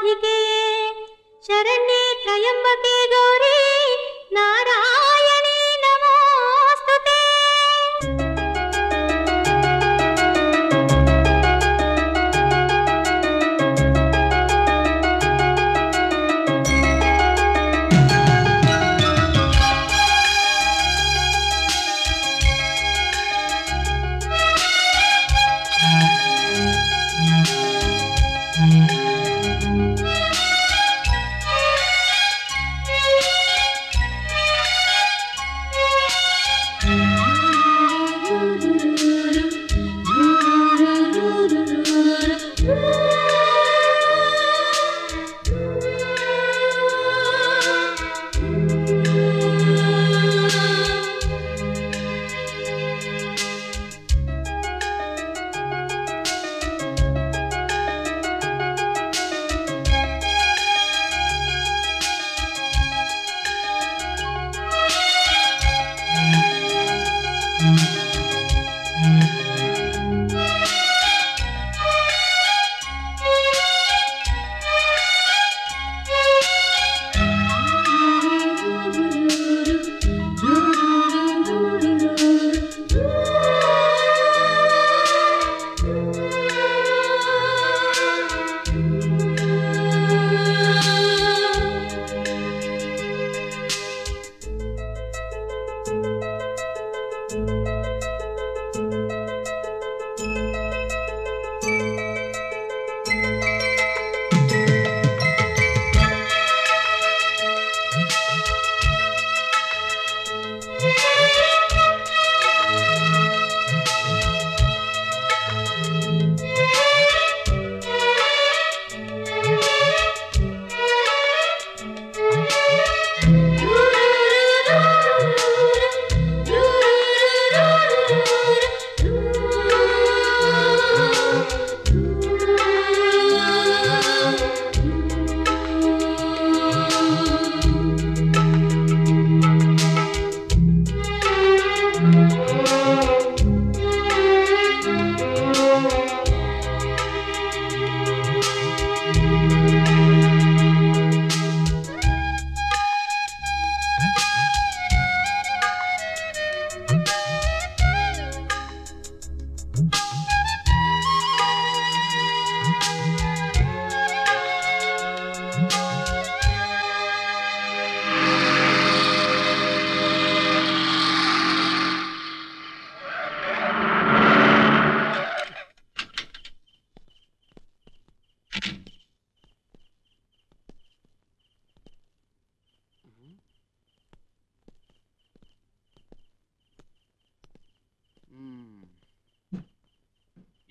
राधिके शरण्ये त्र्यम्बके गौरी नारायणी नमोस्तुते।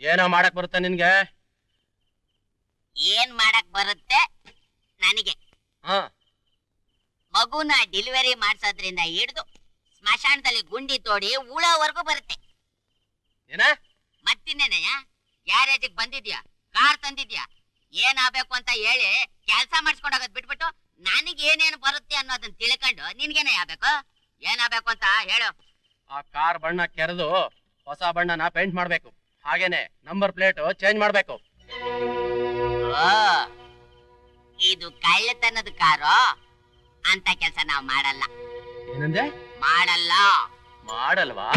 ಏನೋ ಮಾಡಕ್ ಬರುತ್ತೆ ನಿನ್ಗೆ? ಏನ್ ಮಾಡಕ್ ಬರುತ್ತೆ ನನಗೆ? ಮಗುನ ಡೆಲಿವರಿ ಮಾಡ್ಸೋದ್ರಿಂದ ಹಿಡಿದು ಸ್ಮಶಾನದಲ್ಲಿ ಗುಂಡಿ ತೋಡಿ ಉಳೋವರೆಗೂ ಬರುತ್ತೆ. ಏನ? ಮತ್ತಿನ್ನೇನಯ್ಯ, ಗ್ಯಾರೇಜಿಗೆ ಬಂದಿದ್ಯಾ, ಕಾರ್ ತಂದಿದ್ಯಾ, ಏನಾಗಬೇಕು ಅಂತ ಹೇಳಿ ಕೆಲಸ ಮಾಡಿಸ್ಕೊಂಡೋಗೋದ್ ಬಿಟ್ಬಿಟ್ಟು ನನಗೆ ಏನೇನು ಬರುತ್ತೆ ಅನ್ನೋದನ್ನ ತಿಳ್ಕೊಂಡು ನಿನ್ಗೇನೆ ಆಗ್ಬೇಕು? ಏನಾಗಬೇಕು ಅಂತ ಹೇಳು. ಆ ಕಾರ್ ಬಣ್ಣ ಕೆರೆದು ಹೊಸ ಬಣ್ಣನ ಪೇಂಟ್ ಮಾಡ್ಬೇಕು. ಹಾಗೇನೆ ನಂಬರ್ ಪ್ಲೇಟ್ ಚೇಂಜ್ ಮಾಡ್ಬೇಕು. ಇದು ಕಳ್ಳತನದ ಕಾರು ಅಂತ ಕೆಲಸ ನಾವು ಮಾಡಲ್ಲ. ಏನಂದೆ? ಮಾಡಲ್ಲ. ಮಾಡಲ್ವಾ?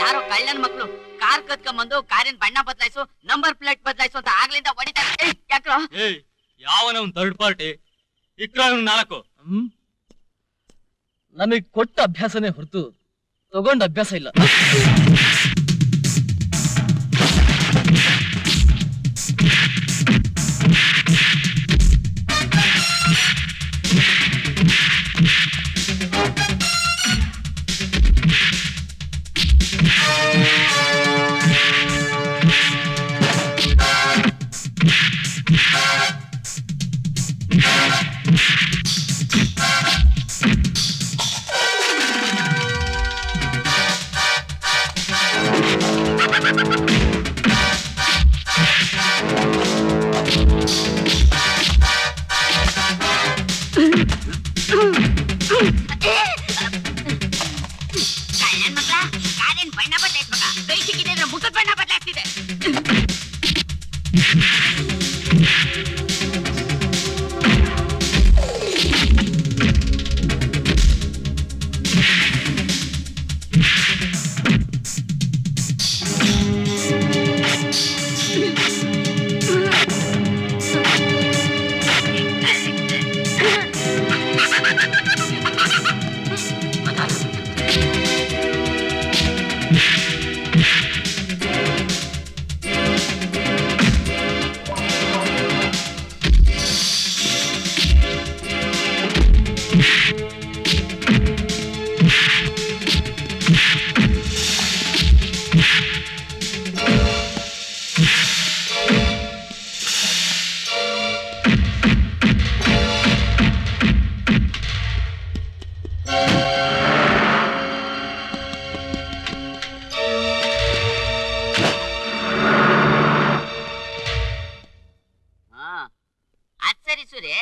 ಯಾರೋ ಕಳ್ಳನ ಮಕ್ಕಳು ಕಾರ್ ಕತ್ಕೊಂಡ್ಬಂದು ಕಾರಿನ ಬಣ್ಣ ಬದಲಾಯಿಸು, ನಂಬರ್ ಪ್ಲೇಟ್ ಬದಲಾಯಿಸು ಅಂತ ಆಗ್ಲಿಂದ ಹೊಡಿತಾರೆ. ಯಾಕ್ರೋ? ಯಾವನ ಒಂದು ಥರ್ಡ್ ಪಾರ್ಟಿ ಇಕ್ರ 4 ನನಗೆ ಕೊಟ್ಟ ಅಭ್ಯಾಸನೇ ಹೊರತು ತಗೊಂಡ ಅಭ್ಯಾಸ ಇಲ್ಲ. ಸರಿ ಸೂರಿ,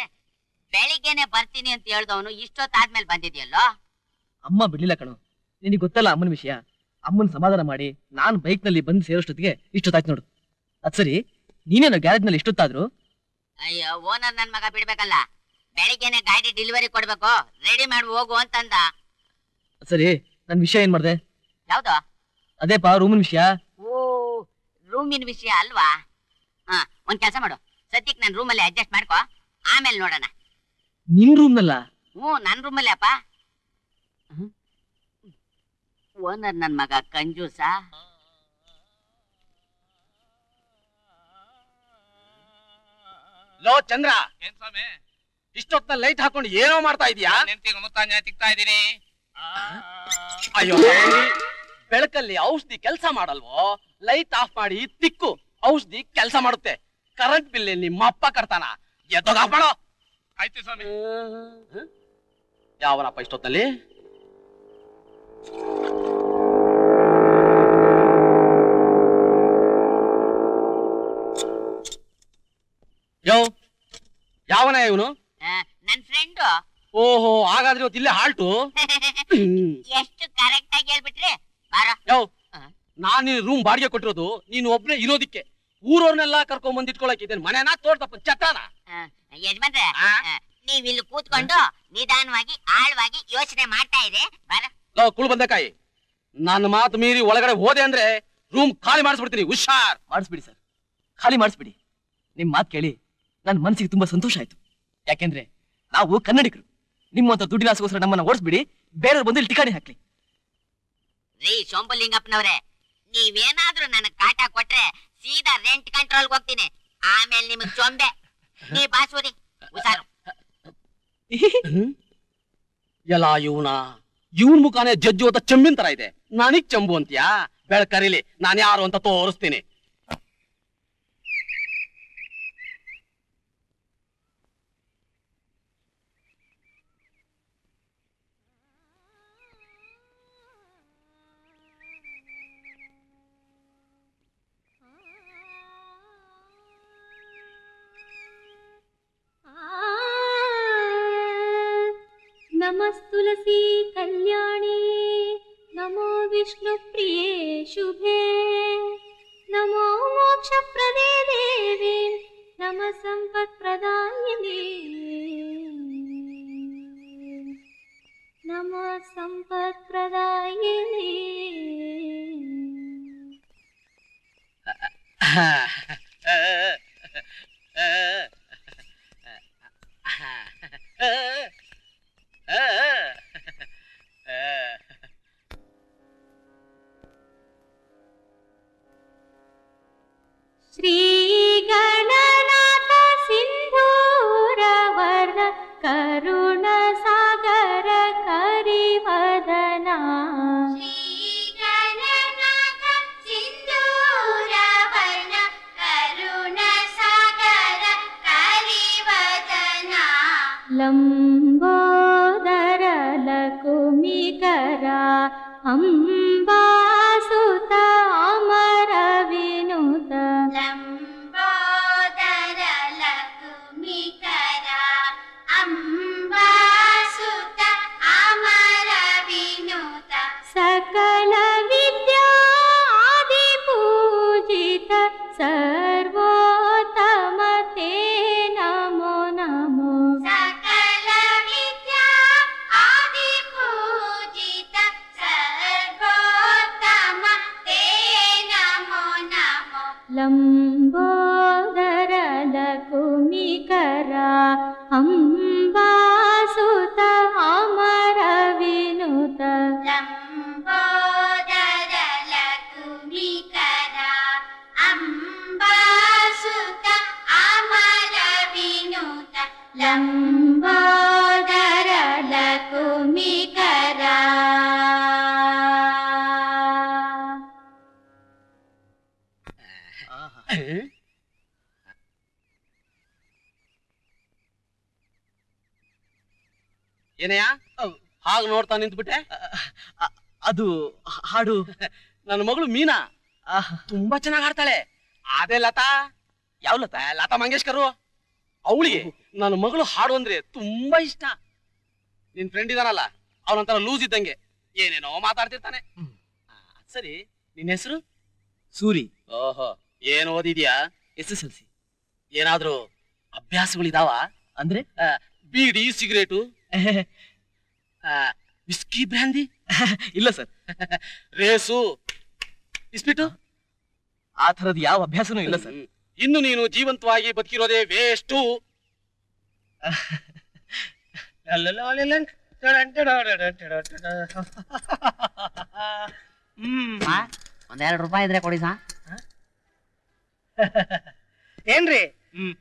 ಬೆಳಿಗ್ಗೆನೆ ಬರ್ತೀನಿ ಅಂತ ಹೇಳ್ದವನು ಇಷ್ಟೊತ್ತಾದ್ಮೇಲೆ ಬಂದಿದ್ಯಲ್ಲೋ? ಅಮ್ಮ ಬಿಡ್ಲಿಲ್ಲ ಕಣೋ. ನಿನಗೆ ಗೊತ್ತಲ್ಲ ಅಮ್ಮನ ವಿಷಯ. ಅಮ್ಮನ ಸಮಾಧಾನ ಮಾಡಿ ನಾನು ಬೈಕ್ ನಲ್ಲಿ ಬಂದು ಸೇರೋಷ್ಟೊತ್ತಿಗೆ ಇಷ್ಟೊತ್ತಾಯ್ತು ನೋಡು. ಅದ್ ಸರಿ, ನೀನೇನು ಗ್ಯಾರೇಜ್ ನಲ್ಲಿ ಇಷ್ಟೊತ್ತಾದ್ರು? ಅಯ್ಯೋ, ಓನರ್ ನನ್ ಮಗ ಬಿಡ್ಬೇಕಲ್ಲ. ಬೆಳಿಗ್ಗೆನೆ ಗಾಡಿ ಡೆಲಿವರಿ ಕೊಡ್ಬೇಕು, ರೆಡಿ ಮಾಡಿ ಹೋಗು ಅಂತಂದ. ಸರಿ, ನನ್ ವಿಷಯ ಏನ್ ಮಾಡ್ದೆ? ಯಾವ್ದು? ಅದೇಪಾ ರೂಮಿನ ವಿಷಯ. ಓ, ರೂಮಿನ ವಿಷಯ ಅಲ್ವಾ? ಹಾ, ಒಂದ್ ಕೆಲಸ ಮಾಡು, ಸದ್ಯಕ್ ನನ್ ರೂಮಲ್ಲಿ ಅಡ್ಜಸ್ಟ್ ಮಾಡ್ಕೋ, ಆಮೇಲೆ ನೋಡೋಣ. ನಿನ್ ರೂಮ್ ನಲ್ಲ? ನನ್ ರೂಮಲ್ಲಿ ಅಪ್ಪ. ಓನರ್ ನನ್ ಮಗ ಕಂಜೂಸ. ಲೋ ಚಂದ್ರ, ಏನ್ ಸ್ವಾಮಿ ಇಷ್ಟೊತ್ತ ಲೈಟ್ ಹಾಕೊಂಡು ಏನೋ ಮಾಡ್ತಾ ಇದೀಯಾ? ತಿಕ್ತಾ ಇದೀನಿ. ಅಯ್ಯೋ, ಬೆಳಕಲ್ಲಿ ಔಷಧಿ ಕೆಲಸ ಮಾಡಲ್ವೋ? ಲೈಟ್ ಆಫ್ ಮಾಡಿ ತಿಕ್ಕು, ಔಷಧಿ ಕೆಲಸ ಮಾಡುತ್ತೆ. ಕರೆಂಟ್ ಬಿಲ್ ನಿಮ್ಮ ಅಪ್ಪ ಕಟ್ತಾನ? ಎದ್ದೋಗ ಮಾಡೋ. ಆಯ್ತು ಸ್ವಾಮಿ. ಯಾವನಪ್ಪ ಇಷ್ಟೊತ್ತಲ್ಲಿ? ಯಾವನ ಇವನು? ನನ್ ಫ್ರೆಂಡು. ಓಹೋ, ಹಾಗಾದ್ರೆ ಇವತ್ತು ಇಲ್ಲೇ ಹಾಲ್ಟು. ಎಷ್ಟು ಕರೆಕ್ಟ್ ಆಗಿ ಹೇಳ್ಬಿಟ್ರಿ. ನಾನ್ ನೀನ್ ರೂಮ್ ಬಾಡಿಗೆ ಕೊಟ್ಟಿರೋದು ನೀನು ಒಬ್ನೇ ಇರೋದಿಕ್ಕೆ. ಊರವ್ರನ್ನೆಲ್ಲ ಕರ್ಕೊಂಡ್ ಬಂದಿಟ್ಕೊಳಕ್ ಇದೇನ್ ಮನೆನಾ ತೋಟಪ್ಪ ಚಟ್ಟಾನ? ಯಜಮಾನ್ರೆ, ನೀವ್ ಇಲ್ಲಿ ಕೂತ್ಕೊಂಡು ನಿಧಾನವಾಗಿ ಆಳವಾಗಿ ಯೋಚನೆ ಮಾಡ್ತಾ ಇರಿ. ಬರ ಕುಳು ಬಂದಕಾಯಿ, ನನ್ನ ಮಾತು ಮೀರಿ ಒಳಗಡೆ ಹೋದೆ ಅಂದ್ರೆ ರೂಮ್ ಖಾಲಿ ಮಾಡಿಸ್ಬಿಡ್ತೀನಿ. ಹುಷಾರ್. ಮಾಡಿಸ್ಬಿಡಿ ಸರ್, ಖಾಲಿ ಮಾಡಿಸ್ಬಿಡಿ. ನಿಮ್ ಮಾತು ಕೇಳಿ ನನ್ ಮನಸ್ಸಿಗೆ ತುಂಬಾ ಸಂತೋಷ ಆಯ್ತು. ಯಾಕೆಂದ್ರೆ ನಾವು ಕನ್ನಡಿಗರು. ನಿಮ್ಮಂತ ದುಡ್ಡಿನ ಆಸೆಗೋಸ್ಕರ ನಮ್ಮನ್ನ ಓಡಿಸ್ಬಿಡಿ, ಬೇರೆಯವ್ರು ಬಂದು ಇಲ್ಲಿ ಟಿಕಾಣಿ ಹಾಕ್ಲಿ. ರೀ ಶೋಂಬುಲಿಂಗಪ್ಪನವ್ರೆ, ನೀವೇನಾದ್ರೂ ನನಗ್ ಕಾಟ ಕೊಟ್ರೆ ಸೀದಾ ರೆಂಟ್ ಕಂಟ್ರೋಲ್ಗೆ ಹೋಗ್ತೀನಿ. ಆಮೇಲೆ ನಿಮಗ್ ಚೊಂಬೆ. ನೀ ಬಾಸುರಿ, ಹುಷಾರು. ಎಲ್ಲ ಇವನ್ ಮುಖಾನೇ ಜಜ್ಜು ಅಂತ ಚಂಬಿನ ತರ ಇದೆ. ನನಗ್ ಚಂಬು ಅಂತೀಯಾ? ಬೆಳಕರಿಲಿ, ನಾನು ಯಾರು ಅಂತ ತೋರಿಸ್ತೀನಿ. नमस्तुलसी कल्याणी, नमो विष्णुप्रिये शुभे, नमो मोक्षप्रदे देवी, नमः सम्पत्प्रदायिने, नमः सम्पत्प्रदायिने. श्री गणनाथ सिंधूरवर्ण करुण सागर करिवदना, श्री गणनाथ सिंधूरवर्ण करुण सागर करिवदना, लंबोदर लकुमिकरा अंबासुत अमर विनुत, लंबोदर लकुमिकरा अंबासुत अमर विनुत, सकल विद्या आदि पूजित सर्वोत्तम ते नमो नमो, सकल विद्या आदि पूजित सर्वोत्तम ते नमो नमो, लंबोदर लकुमिकरा अंबासुत अमर विनुत, लंबोदर लकुमिकरा अंबासुत अमर विनुत, लंबोदर लकुमिकरा. ಏನಯ್ಯ ಹಾಗೆ ನೋಡ್ತಾ ನಿಂತ್ಬಿಟ್ಟೆ? ಅದು ಹಾಡು ನನ್ನ ಮಗಳು ಮೀನಾ ತುಂಬಾ ಚೆನ್ನಾಗಿ ಹಾಡ್ತಾಳೆ. ಅದೇ ಲತಾ. ಯಾವ ಲತಾ? ಲತಾ ಮಂಗೇಶ್ಕರು. ಅವಳಿಗೆ ನನ್ನ ಮಗಳು ಹಾಡು ಅಂದ್ರೆ ತುಂಬಾ ಇಷ್ಟ. ನಿನ್ ಫ್ರೆಂಡ್ ಇದಾನಲ್ಲ, ಅವನಂತರ ಲೂಸ್ ಇದ್ದಂಗೆ ಏನೇನೋ ಮಾತಾಡ್ತಿರ್ತಾನೆ. ಸರಿ, ನಿನ್ ಹೆಸರು? ಸೂರಿ. ಓಹೋ, ಏನ್ ಓದಿದ್ಯಾ? SSLC. ಏನಾದ್ರೂ ಅಭ್ಯಾಸಗಳಿದಾವ? ಅಂದ್ರೆ ಬೀಡಿ, ಸಿಗರೇಟು, ವಿಸ್ಕಿ, ಬ್ರ್ಯಾಂಡಿ? ಇಲ್ಲ ಸರ್. ರೇಸು, ಇಸ್ಪಿಟು? ಆ ಥರದ್ ಯಾವ ಅಭ್ಯಾಸನೂ ಇಲ್ಲ ಸರ್. ಇನ್ನು ನೀನು ಜೀವಂತವಾಗಿ ಬದುಕಿರೋದೇ ವೇಸ್ಟು. ಒಂದೆರಡು ರೂಪಾಯಿ ಇದ್ರೆ ಕೊಡಿ ಸಾ. ಏನ್ರಿ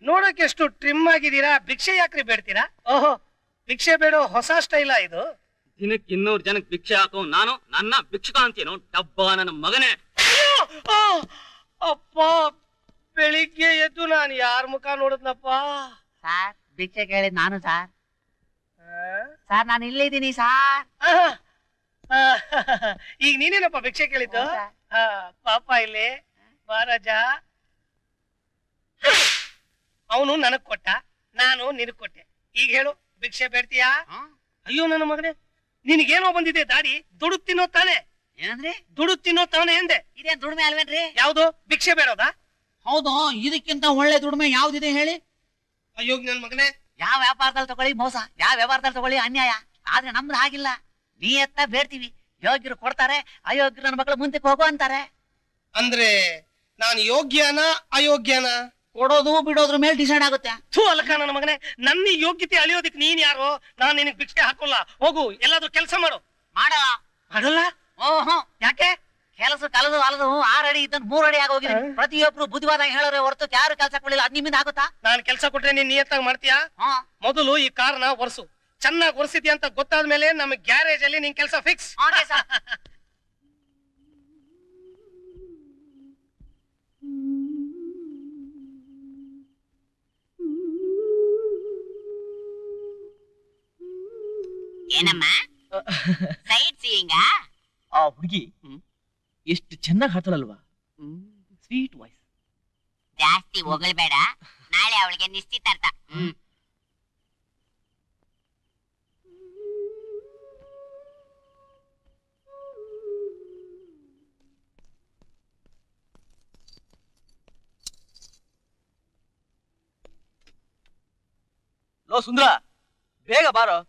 ನೋಡಕ್ಕೆ ಎಷ್ಟು ಟ್ರಿಮ್ ಆಗಿದ್ದೀರಾ? ಭಿಕ್ಷೆ ಯಾಕ್ರಿ ಬೇಡ್ತೀರಾ? ಓಹೋ, ಭಿಕ್ಷೆ ಬೇಡೋ ಹೊಸ ಸ್ಟೈಲಾ ಇದು? ದಿನಕ್ಕೆ 200 ಜನಕ್ಕೆ ಭಿಕ್ಷೆ ಹಾಕೋ ನಾನು ನನ್ನ ಭಿಕ್ಷುಕ ಅಂತೀನೋ ಡಬ್ಬ ನನ್ನ ಮಗನೇ. ಅಪ್ಪ, ಬೆಳಿಗ್ಗೆ ಎದ್ದು ನಾನು ಯಾರ ಮುಖ ನೋಡಿದ್ನಪ್ಪ? ಸಾರ್ ಭಿಕ್ಷೆ ಕೇಳಿದ್ ನಾನು ಸಾರ್. ಸಾರ್ ನಾನು ಇಲ್ಲಿದ್ದೀನಿ ಸಾರ್. ಈಗ ನೀನೇನಪ್ಪ ಭಿಕ್ಷೆ ಕೇಳಿದ್ದು? ಪಾಪ ಇಲ್ಲಿ ಬಾರಜ. ಅವನು ನನಗ್ ಕೊಟ್ಟ, ನಾನು ನಿನಗ್ ಕೊಟ್ಟೆ. ಈಗ ಹೇಳು, ಭಿಕ್ಷೆ ಬೇಡ್ತೀಯಾ? ಅಯ್ಯೋ ನನ್ನ ಮಗನೇ, ನಿನಗೇನೋ ಬಂದಿದೆ ದಾಡಿ. ದುಡ್ಡು ತಿನ್ನೋ ತಾನೆ? ಏನಂದ್ರಿ? ದುಡ್ಡು ತಿನ್ನೋ ತಾನೆ ಎಂದೆ. ಇದೇನ್ ದುಡ್ಮೆ ಅಲ್ವೇನ್ರಿ? ಯಾವ್ದು? ಭಿಕ್ಷೆ ಬೇಡೋದಾ? ಹೌದು, ಇದಕ್ಕಿಂತ ಒಳ್ಳೆ ದುಡ್ಮೆ ಯಾವ್ದಿದೆ ಹೇಳಿ? ಅಯ್ಯೋ ನನ್ ಮಗನೇ, ಯಾವ ವ್ಯಾಪಾರದಲ್ಲಿ ತಗೊಳ್ಳಿ ಮೋಸ, ಯಾವ ವ್ಯಾಪಾರದಲ್ಲಿ ತಗೊಳ್ಳಿ ಅನ್ಯಾಯ. ಆದ್ರೆ ನಮ್ದು ಹಾಗಿಲ್ಲ. ನೀ ಎತ್ತ ಬೇಡ್ತೀವಿ, ಯೋಗ್ಯರು ಕೊಡ್ತಾರೆ, ಅಯೋಗ್ಯರು ನನ್ನ ಮಕ್ಕಳು ಮುಂದಕ್ಕೆ ಹೋಗೋ ಅಂತಾರೆ. ಅಂದ್ರೆ ನಾನು ಯೋಗ್ಯನಾ ಅಯೋಗ್ಯನಾ? ಕೊಡೋದು ಬಿಡೋದ್ರ ಮೇಲೆ ಡಿಸೈಡ್ ಆಗುತ್ತೆ. ಥೂ ಅಲ್ಕ ನನ್ನ ಮಗನೇ, ನನ್ನ ಯೋಗ್ಯತೆ ಅಳಿಯೋದಕ್ಕೆ ನೀನ್ ಯಾರು? ನಾನು ನಿನಗ್ ಭಿಕ್ಷೆ ಹಾಕೋಲ್ಲ. ಹೋಗು, ಎಲ್ಲಾದ್ರೂ ಕೆಲಸ ಮಾಡು. ಮಾಡಲ್ಲ. ಮಾಡಲ್ಲ? ಓಹೋ, ಯಾಕೆ? ಕೆಲಸ ಕಲದು ಅಲದು 6 ಅಡಿ ಇದ್ದಂತ 3 ಅಡಿ ಆಗೋಗಿದೆ. ಪ್ರತಿಯೊಬ್ರು ಬುದ್ಧಿವಾದ ಹೇಳೋರೆ ಹೊರತು ಯಾರು ಕೆಲಸ ಕೊಡಲಿಲ್ಲ. ಅದ್ ನಿಮ್ಮಿಂದ ಆಗುತ್ತಾ? ನಾನ್ ಕೆಲಸ ಕೊಟ್ರೆ ನೀನ್ ನಿಯತ್ತಾಗಿ ಮಾಡ್ತೀಯಾ? ಮೊದಲು ಈ ಕಾರ್ನ ಒರ್ಸು. ಚೆನ್ನಾಗಿ ಒರ್ಸಿದ್ಯಾ ಅಂತ ಗೊತ್ತಾದ್ಮೇಲೆ ನಮ್ಮ ಗ್ಯಾರೇಜ್ ಅಲ್ಲಿ ನಿನ್ ಕೆಲಸ ಫಿಕ್ಸ್. ಏನಮ್ಮ ಸೈಟ್ ಸೀಯಿಂಗ? ಆ ಹುಡುಗಿ ಎಷ್ಟು ಚೆನ್ನಾಗಿ ಹಾಡ್ತಾಳಲ್ವಾ? Sweet voice. ಜಾಸ್ತಿ ಹೊಗಳ್ಬೇಡ, ನಾಳೆ ಅವಳಿಗೆ ನಿಶ್ಚಿತಾರ್ಥ. ಲೋ ಸುಂದ್ರ, ಬೇಗ ಬಾರೋ.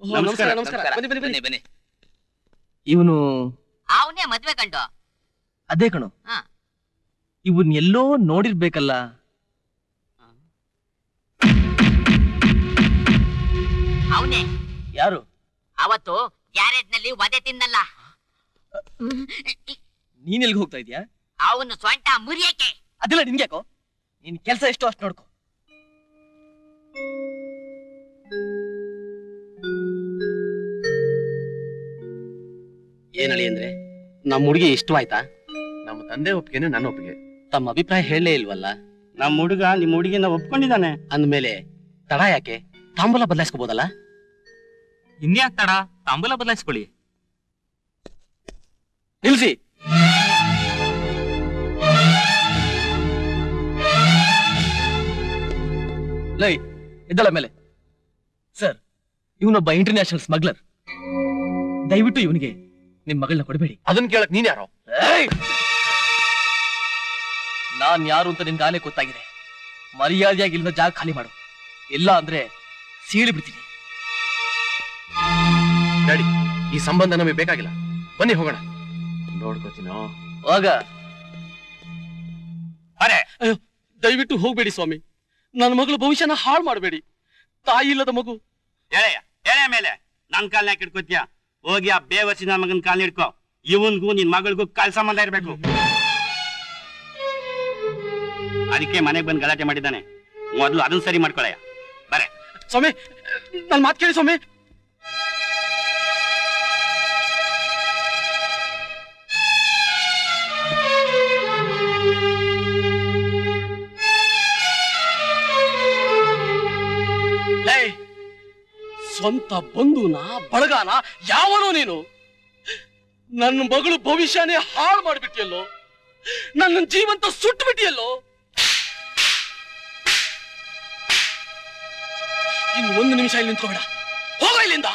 ನಮಸ್ಕಾರ. ನಮಸ್ಕಾರ. ಬನ್ನಿ. ಬನ್ನಿ. ಇವನು ಅವನೇ ಮದ್ವೆ ಕಂಡು. ಅದೇ ಕಣು, ಇವನ್ ಎಲ್ಲೋ ನೋಡಿರ್ಬೇಕಲ್ಲ. ಅವನೇ. ಯಾರು? ಅವತ್ತು ಗ್ಯಾರೇಜ್ ನಲ್ಲಿ ವಧೆ ತಿನ್ನಲ್ಲ. ನೀನ್ ಎಲ್ಗೆ ಹೋಗ್ತಾ ಇದೀಯಾ? ಅವನು ಸ್ವಂಟ ಮುರಿಯಕ್ಕೆ. ಅದೆಲ್ಲ ನಿನ್ಗ್ಯಾಕೋ? ನಿನ್ ಕೆಲ್ಸ ಎಷ್ಟೋ ಅಷ್ಟು ನೋಡ್ಕೊ. ಏನಳಿ ಅಂದ್ರೆ ನಮ್ಮ ಹುಡುಗಿ ಇಷ್ಟವಾಯ್ತಾ? ನಮ್ಮ ತಂದೆ ಒಪ್ಪಿಗೆನೆ ನನ್ನ ಒಪ್ಪಿಗೆ. ತಮ್ಮ ಅಭಿಪ್ರಾಯ ಹೇಳಲೇ ಇಲ್ವಲ್ಲ? ನಮ್ಮ ಹುಡುಗ ನಿಮ್ಮ ಹುಡುಗಿನ ಒಪ್ಕೊಂಡಿದ್ದಾನೆ ಅಂದ್ಮೇಲೆ ತಡ ಯಾಕೆ? ತಾಂಬೂಲ ಬದಲಾಯಿಸ್ಕೋಬಹುದಲ್ಲ? ಇನ್ಯಾಕ್ ತಡ, ತಾಂಬೂಲ ಬದಲಾಯಿಸ್ಕೊಳ್ಳಿ. ನಿಲ್ಸಿ. ಲೈ ಎದ್ದಳ ಮೇಲೆ. ಸರ್, ಇವನೊಬ್ಬ ಇಂಟರ್ನ್ಯಾಷನಲ್ ಸ್ಮಗ್ಲರ್. ದಯವಿಟ್ಟು ಇವನಿಗೆ ನಿಮ್ ಮಗಳನ್ನ ಕೊಡಬೇಡಿ. ಅದನ್ನ ಕೇಳಕ್ ನೀನ್ ಯಾರೋ? ನಾನ್ ಯಾರು ಅಂತ ನಿನ್ಗಾಲೇ ಗೊತ್ತಾಗಿದೆ. ಮರ್ಯಾದೆಯಾಗಿ ಇಲ್ಲಿಂದ ಜಾಗ ಖಾಲಿ ಮಾಡು, ಇಲ್ಲ ಅಂದ್ರೆ ಸೀಳಿ ಬಿಡ್ತೀನಿ. ಡ್ಯಾಡಿ, ಈ ಸಂಬಂಧ ನಮಗೆ ಬೇಕಾಗಿಲ್ಲ. ಬನ್ನಿ ಹೋಗೋಣ. ನೋಡ್ಕೋತೀನೋ. ಹೋಗ. ಅರೆ, ದಯವಿಟ್ಟು ಹೋಗ್ಬೇಡಿ ಸ್ವಾಮಿ. ನನ್ನ ಮಗಳು ಭವಿಷ್ಯನ ಹಾಳು ಮಾಡಬೇಡಿ. ತಾಯಿ ಇಲ್ಲದ ಮಗು. ಎಳೆ ಮೇಲೆ ನನ್ ಕಾಲ್ನ ಹಿಡ್ಕೋತೀಯ? ಹೋಗಿ ಆ ಬೇವಸಿ ನನ್ನ ಮಗನ ಕಾಲ್ನ ಹಿಡ್ಕೋ. ಇವನ್ಗೂ ನಿನ್ ಮಗಳಿಗೂ ಕಾಲ್ ಸಂಬಂಧ ಇರ್ಬೇಕು. ಅದಕ್ಕೆ ಮನೆಗೆ ಬಂದು ಗಲಾಟೆ ಮಾಡಿದ್ದಾನೆ. ಮೊದಲು ಅದನ್ನ ಸರಿ ಮಾಡ್ಕೊಳಯ್ಯ. ಬರೇ ಸ್ವಾಮಿ, ನನ್ ಮಾತು ಕೇಳಿ ಸ್ವಾಮಿ. ಸ್ವಂತ ಬಂಧುನ ಬಳಗಾನ ಯಾವನೋ ನೀನು? ನನ್ನ ಮಗಳು ಭವಿಷ್ಯನೇ ಹಾಳು ಮಾಡ್ಬಿಟ್ಟಿಯಲ್ಲೋ, ನನ್ನ ಜೀವಂತ ಸುಟ್ಟು ಬಿಟ್ಟಿಯಲ್ಲೋ. ಇನ್ನು ಒಂದು ನಿಮಿಷ ಇಲ್ಲಿ ನಿಂತ್ಕೋಬೇಡ, ಹೋಗ ಇಲ್ಲಿಂದ.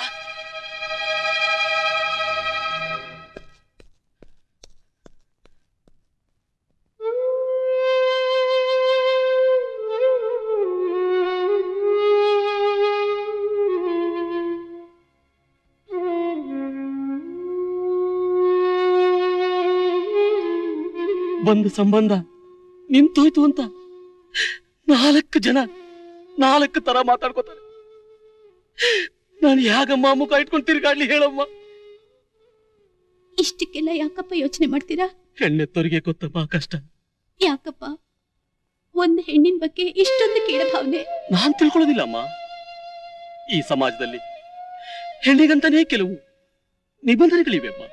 ಬಂದ ಸಂಬಂಧ ನಿಂತೋಯ್ತು ಅಂತ 4 ಜನ 4 ತರ ಮಾತಾಡ್ಕೋತಾರೆ. ನಾನು ಯಾಗಮ್ಮ ಮುಖ ಇಟ್ಕೊಂಡು ತಿರ್ಗಾಡ್ಲಿ ಹೇಳಮ್ಮ? ಇಷ್ಟಕ್ಕೆಲ್ಲ ಯಾಕಪ್ಪ ಯೋಚನೆ ಮಾಡ್ತೀರಾ? ಹೆಣ್ಣೆತ್ತೋರಿಗೆ ಗೊತ್ತಮ್ಮ ಕಷ್ಟ. ಯಾಕಪ್ಪ ಒಂದು ಹೆಣ್ಣಿನ ಬಗ್ಗೆ ಇಷ್ಟೊಂದು ಕೀಳ ಭಾವನೆ? ನಾನ್ ತಿಳ್ಕೊಳ್ಳೋದಿಲ್ಲಮ್ಮ. ಈ ಸಮಾಜದಲ್ಲಿ ಹೆಣ್ಣಿಗಂತಾನೇ ಕೆಲವು ನಿಬಂಧನೆಗಳಿವೆ ಅಮ್ಮ.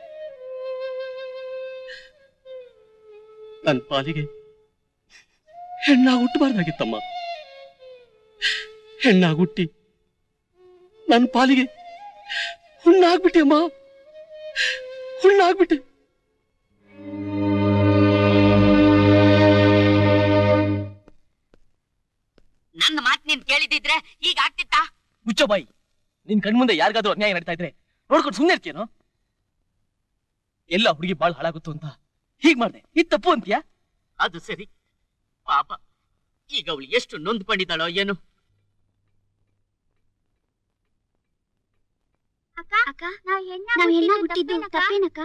ನನ್ನ ಪಾಲಿಗೆ ಹೆಣ್ಣಾಗಿ ಹುಟ್ಟಬಾರ್ದಾಗಿತ್ತಮ್ಮ. ಹೆಣ್ಣಾಗಿ ಹುಟ್ಟಿ ನನ್ನ ಪಾಲಿಗೆ ಹುಣ್ಣಾಗ್ಬಿಟ್ಟೆ ಅಮ್ಮ, ಹುಣ್ಣಾಗ್ಬಿಟ್ಟೆ. ನನ್ನ ಮಾತು ನೀನ್ ಕೇಳಿದಿದ್ರೆ ಈಗ ಆಗ್ತಿತ್ತಾ? ಮುಚ್ಚೋ ಬಾಯಿ. ನಿನ್ ಕಣ್ಮುಂದೆ ಯಾರಿಗಾದ್ರೂ ಅನ್ಯಾಯ ನಡೀತಾ ಇದ್ರೆ ನೋಡ್ಕೊಂಡು ಸುಮ್ಮನೆ ಇರ್ತೀಯನೋ? ಎಲ್ಲ ಹುಡುಗಿ ಬಾಳ್ ಹಾಳಾಗುತ್ತೋ ಅಂತ ಹೀಗ್ ಮಾಡ್ದೆ, ಇದು ತಪ್ಪು ಅಂತೀಯಾ? ಅದು ಸರಿ, ಪಾಪ ಈಗ ಅವಳು ಎಷ್ಟು ನೊಂದ್ಕೊಂಡಿದ್ದಾಳೋ ಏನು. ಅಕ್ಕ ನಾವ್ ಹೆಣ್ಣ ಹುಟ್ಟಿದ್ದು ತಪ್ಪೇನಕ್ಕ?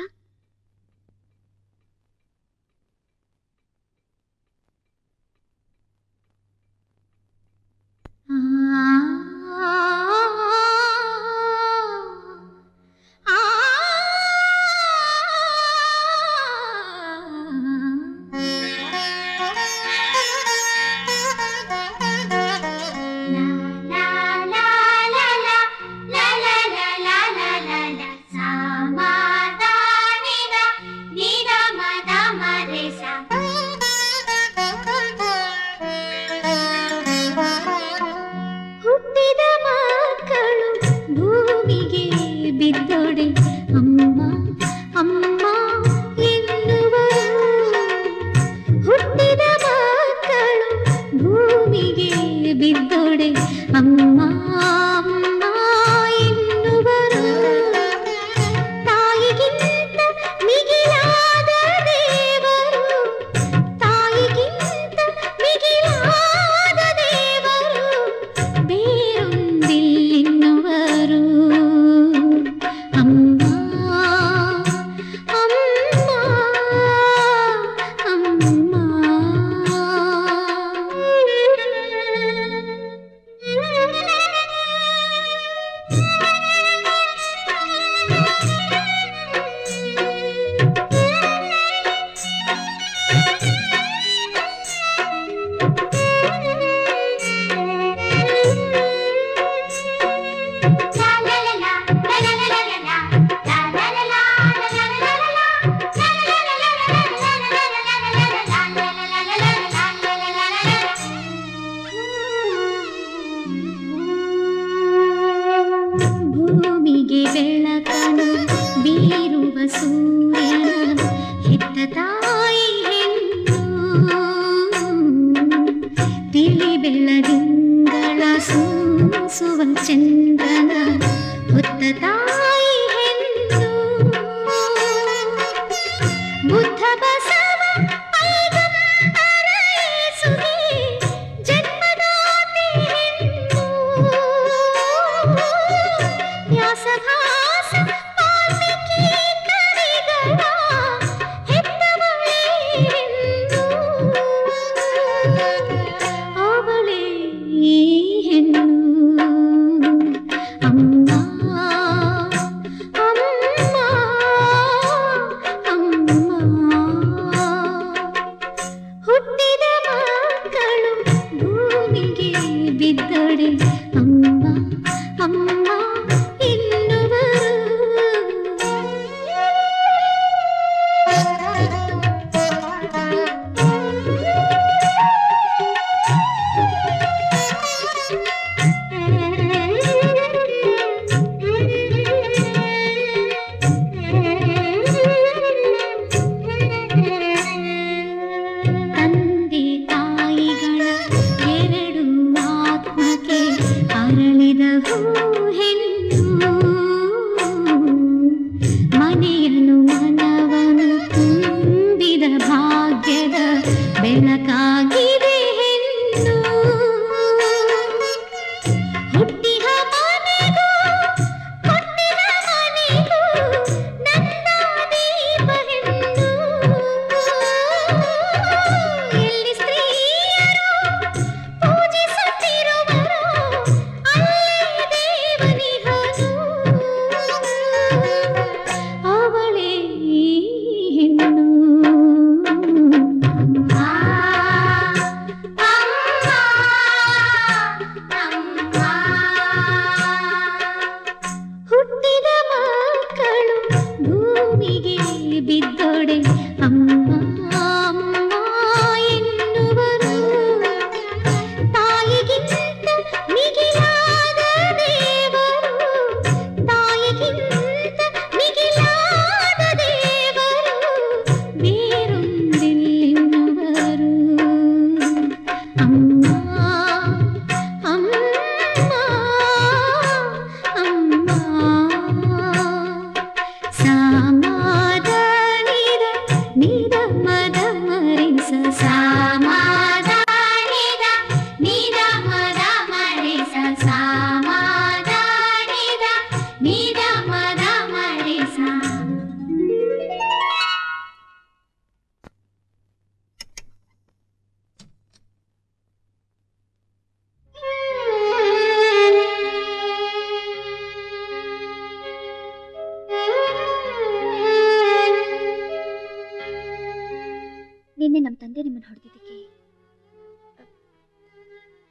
ತಂದೆ ನಿಮ್ಮನ್ನು ಹೊಡೆದಿದ್ದಕ್ಕೆ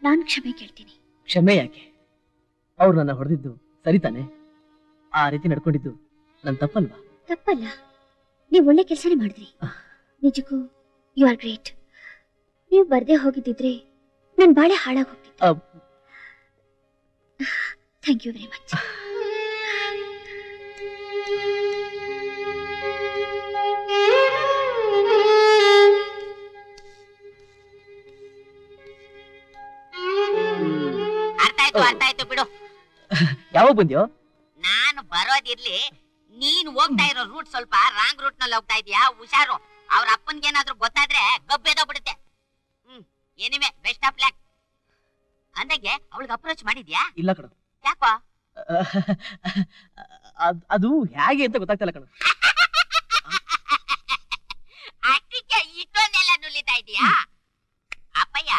ನಾನು ಕ್ಷಮೆ ಕೇಳ್ತೀನಿ. ಕ್ಷಮೆ ಯಾಕೆ? ಅವ್ರು ನನ್ನ ಹೊಡೆದಿದ್ದು ಸರಿ ತಾನೆ? ಆ ರೀತಿ ನಡ್ಕೊಂಡಿದ್ದು ನನ್ ತಪ್ಪಲ್ವಾ? ತಪ್ಪಲ್ಲ, ನೀವು ಒಳ್ಳೆ ಕೆಲಸನೇ ಮಾಡಿದ್ರಿ. ನಿಜಕ್ಕೂ ಯು ಆರ್ ಗ್ರೇಟ್. ನೀವು ಬರ್ದೇ ಹೋಗಿದ್ದಿದ್ರೆ ನನ್ ಬಾಳೆ ಹಾಳಾಗಿ ಹೋಗ್ತಿತ್ತು. Thank you very much. ಅರ್ಥ ಆಯ್ತು ಬಿಡು. ಯಾವಾಗ ಬಂದ್ಯೋ? ನಾನು ಬರೋದಿರ್ಲಿ, ನೀನ್ ಹೋಗ್ತಾ ಇರೋ ರೂಟ್ ಸ್ವಲ್ಪ ರಾಂಗ್ ರೂಟ್ ನಲ್ಲಿ ಹೋಗ್ತಾ ಇದೀಯಾ, ಹುಷಾರು. ಅವ್ರ ಅಪ್ಪನ್ಗೇನಾದ್ರೂ ಗೊತ್ತಾದ್ರೆ ಗಬ್ಬೆದೋಗ್ಬಿಡುತ್ತೆ. Anyway best of luck. ಅಂದಾಗೆ ಅವಳಿಗೆ ಅಪ್ರೋಚ್ ಮಾಡಿದ್ಯಾ? ಇಲ್ಲ ಕಣ. ಯಾಕೋ? ಅದು ಹೇಗೆ ಅಂತ ಗೊತ್ತಾಗ್ತಿಲ್ಲ ಕಣ. ಅಷ್ಟಕ್ಕೆ ಇಷ್ಟೊಂದೆಲ್ಲ ನುಲಿತಾ ಇದೀಯಾ? ಅಪ್ಪಯ್ಯ,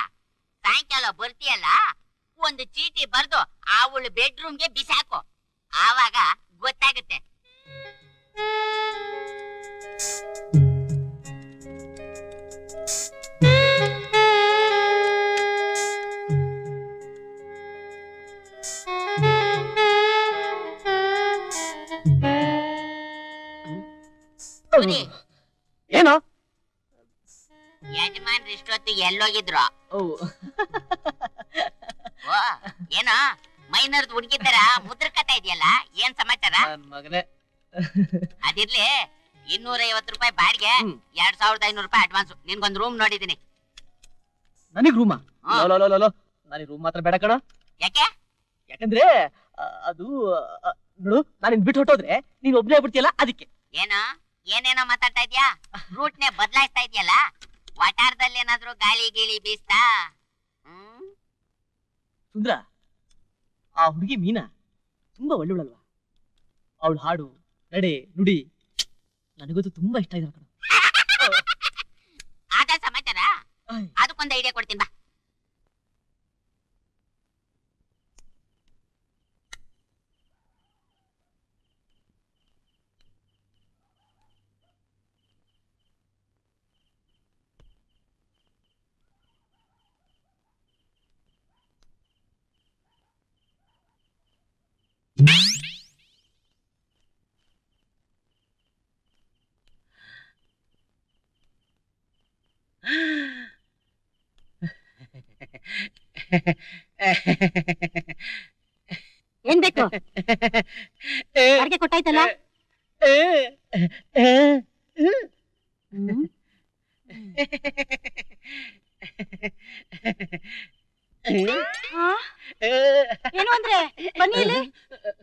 ಸಾಯಂಕಾಲ ಬರ್ತೀಯಲ್ಲ, ಒಂದು ಚೀಟಿ ಬರ್ದು ಅವಳು ಬೆಡ್ರೂಮ್ಗೆ ಬಿಸಾಕು, ಆವಾಗ ಗೊತ್ತಾಗುತ್ತೆ. ಏನೋ ಯಜಮಾನ್ರು ಇಷ್ಟೊತ್ತು ಎಲ್ಲೋಗಿದ್ರು? ಓ ಏನೋ ಮೈನರ್ದು ಹುಡುಗಿ ತರ ಮುದ್ರಕತಾ ಇದೆಯಲ್ಲ, ಏನ್ ಸಮಾಚಾರ? ಮಗನೇ, ಅದಿರ್ಲಿ, 250 ರೂಪಾಯಿ ಬಾಡಿಗೆ, 2500 ರೂಪಾಯಿ ಅಡ್ವಾನ್ಸ್. ನಿನ್ಗೊಂದು ರೂಮ್ ನೋಡಿದೀನಿ. ನನಗ್ ರೂಮಾ? ನನಗ್ ರೂಮ್ ಮಾತ್ರ ಬೇಡ ಕಣ. ಯಾಕೆ? ಯಾಕಂದ್ರೆ ಅದು ನೋಡು, ನಾನು ಬಿಟ್ಟು ಹೊಟ್ಟೋದ್ರೆ ನೀನ್ ಒಬ್ನೇ ಆಗ್ಬಿಡ್ತೀಯಲ್ಲ, ಅದಕ್ಕೆ. ಏನೋ ಏನೇನೋ ಮಾತಾಡ್ತಾ ಇದ್ಯಾ? ರೂಟ್ನೆ ಬದಲಾಯಿಸ್ತಾ ಇದೆಯಲ್ಲ, ವಟಾರದಲ್ಲಿ ಏನಾದ್ರು ಗಾಳಿ ಗೀಳಿ ಬೀಸ್ತಾ? ಸುಂದ್ರ, ಆ ಹುಡುಗಿ ಮೀನಾ ತುಂಬಾ ಒಳ್ಳೆವಳಲ್ವಾ? ಅವಳು ಹಾಡು, ನಡೆ, ನುಡಿ ನನಗಂತೂ ತುಂಬಾ ಇಷ್ಟ ಇದೆ ಕಣ. ಆದ ಸಮಾಚಾರ, ಅದಕ್ಕೊಂದು ಐಡಿಯಾ ಕೊಡ್ತೀನಿ ಬಾ. ಏನ್ ಬೇಕು? ಅಡ್ಗೆ ಕೊಟ್ಟಾಯ್ತಲ್ಲ? ಏನು ಅಂದ್ರೆ ಬನ್ನಿ ಇಲ್ಲಿ.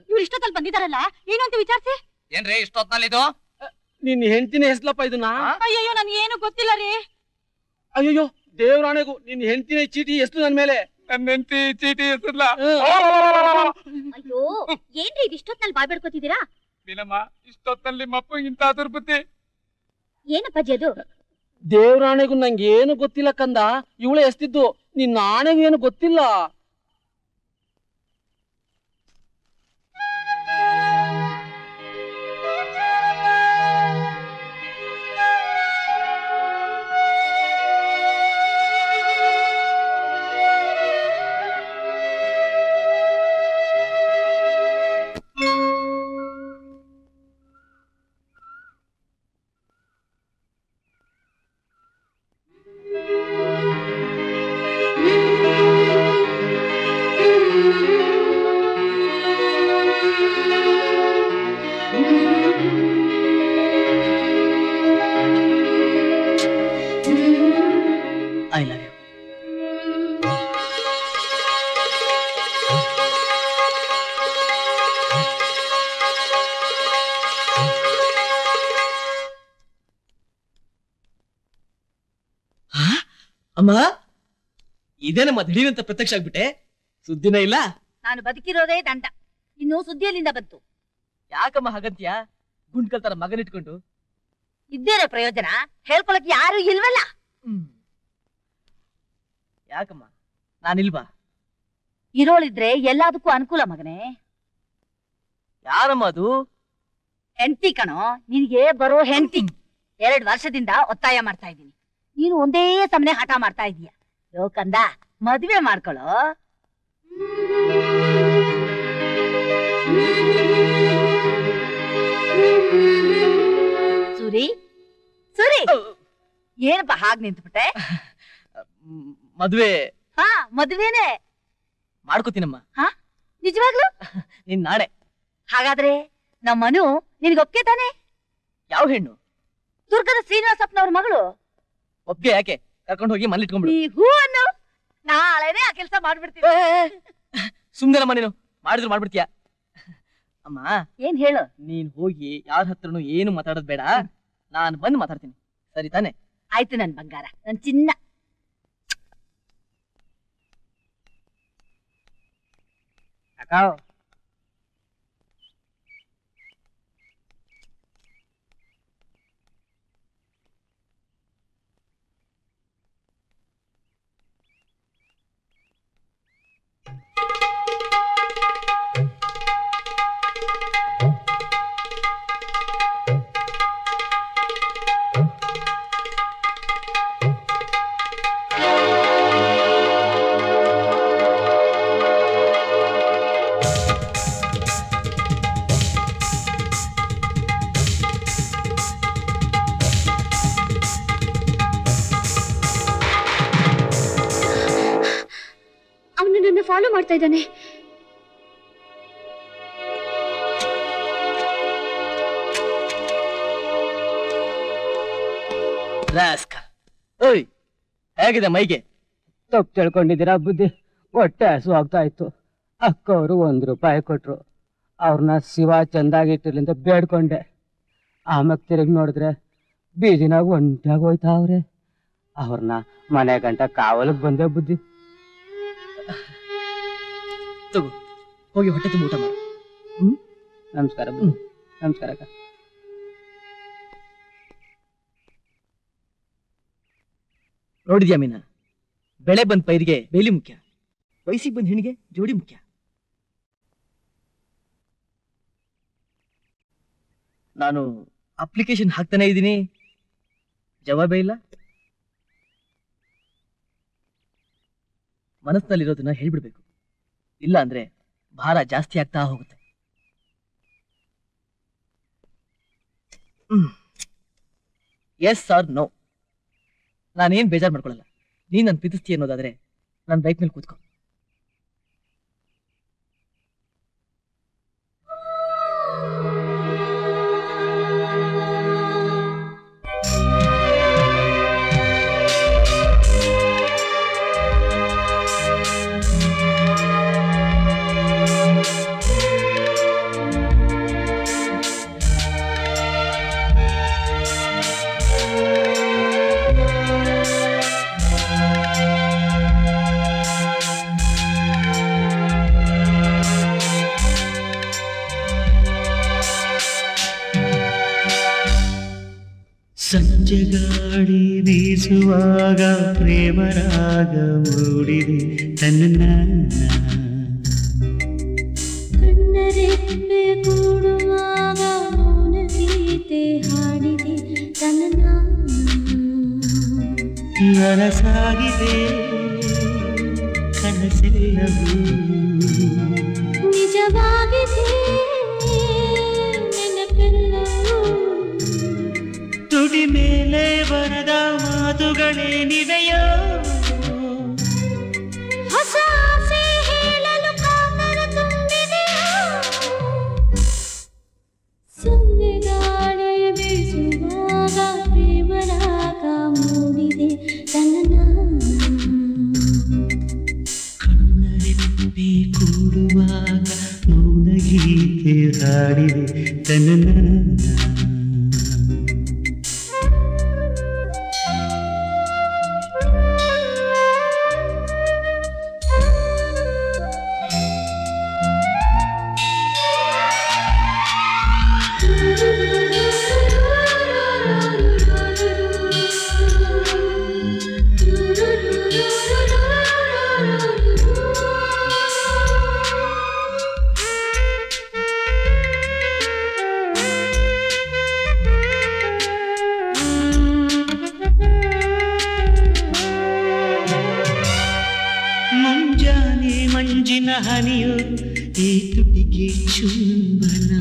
ಇವ್ರು ಇಷ್ಟೊತ್ತಲ್ಲಿ ಬಂದಿದಾರಲ್ಲ, ಏನು ಅಂತ ವಿಚಾರಿಸಿ. ಏನ್ರಿ ಇಷ್ಟೊತ್ನಲ್ಲಿ ಇದು? ನಿನ್ ಹೆಂಡತಿನ ಹೆಸ್ಲಪ್ಪ ಇದನ್ನ? ಅಯ್ಯೋ ನನ್ಗೆ ಏನು ಗೊತ್ತಿಲ್ಲ ರೀ. ಅಯ್ಯೋ ದೇವ್ರಾಣೆಗೂ ನಿನ್ ಹೆಂಡತಿನ ಚೀಟಿ ಎಷ್ಟು ನನ್ ಮೇಲೆ? ನನ್ನ ಹೆಂಡತಿ ಚೀಟಿ ಹೆಸರ್ಲ. ಅಯ್ಯೋ ಏನ್ರಿ ಇದು ಇಷ್ಟೊತ್ತಲ್ಲಿ ಬಾಯ್ ಬಿಡ್ಕೋತಿದ್ದೀರಾ? ಮೀನಮ್ಮ, ಇಷ್ಟೊತ್ತಲ್ಲಿ ನಿಮ್ಮ ಅಪ್ಪಂಗಿಂತ ದುರ್ಬುದ್ಧಿ. ಏನಪ್ಪಾಜಿ ಅದು? ದೇವ್ರಾಣೆಗೂ ನಂಗೆ ಏನು ಗೊತ್ತಿಲ್ಲ ಕಂದ. ಇವಳೆ ಎಸ್ತಿದ್ದು, ನಿನ್ನ ಆಣೆಗೂ ಏನು ಗೊತ್ತಿಲ್ಲ. I love you. ಅಮ್ಮ, ಇದೇನಮ್ಮ ದಿಢೀರಂತ ಪ್ರತ್ಯಕ್ಷ ಆಗ್ಬಿಟ್ಟೆ? ಸುದ್ದಿನೇ ಇಲ್ಲ. ನಾನು ಬದುಕಿರೋದೇ ದಂಡ, ಇನ್ನು ಸುದ್ದಿಯಲ್ಲಿಂದ ಬಂತು. ಯಾಕಮ್ಮ ಹಾಗಂತ್ಯ? ಗುಂಡ್ಕಲ್ ತರ ಮಗನಿಟ್ಕೊಂಡು ಇದ್ದೇನೋ ಪ್ರಯೋಜನ? ಹೇಳ್ಕೊಳಕ್ ಯಾರು ಇಲ್ವಲ್ಲ. ಯಾಕಮ್ಮ ನಾನಿಲ್ವಾ? ಇರೋಳಿದ್ರೆ ಎಲ್ಲದಕ್ಕೂ ಅನುಕೂಲ ಮಗನೇ. ಯಾರಮ್ಮ ಅದು? ಹೆಂಡತಿ ಕಣೋ, ನಿನಗೆ ಬರೋ ಹೆಂಡತಿ. 2 ವರ್ಷದಿಂದ ಒತ್ತಾಯ ಮಾಡ್ತಾ ಇದ್ದೀನಿ. ನೀನು ಒಂದೇ ಸಮನೆ ಹಠ ಮಾಡ್ತಾ ಇದೀಯ. ಲೋಕಂದ ಮದುವೆ ಮಾಡ್ಕೊಳ್ಳೋ. ಸೂರಿ ಸೂರಿ, ಏನಪ್ಪ ಹಾಗೆ ನಿಂತ್ಬಿಟ್ಟೆ? ಮದುವೆ? ಹಾ, ಮದುವೆನೆ ಮಾಡ್ಕೋತೀನಮ್ಮ. ಹಾ, ನಿಜವಾಗ್ಲು? ನಿನ್ ನಾಳೆ. ಹಾಗಾದ್ರೆ ನಮ್ಮ ಮನು ನಿನ್ಗೆ ಒಪ್ಕೆ ತಾನೆ? ಯಾವ ಹೆಣ್ಣು? ದುರ್ಗದ ಶ್ರೀನಿವಾಸಪ್ಪನವ್ರ ಮಗಳು. ಒಪ್ಗೆ ಯಾಕೆ? ಕರ್ಕೊಂಡು ಹೋಗಿ ಮನೇಲಿ ಇಟ್ಕೊಂಡ್ಬಿಡು. ಈ ಹೂ ಅನ್ನು ನಾಳೆನೆ ಆ ಕೆಲಸ ಮಾಡ್ಬಿಡ್ತೀನಿ. ಸುಮ್ನೆನಮ್ಮ, ನೀನು ಮಾಡಿದ್ರು ಮಾಡ್ಬಿಡ್ತೀಯ. ಅಮ್ಮ, ಏನ್ ಹೇಳು? ನೀನ್ ಹೋಗಿ ಯಾರ ಹತ್ರನು ಏನು ಮಾತಾಡೋದ್ ಬೇಡ, ನಾನು ಬಂದು ಮಾತಾಡ್ತೀನಿ, ಸರಿ ತಾನೆ? ಆಯ್ತು ನನ್ ಬಂಗಾರ, ನನ್ ಚಿನ್ನ. ಫಾಲೋ ಮಾಡ್ತಾ ಇದ್ದಾನೆ. ಹೇಗಿದೆ ಮೈಗೆ? ತಪ್ಪು ತಿಳ್ಕೊಂಡಿದ್ದೀರಾ ಬುದ್ಧಿ. ಹೊಟ್ಟೆ ಹಸು ಆಗ್ತಾ ಇತ್ತು. ಅಕ್ಕವರು ₹1 ಕೊಟ್ರು. ಅವ್ರನ್ನ ಶಿವ ಚಂದಾಗಿಟ್ಟಿರ್ಲಿ ಅಂತ ಬೇಡ್ಕೊಂಡೆ. ಆಮ್ಯಾಗ ತಿರುಗಿ ನೋಡಿದ್ರೆ ಬೀದಿನಾಗ ಒಂಟಿಯಾಗಿ ಹೋಯ್ತಾ ಅವ್ರೆ. ಅವ್ರನ್ನ ಮನೆ ಗಂಟ ಕಾವಲಿಗೆ ಬಂದೆ ಬುದ್ಧಿ. ತಗೋ, ಹೋಗಿ ಹೊಟ್ಟೆ ತುಂಬ ಊಟ ಮಾಡು. ನಮಸ್ಕಾರ ಬುದ್ಧಿ. ನಮಸ್ಕಾರ ಅಕ್ಕ. ನೋಡಿದ್ಯಾ ಮೀನಾ, ಬೆಳೆ ಬಂದ ಪೈರಿಗೆ ಬೇಲಿ ಮುಖ್ಯ, ವಯಸ್ಸಿಗೆ ಬಂದ ಹೆಣ್ಣಿಗೆ ಜೋಡಿ ಮುಖ್ಯ. ನಾನು ಅಪ್ಲಿಕೇಶನ್ ಹಾಕ್ತಾನೆ ಇದ್ದೀನಿ, ಜವಾಬೇ ಇಲ್ಲ. ಮನಸ್ಸಿನಲ್ಲಿರೋದನ್ನ ಹೇಳ್ಬಿಡ್ಬೇಕು, ಇಲ್ಲ ಅಂದ್ರೆ ಭಾರ ಜಾಸ್ತಿ ಆಗ್ತಾ ಹೋಗುತ್ತೆ. ಎಸ್ ಆರ್ ನೋ, ನಾನೇನ್ ಬೇಜಾರು ಮಾಡ್ಕೊಳ್ಳಲ್ಲ. ನೀನ್ ನನ್ ಪ್ರೀತಿಸ್ತೀಯ ಅನ್ನೋದಾದ್ರೆ ನನ್ನ ಬೈಕ್ ಮೇಲೆ ಕೂತ್ಕೊ. ಸಂಜೆ ಗಾಳಿ ಬೀಸುವಾಗ ಪ್ರೇಮರಾಗ ಮೂಡಿದೆ ತನ್ನ ಕಣ್ಣರೆಪ್ಪೆ ಕೂಡುವಾಗ ಮೌನ ಗೀತೆ ಹಾಡಿದೆ ತನ್ನ ನನಸಾಗಿದೆ ಕನಸೆಲ್ಲವೂ ನಿಜವಾಗಿದೆ ನೆನಪೆಲ್ಲವೂ ತುಡಿ ಮೇಲೆ ಬರದ ಮಾತುಗಳೇನಿವೆಯೋ ಹೊಸ ಆಸೆ ಹೇಳಲು ಕಾತರ ತುಂಬಿದೆಯೋ ಸಂಜೆ ಗಾಳಿ ಬೀಸುವಾಗ ಪ್ರೇಮರಾಗ ಮೂಡಿದೆ ತನ್ನ ಕಣ್ಣರೆಪ್ಪೆ ಕೂಡುವಾಗ ಮೌನ ಗೀತೆ ಹಾಡಿದೆ ತನ್ನ ರಾಜಧಾನಿಯು ಈ ತುಟಿಗೆ ಚುಂಬನ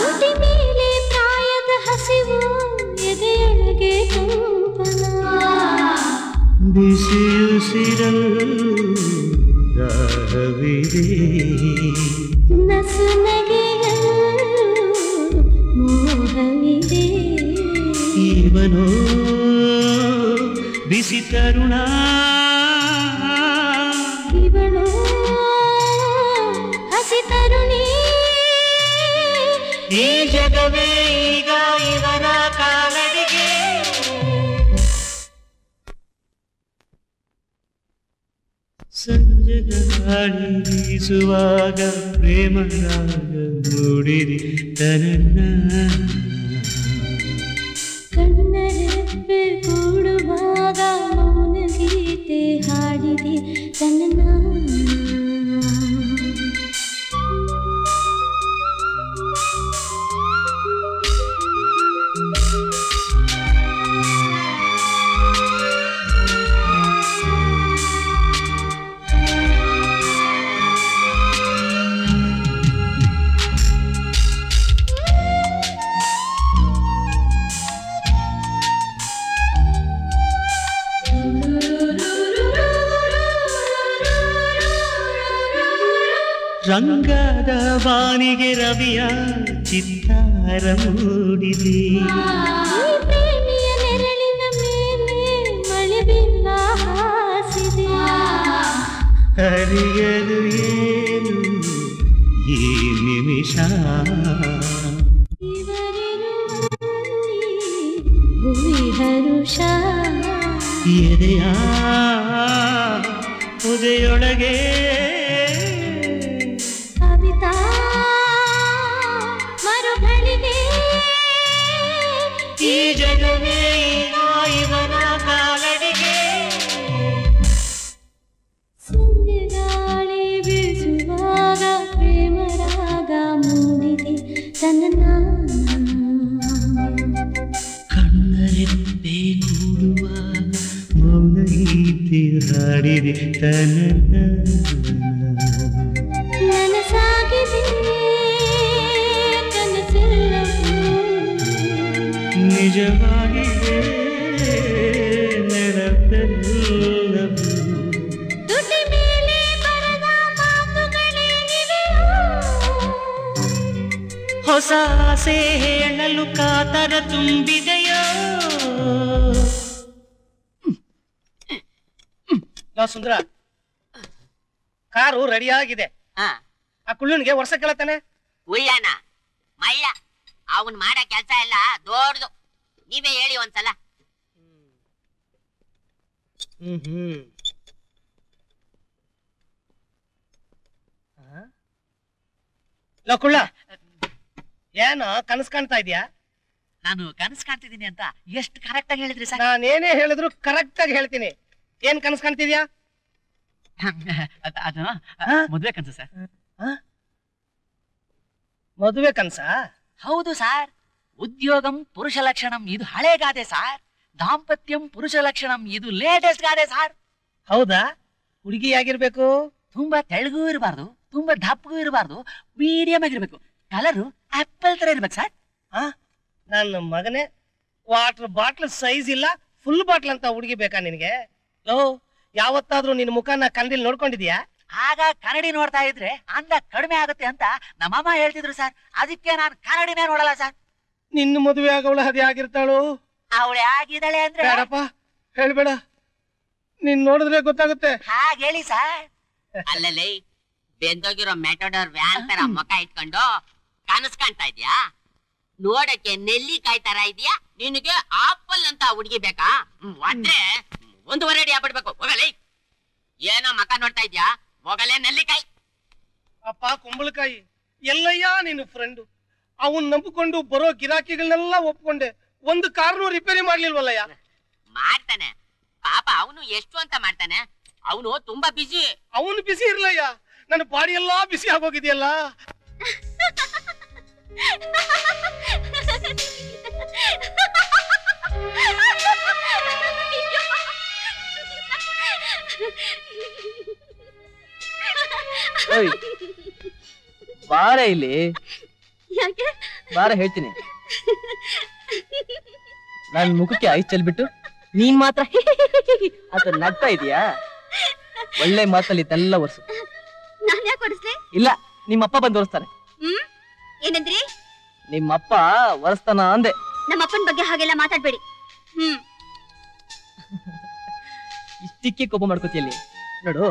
ತುಟಿ ಮೇಲೆ ಪ್ರಾಯದ ಹಸಿವು ಎದೆಯೊಳಗೆ ಕಂಪನ ಬಿಸಿಯುಸಿರಲು ದಾಹವಿದೆ ನಸು ನಗೆಯಲು ಮೋಹವಿದೆ ಇವನೋ ಬಿಸಿ ತರುಣ ಇವಳು ಹಸಿ ತರುಣಿ ಈ ಜಗವೇ ಈಗ ಇವರ ಕಾಲಡಿಗೆ ಸಂಜೆ ಗಾಳಿ ಬೀಸುವಾಗ ಪ್ರೇಮ ರಾಗ ಮೂಡಿರಿ ತನನ್ನ ಕಣ್ಣರೆಪ್ಪೆ ಕೂಡುವಾಗ ಮೌನ ಗೀತೆ ಹಾಡಿದೆ ತನ್ನ ರಂಗದ ಬಾನಿಗೆ ರವಿಯ ಚಿತ್ತಾರ ಮೂಡಿದೆ ಪ್ರೇಮಿಯ ನೆರಳಿನ ಮೇಲೆ ಮಳೆ ಬಿಲ್ಲ ಹಾಸಿದೆ ಹರಿಯಲು ಏನು ಈ ನಿಮಿಷ ಭುವಿ ಹರುಷ ಎದೆಯ ಉದೆಯೊಳಗೆ ಕವಿತಾ ಮರುಗಳಿಗೆ ಈ ಜಗವೇ ಇವರ ಕಾಲಡಿಗೆ ಸಂಜೆ ಗಾಳಿ ಬೀಸುವಾಗ ಪ್ರೇಮ ರಾಗ ಮೂಡಿದೆ ತನ್ನ ಕಣ್ಣರೆಪ್ಪೆ ಕೂಡುವ ಮೌನ ಗೀತೆ ಹಾಡಿದೆ ತನ್ನ ನನಸಾಗಿದೆ ಕನಸೆಲ್ಲವೂ ನಿಜವಾಗಿದೆ ನೆನಪೆಲ್ಲವೂ ತುಟಿ ಮೇಲೆ ಬರದ ಮಾತುಗಳೇ ನಿವೆಯೋ ಹೊಸ ಆಸೆ ಹೇಳಲು ಕಾತರ ತುಂಬಿದೆಯೋ ಸುಂದರ ಕಾರು ರೆಡಿ ಆಗಿದೆ ಆ ಕುಳ್ಳುನಿಗೆ ವರ್ಷ ಕೇಳತ್ತಾನೆ ಉಯ್ಯಾನ ಮಳ್ಳ ಅವನ್ ಮಾಡೋ ಕೆಲ್ಸ ಎಲ್ಲ ದೊಡ್ಡದು ನೀವೇ ಹೇಳಿ ಒಂದ್ಸಲ ಕುಳ್ಳ ಏನು ಕನಸು ಕಾಣ್ತಾ ಇದ್ಯಾ? ನಾನು ಕನಸು ಕಾಣ್ತಿದ್ದೀನಿ ಅಂತ ಎಷ್ಟು ಕರೆಕ್ಟ್ ಆಗಿ ಹೇಳಿದ್ರಿ ಸರ್. ನಾನೇನೇ ಹೇಳಿದ್ರು ಕರೆಕ್ಟ್ ಆಗಿ ಹೇಳ್ತೀನಿ. ಏನ್ ಕನಸು ಕಾಣ್ತಿದ್ಯಾ? ಅದು ಮದುವೆ ಕನಸು ಸರ್. ಮದುವೆ ಕನಸ? ಹೌದು ಸರ್. ಉದ್ಯೋಗಂ ಪುರುಷ ಲಕ್ಷಣಂ ಇದು ಹಳೆ ಗಾದೆ ಸರ್. ದಾಂಪತ್ಯಂ ಪುರುಷ ಲಕ್ಷಣಂ ಇದು ಲೇಟೆಸ್ಟ್ ಗಾದೆ ಸರ್. ಹೌದಾ? ಹುಡುಗಿ ಆಗಿರ್ಬೇಕು? ತುಂಬಾ ತೆಳಗೂ ಇರಬಾರ್ದು, ತುಂಬಾ ದಪ್ಪಗೂ ಇರಬಾರ್ದು, ಮೀಡಿಯಂ ಆಗಿರ್ಬೇಕು. ಕಲರು ಆಪಲ್ ತರ ಇರ್ಬೇಕು ಸರ್. ನನ್ನ ಮಗನೇ, ವಾಟರ್ ಬಾಟ್ಲ್ ಸೈಜ್ ಇಲ್ಲ, ಫುಲ್ ಬಾಟ್ಲ್ ಅಂತ ಹುಡುಗಿ ಬೇಕಾ ನಿನ್ಗೆ? ಯಾವತ್ತಾದ್ರೂ ನಿನ್ ಮುಖನ ಕನ್ನಡಿಲ್ ನೋಡ್ಕೊಂಡಿದ್ಯಾ? ಆಗ ಕನ್ನಡಿ ನೋಡ್ತಾ ಇದ್ರೆ ಅಂದ ಕಡಿಮೆ ಆಗುತ್ತೆ ಅಂತ ನಮ್ಮಮ್ಮ ಹೇಳ್ತಿದ್ರು ಸರ್. ಅದಕ್ಕೆ ನಾನು ಕನ್ನಡಿನೇ ನೋಡಲ್ಲ ಸರ್. ನಿನ್ನ ಮದುವೆ ಆಗವಳ ಅದೇ ಆಗಿರ್ತಾಳು? ಅವಳೆ ಆಗಿದ್ದಾಳೆ ಅಂದ್ರೆ ಬೇಡಪ್ಪ, ಹೇಳ್ಬೇಡ. ನೀನ್ ನೋಡಿದ್ರೆ ಗೊತ್ತಾಗುತ್ತೆ. ಹಾಗೆ ಹೇಳಿ ಸರ್. ಅಲ್ಲಲ್ಲಿ ಬೆಂದೋಗಿರೋ ಮೆಟೋಡರ್ ವ್ಯಾನ್ ತರ ಮುಖ ಇಟ್ಕೊಂಡು ಕನಸು ಕಾಣ್ತಾ ಇದ್ಯಾ? ನೋಡಕ್ಕೆ ನೆಲ್ಲಿಕಾಯಿ ತರ ಇದೆಯಾ? ನಿನಗೆ ಆಪಲ್ ಅಂತ ಹುಡುಗಿ ಬೇಕಾ? ಅಂದ್ರೆ 1.5 ಅಡಿ ಆಗ್ಬಿಡ್ಬೇಕು. ಹೋಗಲಿ, ಏನೋ ಮಕ ನೋಡ್ತಾ ಇದ್ಯಾ? ಹೋಗಲೇ ನೆಲ್ಲಿಕಾಯಿ. ಅಪ್ಪ ಕುಂಬಳಕಾಯಿ, ಎಲ್ಲಯ್ಯ ನಿನ್ನ ಫ್ರೆಂಡು? ಅವನ್ ನಂಬಿಕೊಂಡು ಬರೋ ಗಿರಾಕಿಗಳನ್ನೆಲ್ಲ ಒಪ್ಕೊಂಡೆ, ಒಂದು ಕಾರ್ನು ರಿಪೇರಿ ಮಾಡ್ಲಿಲ್ವಲ್ಲಯ್ಯ? ಮಾಡ್ತಾನೆ ಪಾಪ, ಅವನು ಎಷ್ಟು ಅಂತ ಮಾಡ್ತಾನೆ. ಅವನು ತುಂಬಾ ಬಿಸಿ. ಅವನು ಬಿಸಿ ಇರ್ಲಯ್ಯ, ನನ್ನ ಬಾಡಿ ಎಲ್ಲಾ ಬಿಸಿ ಆಗೋಗಿದೆಯಲ್ಲ. ಬಾರ ಇಲ್ಲಿ, ಯಾಕೆ? ಬಾರ ಹೇಳ್ತೀನಿ. ನನ್ ಮುಖಕ್ಕೆ ಐಸ್ ಚೆಲ್ಬಿಟ್ಟು ನೀನ್ ಮಾತ್ರ ಅಂತ ನಗ್ತಾ ಇದೀಯಾ? ಒಳ್ಳೆ ಮಾತಲ್ಲಿ ಇದೆಲ್ಲ ಒರ್ಸು. ನಾನ್ ಯಾಕೆ ಒರೆಸ್ಲಿ? ಇಲ್ಲ, ನಿಮ್ಮಪ್ಪ ಬಂದು ಒರೆಸ್ತಾನೆ. ಏನಂದ್ರಿ? ನಿಮ್ಮಪ್ಪ ಒರೆಸ್ತಾನ ಅಂದೆ. ನಮ್ಮಪ್ಪನ ಬಗ್ಗೆ ಹಾಗೆಲ್ಲ ಮಾತಾಡ್ಬೇಡಿ. ಇಷ್ಟಕ್ಕೆ ಕೋಪ ಮಾಡ್ಕೋತಿಯಲ್ಲಿ ನೋಡು.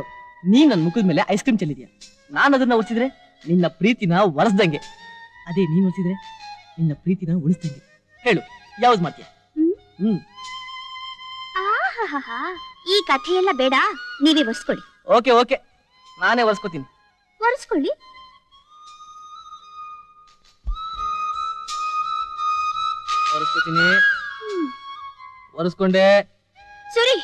ನೀನ್ ನನ್ ಮುಖದ ಮೇಲೆ ಐಸ್ ಕ್ರೀಮ್ ಚೆಲ್ಲಿದ್ಯಾ, ನಾನು ಅದನ್ನ ಒರೆಸಿದ್ರೆ ನಿನ್ನ ಪ್ರೀತಿನ ಒರೆಸ್ದಂಗೆ, ಅದೇ ನೀನ್ ಒರೆಸಿದ್ರೆ ನಿನ್ನ ಪ್ರೀತಿನ ಉಳಿಸ್ದಂಗೆ. ಹೇಳು, ಯಾವ್ದು ಮಾಡ್ತೀಯ? ಈ ಕಥೆ ಎಲ್ಲ ಬೇಡ, ನೀವೇ ಒರೆಸ್ಕೊಳ್ಳಿ. ಓಕೆ ಓಕೆ, ನಾನೇ ಒರೆಸ್ಕೋತೀನಿ. ಒರೆಸ್ಕೊಳ್ಳಿ. ಒರೆಸ್ಕೋತೀನಿ. ಒರೆಸ್ಕೊಂಡೆ. ಸರಿ.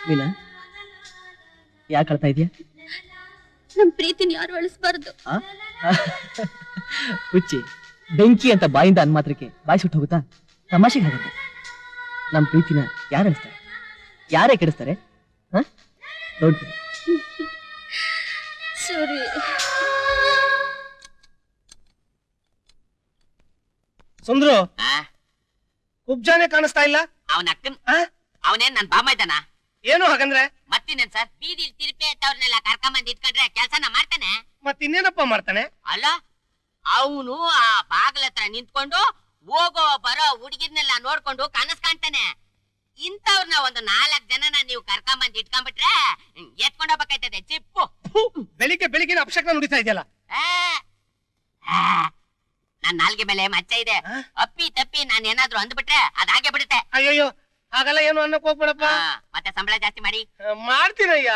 ಮೀನಾ, ಯಾಕೆ ಅಳ್ತಾ ಇದೆಯಾ? ನಮ್ ಪ್ರೀತಿನ ಯಾರು ಅಳಿಸ್ಬಾರ್ದು. ಹುಚ್ಚಿ, ಬೆಂಕಿ ಅಂತ ಬಾಯಿಂದ ಅನ್ ಮಾತ್ರಕ್ಕೆ ಬಾಯಿ ಸುಟ್ಟು ಹೋಗುತ್ತಾ? ತಮಾಷೆಗೆ ಹಾಗಂತೆ. ನಮ್ ಪ್ರೀತಿನ ಯಾರು ಅಳಿಸ್ತಾರೆ? ಯಾರೇ ಕೆಡಿಸ್ತಾರೆ? ನೋಡ್ತೀನಿ. ಸರಿ. ಸುಂದ್ರು, ಕುಬ್ಜಾನೆ ಕಾಣಿಸ್ತಾ ಇಲ್ಲ. ಅವನ ಅಕ್ಕನ್ ಅವನೇನ್ ನನ್ ಬಾಮ ಇದ್ದಾನ? ಏನು ಹಾಗಂದ್ರೆ? ಮತ್ತಿನೇನ್ ಸರ್, ಬೀದಿಲ್ ತಿರುಪಿ ಅಂತವ್ರನ್ನೆಲ್ಲ ಕರ್ಕೊಂಬಂದ್ ಇಟ್ಕೊಂಡ್ರೆ ಕೆಲ್ಸನ ಮಾಡ್ತಾನೆ. ಮತ್ತಿನ್ನೇನಪ್ಪ ಮಾಡ್ತಾನೆ? ಅಲ್ಲ, ಅವನು ಆ ಬಾಗ್ಲ ಹತ್ರ ನಿಂತ್ಕೊಂಡು ಹೋಗೋ ಬರೋ ಹುಡುಗಿರ್ನೆಲ್ಲ ನೋಡ್ಕೊಂಡು ಕನಸ್ ಕಾಣ್ತಾನೆ. ಇಂಥವ್ರನ್ನ ಒಂದು 4 ಜನನ ನೀವು ಕರ್ಕೊಂಬಂದ್ ಇಟ್ಕೊಂಡ್ಬಿಟ್ರೆ ಎತ್ಕೊಂಡ್ ಹೋಗ್ಬೇಕಾಯ್ತದೆ ಚಿಪ್ಪು. ಬೆಳಿಗ್ಗೆ ಬೆಳಿಗ್ಗೆ ಅಪಶಕ್ನ ನುಡಿತಾ ಇದೆಯಲ್ಲ. ನನ್ ನಾಲ್ಗೆ ಮೇಲೆ ಮಚ್ಚ ಇದೆ. ಅಪ್ಪಿ ತಪ್ಪಿ ನಾನ್ ಏನಾದ್ರು ಅಂದ್ಬಿಟ್ರೆ ಅದಾಗೆ ಬಿಡುತ್ತೆ. ಅಯ್ಯೋ, ಹಾಗಲ್ಲ ಏನು ಅನ್ನಕ್ ಹೋಗ್ಬೇಡಪ್ಪ. ಮತ್ತೆ ಸಂಬಳ ಜಾಸ್ತಿ ಮಾಡಿ. ಮಾಡ್ತೀನಯ್ಯ.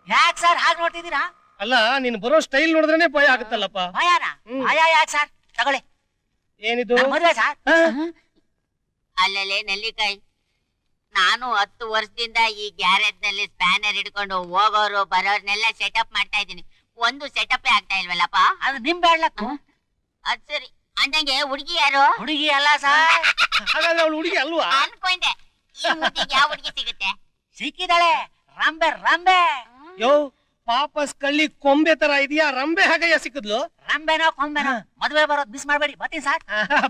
ಯಾಕೆ ಸರ್ ಹಾಗೆ ನೋಡ್ತಿದ್ದೀರಾ? ಅಲ್ಲ, ನೀನ್ ಬರೋ ಸ್ಟೈಲ್ ನೋಡಿದ್ರೇನೆ ಭಯ ಆಗುತ್ತಲ್ಲಪ್ಪ. ಭಯನ? ಭಯ ಯಾಕೆ ಸರ್? ತಗೊಳ್ಳಿ. ಏನಿದು? ಮದುವೆ ಸರ್. ಅಲ್ಲಲ್ಲೇ ನೆಲ್ಲಿಕಾಯಿ, ನಾನು 10 ವರ್ಷದಿಂದ ಈ ಗ್ಯಾರೇಜ್ ನಲ್ಲಿ ಸ್ಪ್ಯಾನರ್ ಹಿಡ್ಕೊಂಡು ಹೋಗೋರು ಬರೋರ್ನೆಲ್ಲ ಸೆಟಪ್ ಮಾಡ್ತಾ ಇದ್ದೀನಿ. ಒಂದು ಸೆಟಪ್ ಆಗ್ತಾ ಇಲ್ವಲ್ಲಪ್ಪ. ಅದು ನಿಮ್ ಬೇಡ್ಲಕ್ಕ. ಅದ್ ಸರಿ. ಅಂದಂಗೆ ಹುಡುಗಿ ಯಾರು? ಹುಡುಗಿ ಅಲ್ಲ ಸರ್. ಹಾಗಾದ್ರೆ ಅವಳು ಹುಡುಗಿ ಅಲ್ವಾ? ಅನ್ಕೊಂಡೆ. ಈ ಮುದ್ದಿಗೆ ಯಾವ ಹುಡುಗಿ ಸಿಗುತ್ತೆ? ಸಿಕ್ಕಿದಾಳೆ, ರಂಬೆ ರಂಬೆ. ಯೋ, ಪಾಪಸ್ ಕಳ್ಳಿ ಕೊಂಬೆ ತರ ಇದೆಯಾ? ರಂಬೆ ಹಾಗಯ್ಯ ಸಿಕ್ಕದ್ಲು? ರಂಬೆನೋ ಕೊಂಬೆನೋ, ಮದುವೆ ಬರೋದ್ ಮಿಸ್ ಮಾಡ್ಬೇಡಿ. ಬರ್ತೀನಿ ಸರ್.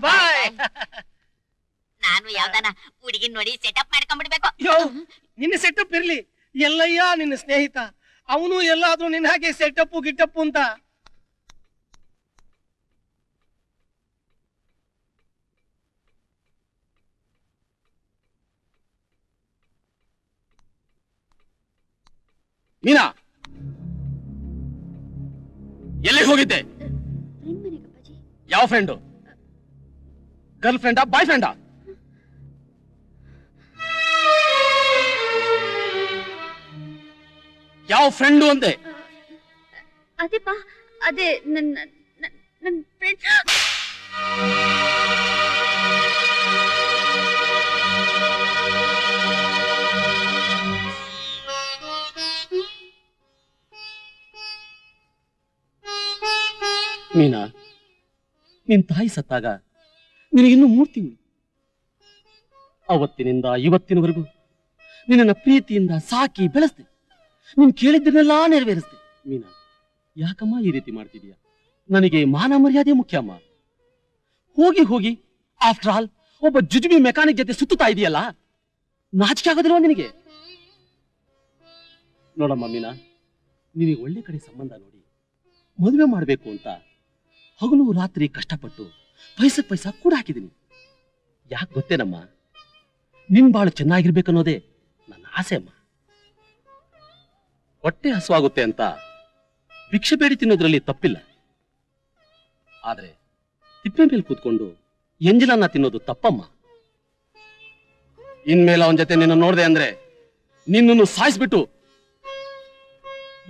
ಬಾಯ್. ನಾನು ಯಾವ್ದಾನ ಹುಡುಗಿನ್ ನೋಡಿ ಸೆಟಪ್ ಮಾಡ್ಕೊಂಡ್ಬಿಡ್ಬೇಕು. ಯೋ, ನಿನ್ನ ಸೆಟಪ್ ಇರ್ಲಿ, ಎಲ್ಲಯ್ಯ ನಿನ್ನ ಸ್ನೇಹಿತ, ಅವನು ಎಲ್ಲಾದ್ರೂ ನಿನ್ನ ಹಾಗೆ ಸೆಟಪ್ಪು ಗಿಟ್ಟಪ್ಪು ಅಂತ. ಮೀನಾ, ಎಲ್ಲಿಗೆ ಹೋಗಿದ್ದೆ? ಯಾವ ಫ್ರೆಂಡು? ಗರ್ಲ್ ಫ್ರೆಂಡಾ ಬಾಯ್ ಫ್ರೆಂಡಾ? ಯಾವ ಫ್ರೆಂಡು ಅಂದೆ? ಅದೇಪಾ, ಅದೇ ನನ್ನ ಫ್ರೆಂಡ್. ಮೀನಾ, ನಿನ್ ತಾಯಿ ಸತ್ತಾಗ ನಿನಗಿನ್ನೂ 3 ತಿಂಗಳು. ಅವತ್ತಿನಿಂದ ಇವತ್ತಿನವರೆಗೂ ನಿನ್ನ ಪ್ರೀತಿಯಿಂದ ಸಾಕಿ ಬೆಳೆಸ್ದೆ. ನೀನ್ ಕೇಳಿದ್ದನ್ನೆಲ್ಲ ನೆರವೇರಿಸ್ದೆ. ಮೀನಾ, ಯಾಕಮ್ಮ ಈ ರೀತಿ ಮಾಡ್ತಿದೀಯ? ನನಗೆ ಮಾನ ಮರ್ಯಾದೆ ಮುಖ್ಯಮ್ಮ. ಹೋಗಿ ಹೋಗಿ ಆಫ್ಟರ್ ಆಲ್ ಒಬ್ಬ ಜುಜುಬಿ ಮೆಕ್ಯಾನಿಕ್ ಜೊತೆ ಸುತ್ತುತ್ತಾ ಇದೆಯಲ್ಲ, ನಾಚಿಕೆ ಆಗೋದಿಲ್ವಾ ನಿನಗೆ? ನೋಡಮ್ಮ ಮೀನಾ, ನಿನಗೆ ಒಳ್ಳೆ ಕಡೆ ಸಂಬಂಧ ನೋಡಿ ಮದುವೆ ಮಾಡಬೇಕು ಅಂತ ಹಗಲು ರಾತ್ರಿ ಕಷ್ಟಪಟ್ಟು ಪೈಸಾ ಕೂಡ ಹಾಕಿದ್ದೀನಿ. ಯಾಕೆ ಗೊತ್ತೇನಮ್ಮ? ನಿನ್ ಬಾಳು ಚೆನ್ನಾಗಿರ್ಬೇಕನ್ನೋದೇ ನನ್ನ ಆಸೆ ಅಮ್ಮ. ಹೊಟ್ಟೆ ಹಸುವಾಗುತ್ತೆ ಅಂತ ಭಿಕ್ಷೆ ಬೇಡಿ ತಿನ್ನೋದ್ರಲ್ಲಿ ತಪ್ಪಿಲ್ಲ. ಆದ್ರೆ ತಿಪ್ಪೆ ಮೇಲೆ ಕೂತ್ಕೊಂಡು ಎಂಜಿನನ್ನ ತಿನ್ನೋದು ತಪ್ಪಮ್ಮ. ಇನ್ಮೇಲೆ ಅವನ ಜೊತೆ ನಿನ್ನ ನೋಡ್ದೆ ಅಂದ್ರೆ ನಿನ್ನನ್ನು ಸಾಯಿಸ್ಬಿಟ್ಟು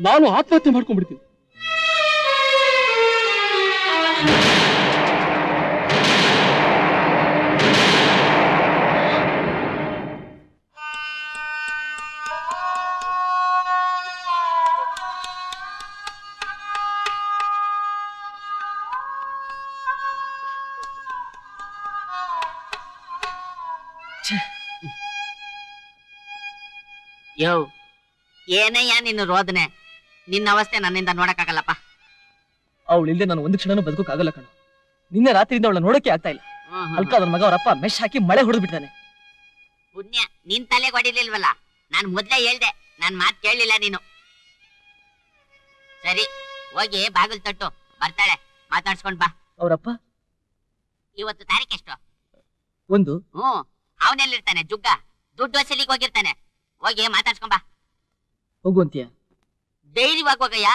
ನಾನು ಆತ್ಮಹತ್ಯೆ ಮಾಡ್ಕೊಂಡ್ಬಿಡ್ತೀನಿ. ಯೋ ಏನಯ್ಯ ನಿನ್ನ ರೋದನೆ? ನಿನ್ನ ಅವಸ್ಥೆ ನನ್ನಿಂದ ನೋಡಕ್ಕಾಗಲ್ಲಪ್ಪ. ಅವಳಿಲ್ದೆ ನಾನು ಒಂದು ಕ್ಷಣನೂ ಬದುಕೋಕ್ಕಾಗಲ್ಲ ಕಣೋ. ನಿನ್ನೆ ರಾತ್ರಿಯಿಂದ ಅವಳ ನೋಡಕ್ಕೆ ಆಗ್ತಾ ಇಲ್ಲ. ಅಲ್ಕ ನನ್ನ ಮಗ ಅವರಪ್ಪ ಮೆಶ್ ಹಾಕಿ ಮಳೆ ಹೊಡೆದು ಬಿಡ್ತಾನೆ. ಪುಣ್ಯ ನಿನ್ ತಲೆಗೆ ಹೊಡಿಲಿಲ್ವಲ್ಲ. ನಾನ್ ಮೊದ್ಲೇ ಹೇಳ್ದೆ, ನನ್ ಮಾತ್ ಕೇಳಲಿಲ್ಲ ನೀನು. ಸರಿ ಹೋಗಿ ಬಾಗಿಲು ತಟ್ಟು, ಬರ್ತಾಳೆ, ಮಾತಾಡ್ಸ್ಕೊಂಡ್ ಬಾ. ಅವರಪ್ಪ ಇವತ್ತು ತಾರೀಖ್ ಎಷ್ಟು? 1. ಅವನೆಲ್ಲಿರ್ತಾನೆ? ಜುಗ್ಗ ದುಡ್ಡು ವಸೂಲಿಗೆ ಹೋಗಿರ್ತಾನೆ. ಹೋಗಿ ಮಾತಾಡ್ಸ್ಕೊಂಡ್ ಬಾ. ಹೋಗುವಂತೀಯ? ಧೈರ್ಯವಾಗಿ ಹೋಗಯ್ಯ.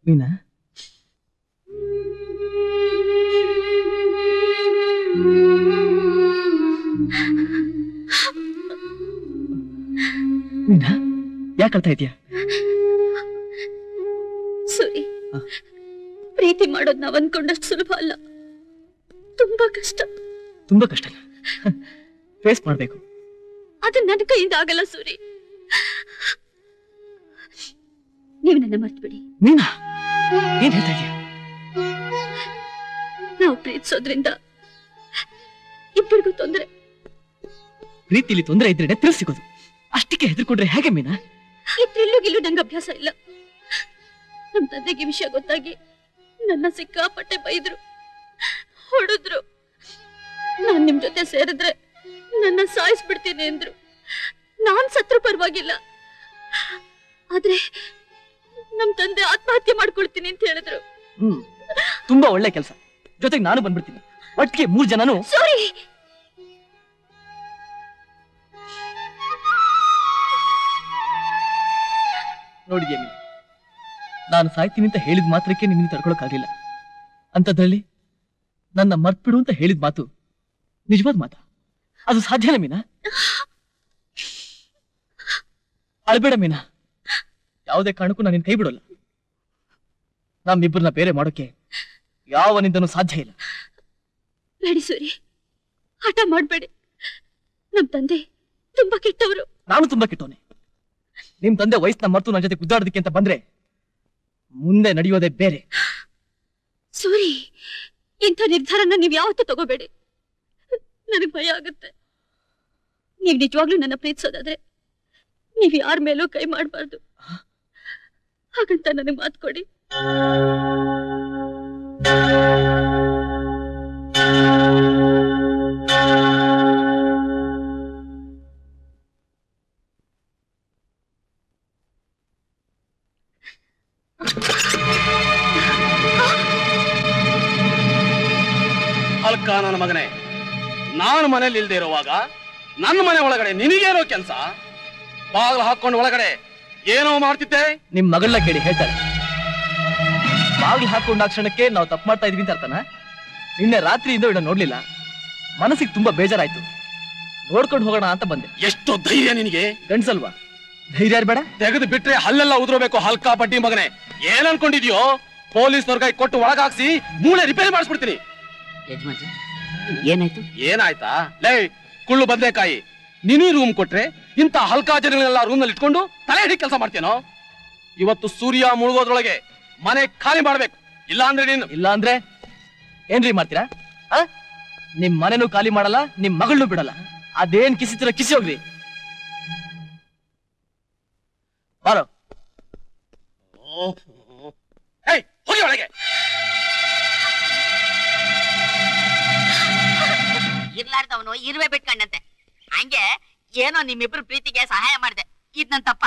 ಮೀನಾ, ಮೀನಾ ಯಾಕೆ ಅಳ್ತಾ ಇದೀಯಾ? ಸೂರಿ, ಪ್ರೀತಿ ಮಾಡೋದ್ ನಾವ್ ಅನ್ಕೊಂಡಷ್ಟು ಸುಲಭ ಅಲ್ಲ. ತುಂಬಾ ಕಷ್ಟ. ತುಂಬಾ ಕಷ್ಟ ಫೇಸ್ ಮಾಡ್ಬೇಕು. ಅದು ನನ್ನ ಕೈಯಿಂದ ಆಗಲ್ಲ ಸೂರಿ. ನೀವು ನನ್ನ ಮರ್ತು ಬಿಡಿ. ಮೀನಾ, ಏನ್ ಹೇಳ್ತಾ ಇದೀಯ? ನಾವು ಪ್ರೀತಿಸೋದ್ರಿಂದ ಇಬ್ಬರಿಗೂ ತೊಂದರೆ. ಪ್ರೀತಿಲಿ ತೊಂದರೆ ಇದ್ರೆ ತಿರುಗಿ ಸಿಗೋದು. ಅಷ್ಟಕ್ಕೆ ಹೆದರ್ಕೊಂಡ್ರೆ ಹೇಗೆ ಮೀನಾ? ಈ ಥ್ರಿಲ್ಲು ಗಿಲ್ಲು ನಂಗೆ ಅಭ್ಯಾಸ ಇಲ್ಲ. ನಮ್ ತಂದೆಗೆ ವಿಷಯ ಗೊತ್ತಾಗಿ ನನ್ನ ಸಿಕ್ಕಾಪಟ್ಟೆ ಬೈದ್ರು, ಹೊಡೆದ್ರು. ನಾನ್ ನಿಮ್ ಜೊತೆ ಸೇರಿದ್ರೆ ನನ್ನ ಸಾಯಿಸ್ಬಿಡ್ತೀನಿ ಅಂದ್ರು. ನಾನ್ ಸತ್ರು ಪರವಾಗಿಲ್ಲ, ಆದ್ರೆ ನಮ್ ತಂದೆ ಆತ್ಮಹತ್ಯೆ ಮಾಡ್ಕೊಳ್ತೀನಿ ಅಂತ ಹೇಳಿದ್ರು. ತುಂಬಾ ಒಳ್ಳೆ ಕೆಲಸ. ಜೊತೆಗೆ ನಾನು ಬಂದ್ಬಿಡ್ತೀನಿ. ಒಟ್ಟಿಗೆ 3 ಜನನು. ಸಾರಿ, ನೋಡಿದ್ಯಾ ಮೀನಾ, ನಾನು ಸಾಯ್ತೀನಿ ಅಂತ ಹೇಳಿದ ಮಾತ್ರಕ್ಕೆ ನಿನ್ನ ತಡ್ಕೊಳಕ್ಕಾಗಲಿಲ್ಲ. ಅಂತದ್ರಲ್ಲಿ ನನ್ನ ಮರ್ತ್ಬಿಡು ಅಂತ ಹೇಳಿದ ಮಾತು ನಿಜವಾದ ಮಾತಾ? ಅದು ಸಾಧ್ಯನಾ ಮೀನಾ? ಅಳ್ಬೇಡ ಮೀನಾ, ಯಾವುದೇ ಕಾರಣಕ್ಕೂ ನಾನು ನಿನ್ನ ಕೈ ಬಿಡೋಲ್ಲ. ನಮ್ಮಿಬ್ಬರನ್ನ ಬೇರೆ ಮಾಡೋಕೆ ಯಾವನಿಂದನೂ ಸಾಧ್ಯ ಇಲ್ಲ. ಬೇಡಿ ಸೂರಿ, ಹಠ ಮಾಡ್ಬೇಡಿ. ನಮ್ ತಂದೆ ತುಂಬಾ ಕೆಟ್ಟವರು. ನಾನು ತುಂಬಾ ಕೆಟ್ಟವನೇ. ನಿಮ್ ತಂದೆ ವಯಸ್ಸನ್ನ ಮರ್ತು ನನ್ನ ಜೊತೆ ಗುದ್ದಾಡೋದಕ್ಕೆ ಅಂತ ಬಂದ್ರೆ ಮುಂದೆ ನಡೆಯೋದೇ ಬೇರೆ. ಸೂರಿ, ಇಂಥ ನಿರ್ಧಾರನ ನೀವ್ ಯಾವತ್ತೂ ತಗೋಬೇಡಿ. ನನಗ್ ಭಯ ಆಗುತ್ತೆ. ನೀವ್ ನಿಜವಾಗ್ಲೂ ನನ್ನ ಪ್ರೀತಿಸೋದಾದ್ರೆ ನೀವ್ ಯಾರ ಮೇಲೂ ಕೈ ಮಾಡಬಾರ್ದು. ಹಾಗಂತ ನನಗೆ ಮಾತು ಕೊಡಿ. ಅಲ್ಕ ನನ್ನ ಮಗನೇ, ನಾನು ಮನೇಲಿ ಇಲ್ದೇ ಇರುವಾಗ ನನ್ನ ಮನೆ ಒಳಗಡೆ ನಿನಗೇನೋ ಕೆಲಸ? ಬಾಗಿಲು ಹಾಕೊಂಡು ಒಳಗಡೆ ಏನೋ ಮಾಡ್ತಿದ್ದೆ? ನಿಮ್ ಮಗಳನ್ನ ಕೇಳಿ ಹೇಳ್ತಾರೆ. ಬಾಗಿಲು ಹಾಕೊಂಡ ಕ್ಷಣಕ್ಕೆ ನಾವು ತಪ್ಪು ಮಾಡ್ತಾ ಇದೀವಿ ಅಂತ ಅರ್ಥನಾ? ನಿನ್ನೆ ರಾತ್ರಿಯಿಂದ ಇವನ್ನ ನೋಡ್ಲಿಲ್ಲ, ಮನಸ್ಸಿಗೆ ತುಂಬಾ ಬೇಜಾರಾಯ್ತು. ನೋಡ್ಕೊಂಡು ಹೋಗೋಣ ಅಂತ ಬಂದೆ. ಎಷ್ಟು ಧೈರ್ಯ ನಿನಗೆ? ಗಂಡ್ಸಲ್ವಾ? ಧೈರ್ಯ ಬೇಡ, ತೆಗೆದು ಬಿಟ್ರೆ ಹಲ್ಲೆಲ್ಲ ಉದ್ರೋಬೇಕು. ಹಲ್ಕಾ ಪಟ್ಟಿ ಮಗನೇ, ಏನ್ ಅನ್ಕೊಂಡಿದ್ಯೋ? ಪೊಲೀಸ್ನವ್ರ ಕೈ ಕೊಟ್ಟು ಒಳಗಾಕ್ಸಿ ಮೂಳೆ ರಿಪೇರಿ ಮಾಡಿಸ್ಬಿಡ್ತೀನಿ. ಏನಾಯ್ತು? ಏನಾಯ್ತಾ? ಲೇ ಕುಳ್ಳು ಬದನೆಕಾಯಿ, ನಿನೀ ರೂಮ್ ಕೊಟ್ರೆ ಇಂತ ಹಲ್ಕಾ ಜನಗಳನ್ನೆಲ್ಲ ರೂಮ್ ನಲ್ಲಿ ಇಟ್ಕೊಂಡು ತಲೆ ಹಿಡಿ ಕೆಲಸ ಮಾಡ್ತೇನೋ? ಇವತ್ತು ಸೂರ್ಯ ಮುಳುಗೋದ್ರೊಳಗೆ ಮನೆ ಖಾಲಿ ಮಾಡ್ಬೇಕು. ಇಲ್ಲ ಅಂದ್ರೆ ನೀನು ಇಲ್ಲ ಅಂದ್ರೆ ಏನ್ರಿ ಮಾಡ್ತೀರಾ? ನಿಮ್ ಮನೆನೂ ಖಾಲಿ ಮಾಡಲ್ಲ, ನಿಮ್ ಮಗಳನ್ನೂ ಬಿಡಲ್ಲ. ಅದೇನ್ ಕಿಸಿತೀರ ಕಿಸಿ ಹೋಗ್ರಿ. ಬಾರೋ. ಹೋಗಿ ಒಳಗೆ. ಇರ್ಲಾರ್ದವನು ಇರುವೆ ಬಿಟ್ಕೊಂಡಂತೆ. ಹಂಗೆ ಏನೋ ನಿಮ್ಮಿಬ್ರು ಪ್ರೀತಿಗೆ ಸಹಾಯ ಮಾಡಿದೆ. ಇದ್ ನನ್ ತಪ್ಪ.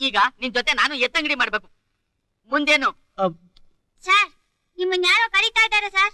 ಈಗ ನಿನ್ ಜೊತೆ ನಾನು ಎತ್ತಂಗಡಿ ಮಾಡ್ಬೇಕು. ಮುಂದೇನು? ಸರ್, ನಿಮ್ಮನ್ನ ಯಾರೋ ಕರೀತಾ ಇದ್ದಾರೆ ಸರ್.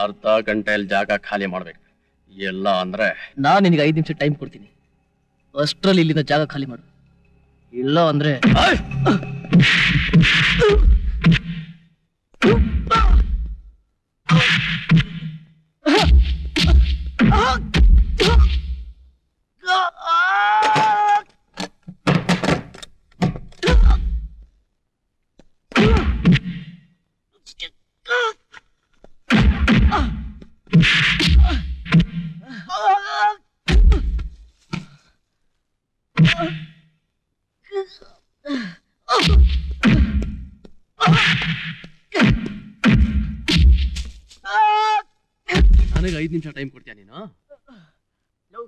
ಅರ್ಧ ಗಂಟೆಯಲ್ಲಿ ಜಾಗ ಖಾಲಿ ಮಾಡ್ಬೇಕು. ಎಲ್ಲ ಅಂದ್ರೆ ನಾನು ನಿನಗೆ 5 ನಿಮಿಷ ಟೈಮ್ ಕೊಡ್ತೀನಿ. ಅಷ್ಟರಲ್ಲಿ ಇಲ್ಲಿಂದ ಜಾಗ ಖಾಲಿ ಮಾಡು. ಇಲ್ಲ ಅಂದ್ರೆ ನನಗೆ 5 ನಿಮಿಷ ಟೈಮ್ ಕೊಡ್ತೀಯ ನೀನು?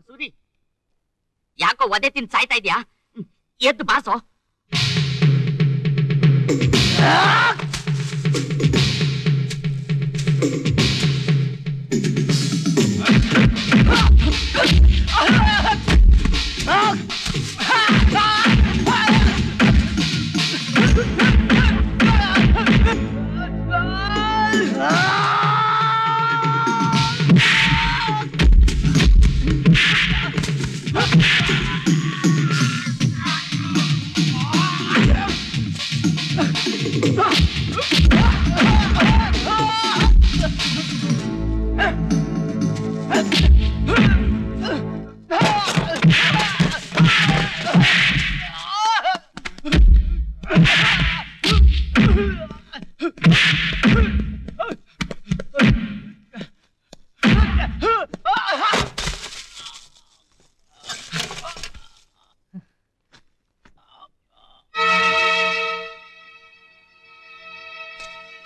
ಸೂರಿ, ಯಾಕೋ ಒದೆ ತಿನ್ ಸಾಯ್ತಾ ಇದ್ಯಾ? ಎದ್ದು ಬಾಸೋ.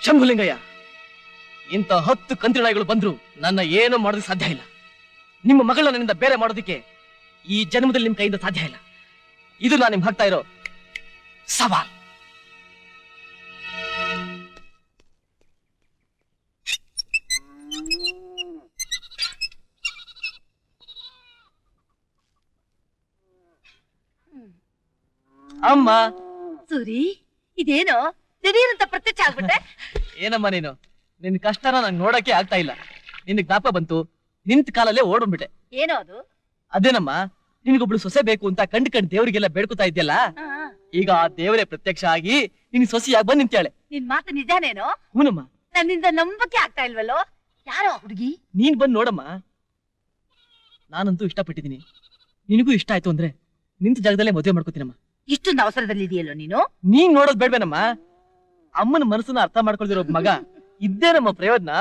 ಶಂಭುಲಿಂಗಯ್ಯ, ಇಂಥ 10 ಕಂತ್ರಿನಾಯಿಗಳು ಬಂದ್ರು ನನ್ನ ಏನು ಮಾಡೋದಕ್ಕೆ ಸಾಧ್ಯ ಇಲ್ಲ. ನಿಮ್ಮ ಮಗಳನ್ನ ನನ್ನಿಂದ ಬೇರೆ ಮಾಡೋದಕ್ಕೆ ಈ ಜನ್ಮದಲ್ಲಿ ನಿಮ್ ಕೈಯಿಂದ ಸಾಧ್ಯ ಇಲ್ಲ. ಇದು ನಾನು ನಿಮ್ಗೆ ಹಾಕ್ತಾ ಇರೋ ಸವಾಲ್. ಅಮ್ಮ. ಸೂರಿ, ಇದೇನೋ ದಿಢೀರಂತ ಪ್ರತ್ಯಕ್ಷ ಆಗ್ಬಿಟ್ಟೆ? ಏನಮ್ಮ ನೀನು, ನಿನ್ ಕಷ್ಟನ ನಂಗೆ ನೋಡಕ್ಕೆ ಆಗ್ತಾ ಇಲ್ಲ. ನಿನ್ ಜ್ಞಾಪ ಬಂತು, ನಿಂತ ಕಾಲಲ್ಲೇ ಓಡ್ಬಿಟ್ಟೆ. ಏನೋ ಅದು? ಅದೇನಮ್ಮ, ನಿನ್ಗೊಬ್ಳು ಸೊಸೆ ಬೇಕು ಅಂತ ಕಂಡ್ ದೇವರಿಗೆಲ್ಲ ಬೇಡ್ಕೊತಾ ಇದ್ಯಲ್ಲ, ಈಗ ಆ ದೇವರೇ ಪ್ರತ್ಯಕ್ಷ ಆಗಿ ನಿನ್ ಸೊಸೆಯಾಗಿ ಬಂದ್ ನಿಂತಾಳೆ. ನಿನ್ ಮಾತು ನಿಜಾನೇನೋ? ಹೂನಮ್ಮ. ನನ್ನಿಂದ ನಂಬಕ್ಕೆ ಆಗ್ತಾ ಇಲ್ವಲ್ಲೋ? ಯಾರೋ ಹುಡುಗಿ? ನೀನ್ ಬಂದ್ ನೋಡಮ್ಮ. ನಾನಂತೂ ಇಷ್ಟಪಟ್ಟಿದ್ದೀನಿ. ನಿನಗೂ ಇಷ್ಟ ಆಯ್ತು ಅಂದ್ರೆ ನಿಂತ ಜಾಗದಲ್ಲೇ ಮದುವೆ ಮಾಡ್ಕೋತೀನಮ್ಮ. ಇಷ್ಟೊಂದು ಅವಸರದಲ್ಲಿ ಇದೆಯಲ್ಲೋ ನೀನು? ನೀನ್ ನೋಡೋದ್ ಬೇಡ್ಬೇನಮ್ಮ. ಅಮ್ಮನ ಮನಸ್ಸನ್ನ ಅರ್ಥ ಮಾಡ್ಕೊಳ್ದಿರೋ ಮಗ ಇದ್ದೇ ನಮ್ಮ ಪ್ರಯೋಜನ.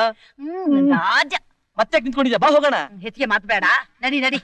ಮತ್ತೆ ನಿಂತ್ಕೊಂಡಿದ್ಯಾ? ಬಾ ಹೋಗೋಣ. ಹೆಚ್ಚಿಗೆ ಮಾತು ಬೇಡ, ನಡಿ ನಡಿ.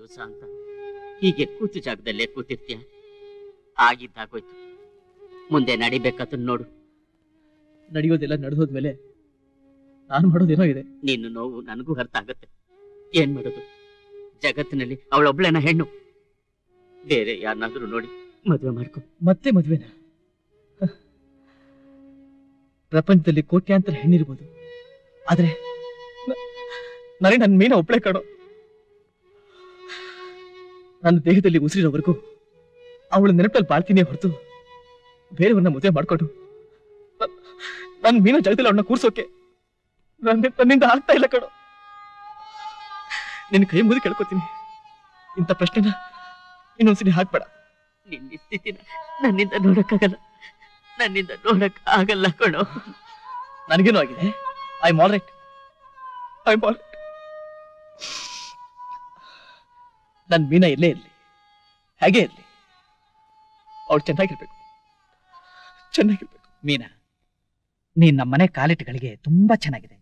ದಿವಸ ಅಂತ ಹೀಗೆ ಕೂತು ಜಾಗದಲ್ಲೇ ಕೂತಿರ್ತೀಯ? ಆಗಿದ್ದಾಗೋಯ್ತು, ಮುಂದೆ ನಡಿಬೇಕಾದ ನೋಡು. ನಡೆಯೋದೆಲ್ಲ ನಡೆದೋದ್ಮೇಲೆ ನಾನು ಮಾಡೋದೇನೋ ಇದೆ. ನಿನ್ನ ನೋವು ನನಗೂ ಅರ್ಥ ಆಗುತ್ತೆ. ಏನ್ ಮಾಡೋದು, ಜಗತ್ತಿನಲ್ಲಿ ಅವಳೊಬ್ಳೇನ ಹೆಣ್ಣು. ಬೇರೆ ಯಾರನ್ನಾದ್ರೂ ನೋಡಿ ಮದುವೆ ಮಾಡ್ಕೊ. ಮತ್ತೆ ಮದುವೆನ? ಪ್ರಪಂಚದಲ್ಲಿ ಕೋಟ್ಯಾಂತರ ಹೆಣ್ಣಿರ್ಬೋದು, ಆದ್ರೆ ನನಗೆ ನನ್ನ ಮೀನ ಒಬ್ಳೆ ಕಾಣೋ. ನನ್ನ ದೇಹದಲ್ಲಿ ಉಸಿರಿರೋವರೆಗೂ ಅವಳ ನೆನಪಲ್ಲಿ ಬಾಳ್ತೀನಿ ಹೊರತು ಬೇರೆಯವ್ರನ್ನ ಮದುವೆ ಮಾಡ್ಕೊಂಡು ನನ್ನ ಮೀನ ಜಗದಲ್ಲಿ ಅವಳನ್ನ ಕೂರ್ಸೋಕೆ ನನ್ನಿಂದ ಆಗ್ತಾ ಇಲ್ಲ ಕಣೋ. ನಿನ್ನ ಕೈ ಮುಗಿ ಕೇಳ್ಕೊತೀನಿ, ಇಂಥ ಪ್ರಶ್ನೆನ ಇನ್ನೊಂದ್ಸರಿ ಹಾಕ್ಬೇಡ. ನಿನ್ನ ಸ್ಥಿತಿನ ನನ್ನಿಂದ ನೋಡಕ್ಕಾಗಲ್ಲ, ನನ್ನಿಂದ ನೋಡಕ್ ಆಗಲ್ಲ ಕಣೋ. ನನಗೇನು ಆಗಿದೆ? I am all right. ನನ್ನ ಮೀನ ಎಲ್ಲೇ ಇರಲಿ, ಹಾಗೆ ಇರಲಿ, ಅವಳು ಚೆನ್ನಾಗಿರ್ಬೇಕು. ಮೀನಾ, ನೀನ್ ನಮ್ಮನೆ ಕಾಲಿಟ್ಗಳಿಗೆ ತುಂಬಾ ಚೆನ್ನಾಗಿದೆ.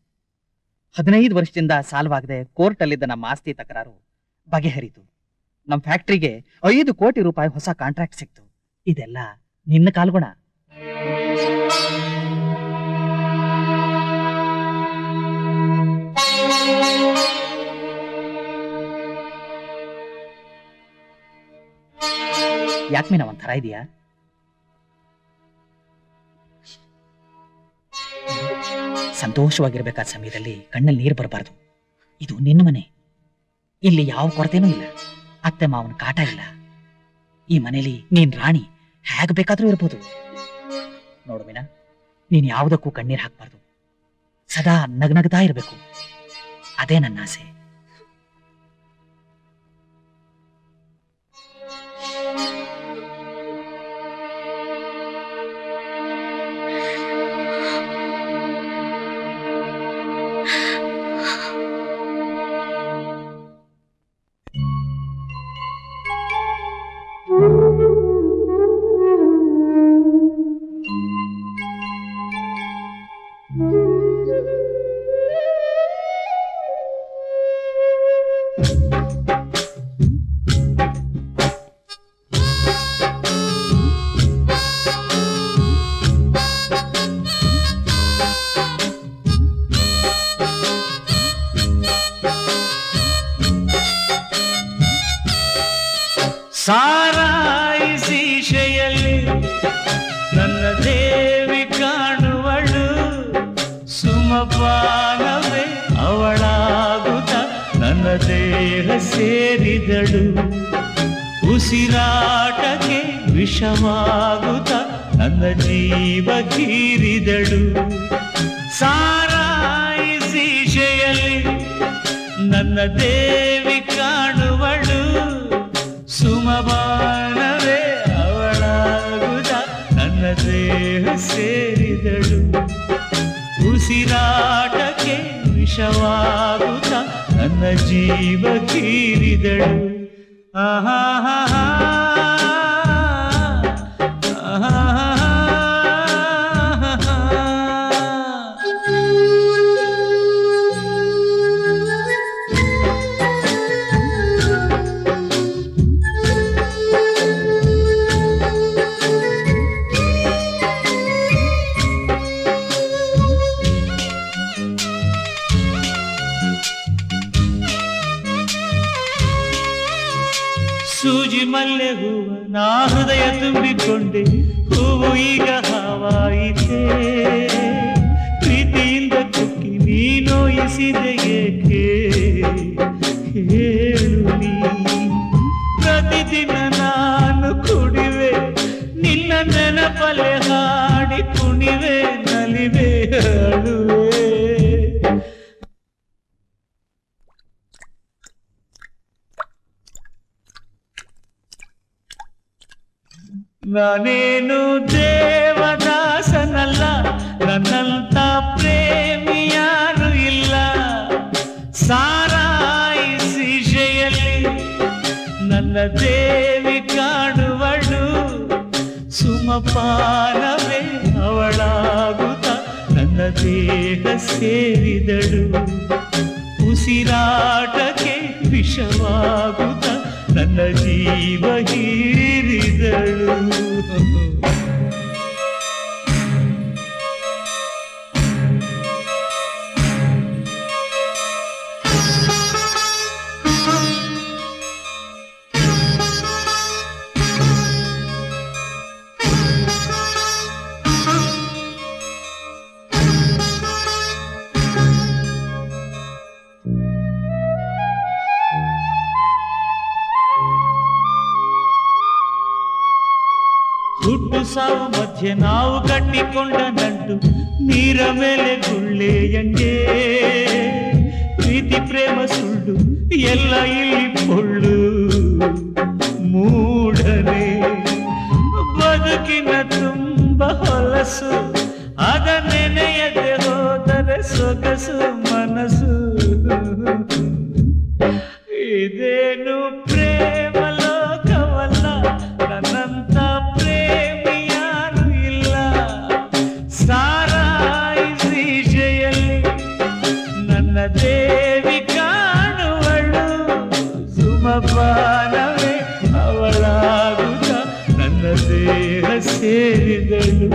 15 ವರ್ಷದಿಂದ ಸಾಲ್ವಾಗದೆ ಕೋರ್ಟಲ್ಲಿದ್ದ ನಮ್ಮ ಆಸ್ತಿ ತಕರಾರು ಬಗೆಹರಿತು. ನಮ್ಮ ಫ್ಯಾಕ್ಟ್ರಿಗೆ 5 ಕೋಟಿ ರೂಪಾಯಿ ಹೊಸ ಕಾಂಟ್ರಾಕ್ಟ್ ಸಿಕ್ತು. ಇದೆಲ್ಲ ನಿನ್ನ ಕಾಲ್ಗುಣ. ಯಾಕೆ ಮೀನಾ ಒಂಥರ ಇದೆಯಾ? ಸಂತೋಷವಾಗಿರ್ಬೇಕಾದ ಸಮಯದಲ್ಲಿ ಕಣ್ಣಲ್ಲಿ ನೀರು ಬರಬಾರ್ದು. ಇದು ನಿನ್ನ ಮನೆ, ಇಲ್ಲಿ ಯಾವ ಕೊರತೆನೂ ಇಲ್ಲ, ಅತ್ತೆ ಮಾವನ ಕಾಟ ಇಲ್ಲ. ಈ ಮನೇಲಿ ನೀನ್ ರಾಣಿ, ಹೇಗೆ ಬೇಕಾದ್ರೂ ಇರ್ಬೋದು. ನೋಡು ಮೀನಾ, ನೀನ್ ಯಾವುದಕ್ಕೂ ಕಣ್ಣೀರ್ ಹಾಕ್ಬಾರ್ದು, ಸದಾ ನಗ್ನಗ್ತಾ ಇರ್ಬೇಕು. ಅದೇ ನನ್ನ ಆಸೆ. ಸಾರಾಯಿಸಿ ಶೆಯಲ್ಲಿ ನನ್ನ ದೇವಿ ಕಾಣುವಳು, ಸುಮಪಾನವೇ ಅವಳಾಗುತ್ತ ನನ್ನ ದೇಹ ಸೇರಿದಳು. ಉಸಿರಾಟಕ್ಕೆ ವಿಷವಾಗುತ್ತ ನನ್ನ ಜೀವ ಹೀರಿದಳು. ಸಾರಾಯಿಸಿ ಶೆಯಲ್ಲಿ ನನ್ನ ದೇವಿ ಕಾಣುವಳು, ಸುಮಬಾಣವೇ ಅವಳಾಗುತ್ತ ನನ್ನ ದೇಹ ಸೇರಿದಳು. ಉಸಿರಾಟಕ್ಕೆ ವಿಷವಾಗುತ್ತ ನನ್ನ ಜೀವ ಹೀರಿದಳು. ಆಹಾ ಸೂಜಿ ಮಲ್ಲೆ ಹೂವ ನಾ ಹೃದಯ ತುಂಬಿಕೊಂಡೆ, ಹೂವು ಈಗ ಹಾವಾಯಿತೆ. ಪ್ರೀತಿಯಿಂದ ಕುಕ್ಕಿ ನೀ ನೋಯಿಸಿದೆ ಏಕೆ ಹೇಳು ನೀ. ಪ್ರತಿದಿನ ನಾನು ಕುಡಿವೆ, ನಿನ್ನ ನೆನಪಲೆ ಹಾಡಿ ಕುಣಿವೆ, ನಲಿವೆ ಅಳುವೆ. ನಾನೇನು ದೇವದಾಸನಲ್ಲ, ನನ್ನಂತ ಪ್ರೇಮಿ ಯಾರು ಇಲ್ಲ. ಸಾರಾಯಿಸಿ ಶೆಯಲ್ಲಿ ನನ್ನ ದೇವಿ ಕಾಣುವಳು, ಸುಮಪಾನವೇ ಅವಳಾಗುತ್ತ ನನ್ನ ದೇಹ ಸೇರಿದಳು. ಉಸಿರಾಟಕ್ಕೆ ವಿಷವಾಗುತ್ತ ನನ್ನ ಜೀವ ಹೀರಿದಳು. ಹುಟ್ಟು ಸಾವು ಮಧ್ಯೆ ನಾವು ಕಟ್ಟಿಕೊಂಡ ನಂಟು ನೀರ ಮೇಲೆ ಗುಳ್ಳೆಯಂಗೆ. ಪ್ರೀತಿ ಪ್ರೇಮ ಸುಳ್ಳು ಎಲ್ಲ ಇಲ್ಲಿ ಪೊಳ್ಳು ಮೂಢನೆ. ಬದುಕಿನ ತುಂಬ ಹೊಲಸು ಅದ ನೆನೆಯದೆ ಹೋದರೆ ಸೊಗಸು ಮನಸ್ಸು. ಇದೇನು ಪ್ರೇಮ ಲೋಕವಲ್ಲ, ನನ್ನಂತ ಪ್ರೇಮಿ ಯಾರು ಇಲ್ಲ. ಸಾರಾಯಿ ಶ್ರೀಶೆಯಲ್ಲಿ ನನ್ನ ದೇವಿ ಕಾಣುವಳು. ಸುಮಪಾನವೇ ಅವಳಾಗುತ್ತ ನನ್ನ ದೇಹ ಸೇರಿದಳು.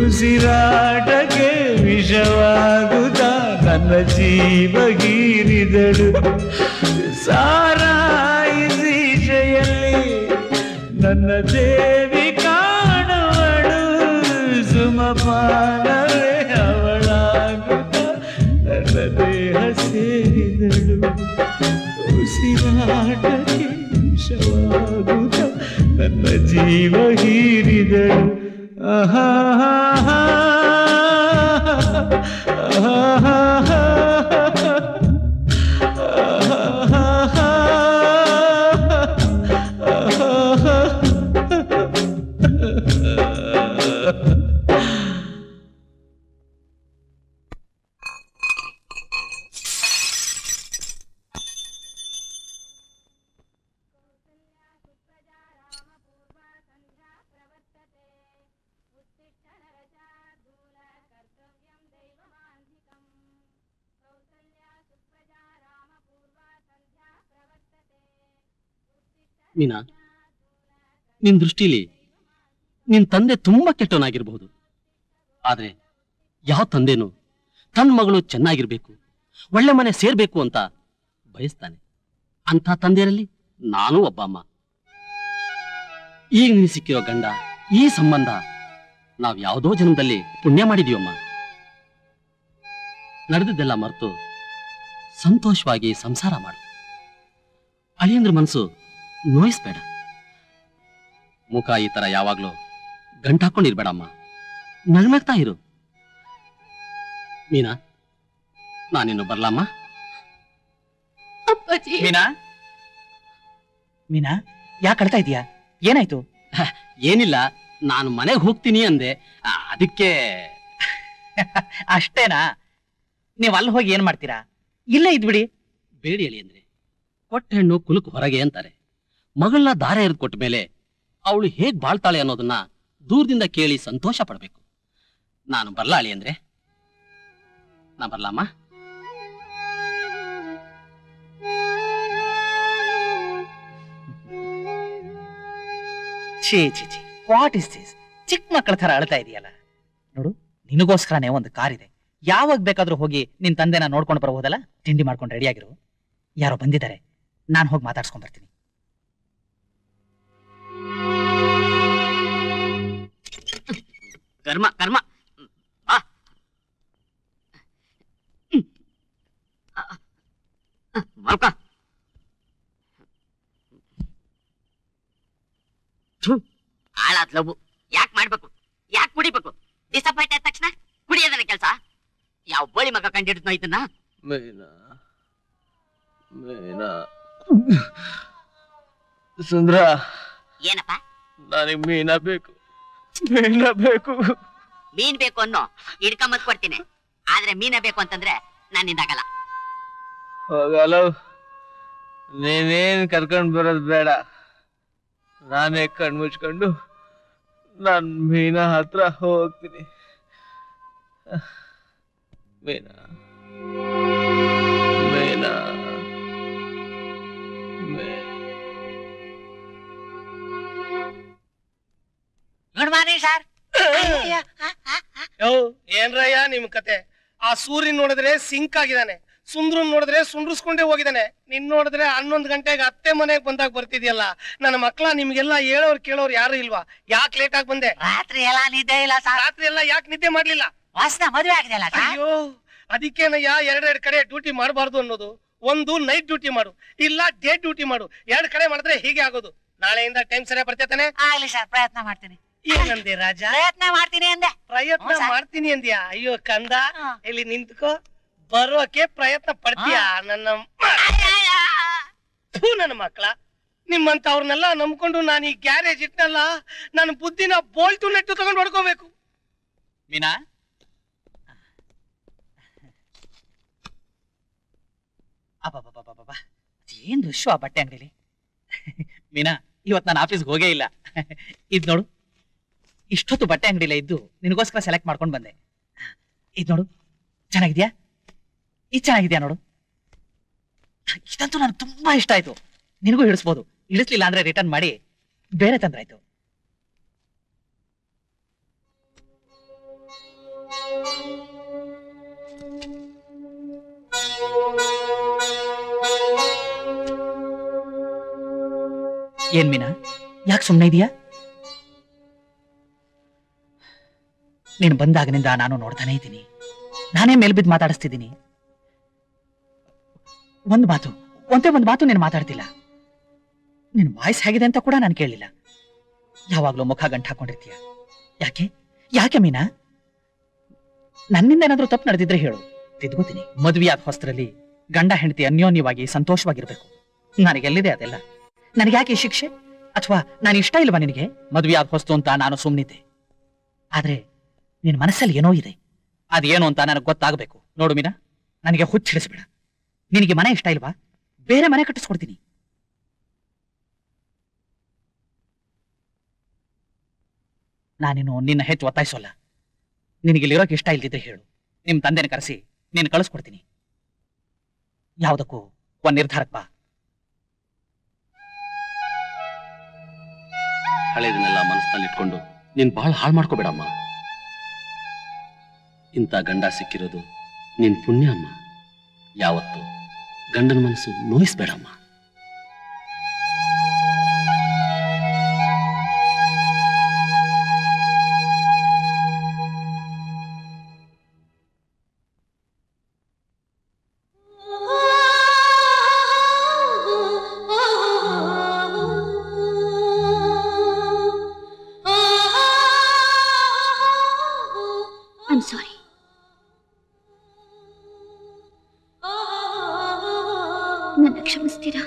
ಉಸಿರಾಟಕ್ಕೆ ವಿಷವಾಗುತ್ತ ನನ್ನ ಜೀವ ಗೀರಿದಳು. ಸಾರಾಯಿ ಶ್ರೀಶೆಯಲ್ಲಿ ನನ್ನ ದೇವಿ ಕಾಣುವಳು. ಸುಮಪಾನವೇ ಅವಳಾಗುತ್ತ ನನ್ನ ದೇಹ ಸೇರಿದಳು. ಉಸಿರಾಟಕ್ಕೆ ವಿಷವಾಗುತ್ತ ನನ್ನ ಜೀವ ಹೀರಿದಳು. ಆಹಾ ಮೀನಾ, ನಿನ್ ದೃಷ್ಟಿಲಿ ನಿನ್ ತಂದೆ ತುಂಬಾ ಕೆಟ್ಟವನಾಗಿರ್ಬಹುದು. ಆದ್ರೆ ಯಾವ ತಂದೆನೂ ತನ್ನ ಮಗಳು ಚೆನ್ನಾಗಿರ್ಬೇಕು, ಒಳ್ಳೆ ಮನೆ ಸೇರ್ಬೇಕು ಅಂತ ಬಯಸ್ತಾನೆ. ಅಂತ ತಂದೆಯಲ್ಲಿ ನಾನು ಒಬ್ಬ ಅಮ್ಮ. ಈಗ ನೀನು ಸಿಕ್ಕಿರೋ ಗಂಡ, ಈ ಸಂಬಂಧ ನಾವ್ ಯಾವುದೋ ಜನ್ಮದಲ್ಲಿ ಪುಣ್ಯ ಮಾಡಿದೀವಮ್ಮ. ನಡೆದಿದ್ದೆಲ್ಲ ಮರೆತು ಸಂತೋಷವಾಗಿ ಸಂಸಾರ ಮಾಡು. ಅಳಿಯಂದ್ರ ಮನಸ್ಸು ನೋಯಿಸ್ಬೇಡ. ಮುಖ ಈ ತರ ಯಾವಾಗ್ಲೂ ಗಂಟಾಕೊಂಡಿರ್ಬೇಡಮ್ಮ, ನಗ್ನಗ್ತಾ ಇರು. ಮೀನಾ, ನಾನಿನ್ನು ಬರ್ಲಮ್ಮ? ಮೀನಾ, ಮೀನಾ ಯಾಕೆ ಅಳ್ತಾ ಇದೀಯಾ? ಏನಾಯ್ತು? ಏನಿಲ್ಲ, ನಾನು ಮನೆಗೆ ಹೋಗ್ತೀನಿ ಅಂದೆ, ಅದಕ್ಕೆ. ಅಷ್ಟೇನಾ? ನೀವ್ ಅಲ್ಲಿ ಹೋಗಿ ಏನ್ ಮಾಡ್ತೀರಾ? ಇಲ್ಲೇ ಇದ್ಬಿಡಿ. ಬೇಡಿ ಹೇಳಿ ಅಂದ್ರೆ ಕೊಟ್ಟ ಹೆಣ್ಣು ಕುಲುಕ್ ಹೊರಗೆ ಅಂತಾರೆ. ಮಗಳನ್ನ ದಾರ ಎರೆದು ಕೊಟ್ಟ ಮೇಲೆ ಅವಳು ಹೇಗ್ ಬಾಳ್ತಾಳೆ ಅನ್ನೋದನ್ನ ದೂರದಿಂದ ಕೇಳಿ ಸಂತೋಷ ಪಡ್ಬೇಕು. ನಾನು ಬರ್ಲಾ ಅಳಿ ಅಂದ್ರೆ? ನಾ ಬರ್ಲಮ್ಮ? ಛೀ ಛೀ ಛೀ, ವಾಟ್ ಇಸ್ ದಿಸ್? ಚಿಕ್ಕ ಮಕ್ಕಳ ತರ ಅಳ್ತಾ ಇದೆಯಲ್ಲ. ನೋಡು, ನಿನಗೋಸ್ಕರನೇ ಒಂದು ಕಾರ್ ಇದೆ. ಯಾವಾಗ ಬೇಕಾದ್ರೂ ಹೋಗಿ ನಿನ್ ತಂದೆನ ನೋಡ್ಕೊಂಡು ಬರ್ಬೋದಲ್ಲ. ತಿಂಡಿ ಮಾಡ್ಕೊಂಡು ರೆಡಿಯಾಗಿರು. ಯಾರೋ ಬಂದಿದ್ದಾರೆ, ನಾನು ಹೋಗಿ ಮಾತಾಡ್ಸ್ಕೊಂಡ್ ಬರ್ತೀನಿ. ಕರ್ಮ ಕರ್ಮ. ಮಲ್ಕ. ಹಾಳಾದ್ ಲವ್ ಯಾಕೆ ಮಾಡ್ಬೇಕು? ಯಾಕೆ ಕುಡಿಬೇಕು? ಡಿಸಪಾಯಿಂಟ್ ಆದ ತಕ್ಷಣ ಕುಡಿಯೋದನ್ನ ಕೆಲಸ? ಯಾವ ಬೋಳಿ ಮಗ ಕಂಡಿಡ್ನೋ ಇದನ್ನ? ಸುಂದ್ರ, ಏನಪ್ಪ? ನನಗೆ ಮೀನಾ ಬೇಕು, ಮೀನಾ ಬೇಕು. ಮೀನ್ ಬೇಕು ಅನ್ನೋ ಹಿಡ್ಕೊಂಬತ್ ಕೊಡ್ತೀನಿ. ಆದ್ರೆ ಮೀನ ಬೇಕು ಅಂತಂದ್ರೆ ನನ್ನಿಂದಾಗಲ್ಲ. ಹೋಗಲ್ಲ, ನೀನೇನ್ ಕರ್ಕೊಂಡ್ ಬರೋದ್ ಬೇಡ. ನಾನೇ ಕಣ್ ಮುಚ್ಕೊಂಡು ನಾನ್ ಮೀನಾ ಹತ್ರ ಹೋಗ್ತೀನಿ. ಮೀನಾ, ಮೀನಾ, ಸಾರಿ ಸರ್. ಏನ್ರಯ್ಯ ನಿಮ್ ಕತೆ? ಆ ಸೂರ್ಯನ್ ನೋಡಿದ್ರೆ ಸಿಂಕ್ ಆಗಿದಾನೆ, ಸುಂದ್ರನ್ ನೋಡಿದ್ರೆ ಸುಂಡ್ರಿಸ್ಕೊಂಡೇ ಹೋಗಿದಾನೆ. ನಿನ್ ನೋಡಿದ್ರೆ 11 ಗಂಟೆಗೆ ಅತ್ತೆ ಮನೆಗೆ ಬಂದಾಗ ಬರ್ತಿದ್ಯಲ್ಲ. ನನ್ನ ಮಕ್ಳ ನಿಮ್ಗೆಲ್ಲ ಹೇಳೋರ್ ಕೇಳೋರ್ ಯಾರು ಇಲ್ವಾ? ಯಾಕೆ ಲೇಟ್ ಆಗಿ ಬಂದೆ? ರಾತ್ರಿ ಎಲ್ಲ ನಿದ್ದೆ ಇಲ್ಲ ಸರ್. ರಾತ್ರಿ ಎಲ್ಲ ಯಾಕೆ ನಿದ್ದೆ ಮಾಡ್ಲಿಲ್ಲ? ವಾಸನ ಮದುವೆ ಆಗಿದೆಯಲ್ಲ ಸರ್. ಅಯ್ಯೋ ಅದಕ್ಕೇನಯ್ಯ ಎರಡೆರಡು ಕಡೆ ಡ್ಯೂಟಿ ಮಾಡಬಾರ್ದು ಅನ್ನೋದು. ಒಂದು ನೈಟ್ ಡ್ಯೂಟಿ ಮಾಡು, ಇಲ್ಲ ಡೇ ಡ್ಯೂಟಿ ಮಾಡು. 2 ಕಡೆ ಮಾಡಿದ್ರೆ ಹೀಗೆ ಆಗೋದು. ನಾಳೆಯಿಂದ ಟೈಮ್ ಸರಿಯಾಗಿ ಬರ್ತೇತಾನೆ? ಆಗ್ಲಿ ಸರ್, ಪ್ರಯತ್ನ ಮಾಡ್ತೀನಿ. ಏನಂದೆ ರಾಜ? ಪ್ರಯತ್ನ ಮಾಡ್ತೀನಿ ಅಂದೆ. ಪ್ರಯತ್ನ ಮಾಡ್ತೀನಿ ಅಂದ್ಯಾ? ಅಯ್ಯೋ ಕಂದ, ಇಲ್ಲಿ ನಿಂತ್ಕೋ. ಬರೋಕೆ ಪ್ರಯತ್ನ ಪಡ್ತೀಯ ನನ್ನ ನನ್ನ ಮಕ್ಳ. ನಿಮ್ಮಂತ ಅವ್ರನ್ನೆಲ್ಲ ನಂಬ್ಕೊಂಡು ನಾನು ಈ ಗ್ಯಾರೇಜ್ ಇಟ್ನಲ್ಲ, ನನ್ನ ಬುದ್ಧಿನ ಬೋಲ್ಟು ನೆಟ್ಟು ತಗೊಂಡು ಹೊಡ್ಕೋಬೇಕು. ಮೀನಾ, ಅಬ್ಬಬ್ಬಬ್ಬಬ್ಬ, ಏನ್ ರಶ್ ಆ ಬಟ್ಟೆ ಅಂಗಡಿಲಿ. ಮೀನಾ, ಇವತ್ತು ನಾನು ಆಫೀಸ್ಗೆ ಹೋಗೇ ಇಲ್ಲ. ಇದ್ ನೋಡು, ಇಷ್ಟೊತ್ತು ಬಟ್ಟೆ ಅಂಗಡಿಲೇ ಇದ್ದು ನಿನಗೋಸ್ಕರ ಸೆಲೆಕ್ಟ್ ಮಾಡ್ಕೊಂಡು ಬಂದೆ. ಇದ್ ನೋಡು, ಚೆನ್ನಾಗಿದ್ಯಾ? ಇದು ಚೆನ್ನಾಗಿದ್ಯಾ ನೋಡು. ಇದಂತೂ ನನಗೆ ತುಂಬಾ ಇಷ್ಟ ಆಯ್ತು. ನಿನಗೂ ಹಿಡಿಸ್ಬೋದು. ಇಳಿಸ್ಲಿಲ್ಲ ಅಂದ್ರೆ ರಿಟರ್ನ್ ಮಾಡಿ ಬೇರೆ ತಂದ್ರಾಯ್ತು. ಏನ್ ಮೀನಾ, ಯಾಕೆ ಸುಮ್ಮನೆ ಇದೀಯಾ? ನೀನು ಬಂದಾಗನಿಂದ ನಾನು ನೋಡ್ತಾನೆ ಇದ್ದೀನಿ. ನಾನೇ ಮೇಲ್ಬಿದ್ದು ಮಾತಾಡಿಸ್ತಿದ್ದೀನಿ. ಒಂದೇ ಒಂದು ಮಾತು ನೀನು ಮಾತಾಡ್ತಿಲ್ಲ. ನಿನ್ ವಾಯ್ಸ್ ಹೇಗಿದೆ ಅಂತ ಕೂಡ ನಾನು ಕೇಳಲಿಲ್ಲ. ಯಾವಾಗ್ಲೂ ಮುಖ ಗಂಟು ಹಾಕೊಂಡಿರ್ತೀಯ. ಯಾಕೆ ಮೀನಾ? ನನ್ನಿಂದ ಏನಾದ್ರೂ ತಪ್ಪು ನಡೆದಿದ್ರೆ ಹೇಳು, ತಿದ್ಕೋತೀನಿ. ಮದುವೆಯಾದ ಹೊಸರಲ್ಲಿ ಗಂಡ ಹೆಂಡತಿ ಅನ್ಯೋನ್ಯವಾಗಿ ಸಂತೋಷವಾಗಿರ್ಬೇಕು. ನನಗೆಲ್ಲಿದೆ ಅದೆಲ್ಲ? ನನಗೆ ಯಾಕೆ ಈ ಶಿಕ್ಷೆ? ಅಥವಾ ನಾನು ಇಷ್ಟ ಇಲ್ವಾ ನಿನಗೆ? ಮದುವೆಯಾದ ಹೊಸ್ತು ಅಂತ ನಾನು ಸುಮ್ಮನಿದ್ದೆ. ಆದ್ರೆ ನಿನ್ ಮನಸ್ಸಲ್ಲಿ ಏನೋ ಇದೆ. ಅದೇನು ಅಂತ ನನಗೆ ಗೊತ್ತಾಗಬೇಕು. ನೋಡು ಮೀನಾ, ನನಗೆ ಹುಚ್ಚಿಡಿಸ್ಬೇಡ. ನಿನಗೆ ಮನೆ ಇಷ್ಟ ಇಲ್ವಾ? ಬೇರೆ ಮನೆ ಕಟ್ಟಿಸ್ಕೊಡ್ತೀನಿ. ನಾನೇನು ನಿನ್ನ ಹೆಚ್ಚು ಒತ್ತಾಯಿಸೋಲ್ಲ. ನಿನಗಿಲ್ಲಿರೋಕೆ ಇಷ್ಟ ಇಲ್ದಿದ್ರೆ ಹೇಳು, ನಿಮ್ ತಂದೆನ ಕರೆಸಿ ನೀನು ಕಳಿಸ್ಕೊಡ್ತೀನಿ. ಯಾವುದಕ್ಕೂ ಒಂದ್ ನಿರ್ಧಾರಕ್ಕೆ ಬಾ. ಹಳೇದನ್ನೆಲ್ಲ ಮನಸ್ಸಿನಲ್ಲಿ ಇಟ್ಕೊಂಡು ನೀನ್ ಬಹಳ ಹಾಳು ಮಾಡ್ಕೋಬೇಡಮ್ಮ. ಇಂಥ ಗಂಡ ಸಿಕ್ಕಿರೋದು ನಿನ್ ಪುಣ್ಯ ಅಮ್ಮ. ಯಾವತ್ತು ಗಂಡನ ಮನಸ್ಸು ನೋಯಿಸ್ಬೇಡಮ್ಮ. I'm sorry. ನನ್ನ ಕ್ಷಮಿಸ್ತೀರಾ?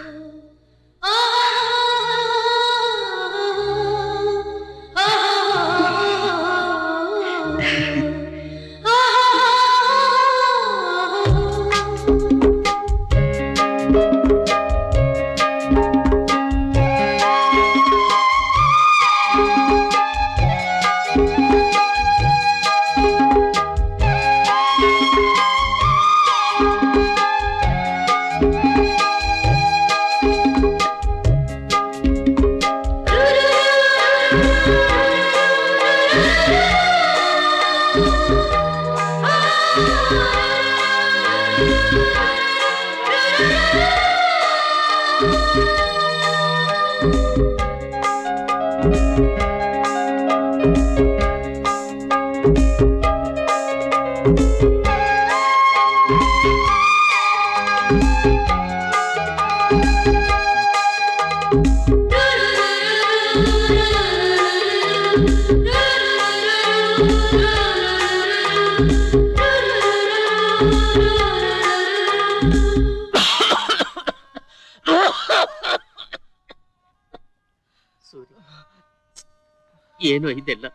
ಏನೋ ಇದೆಲ್ಲ?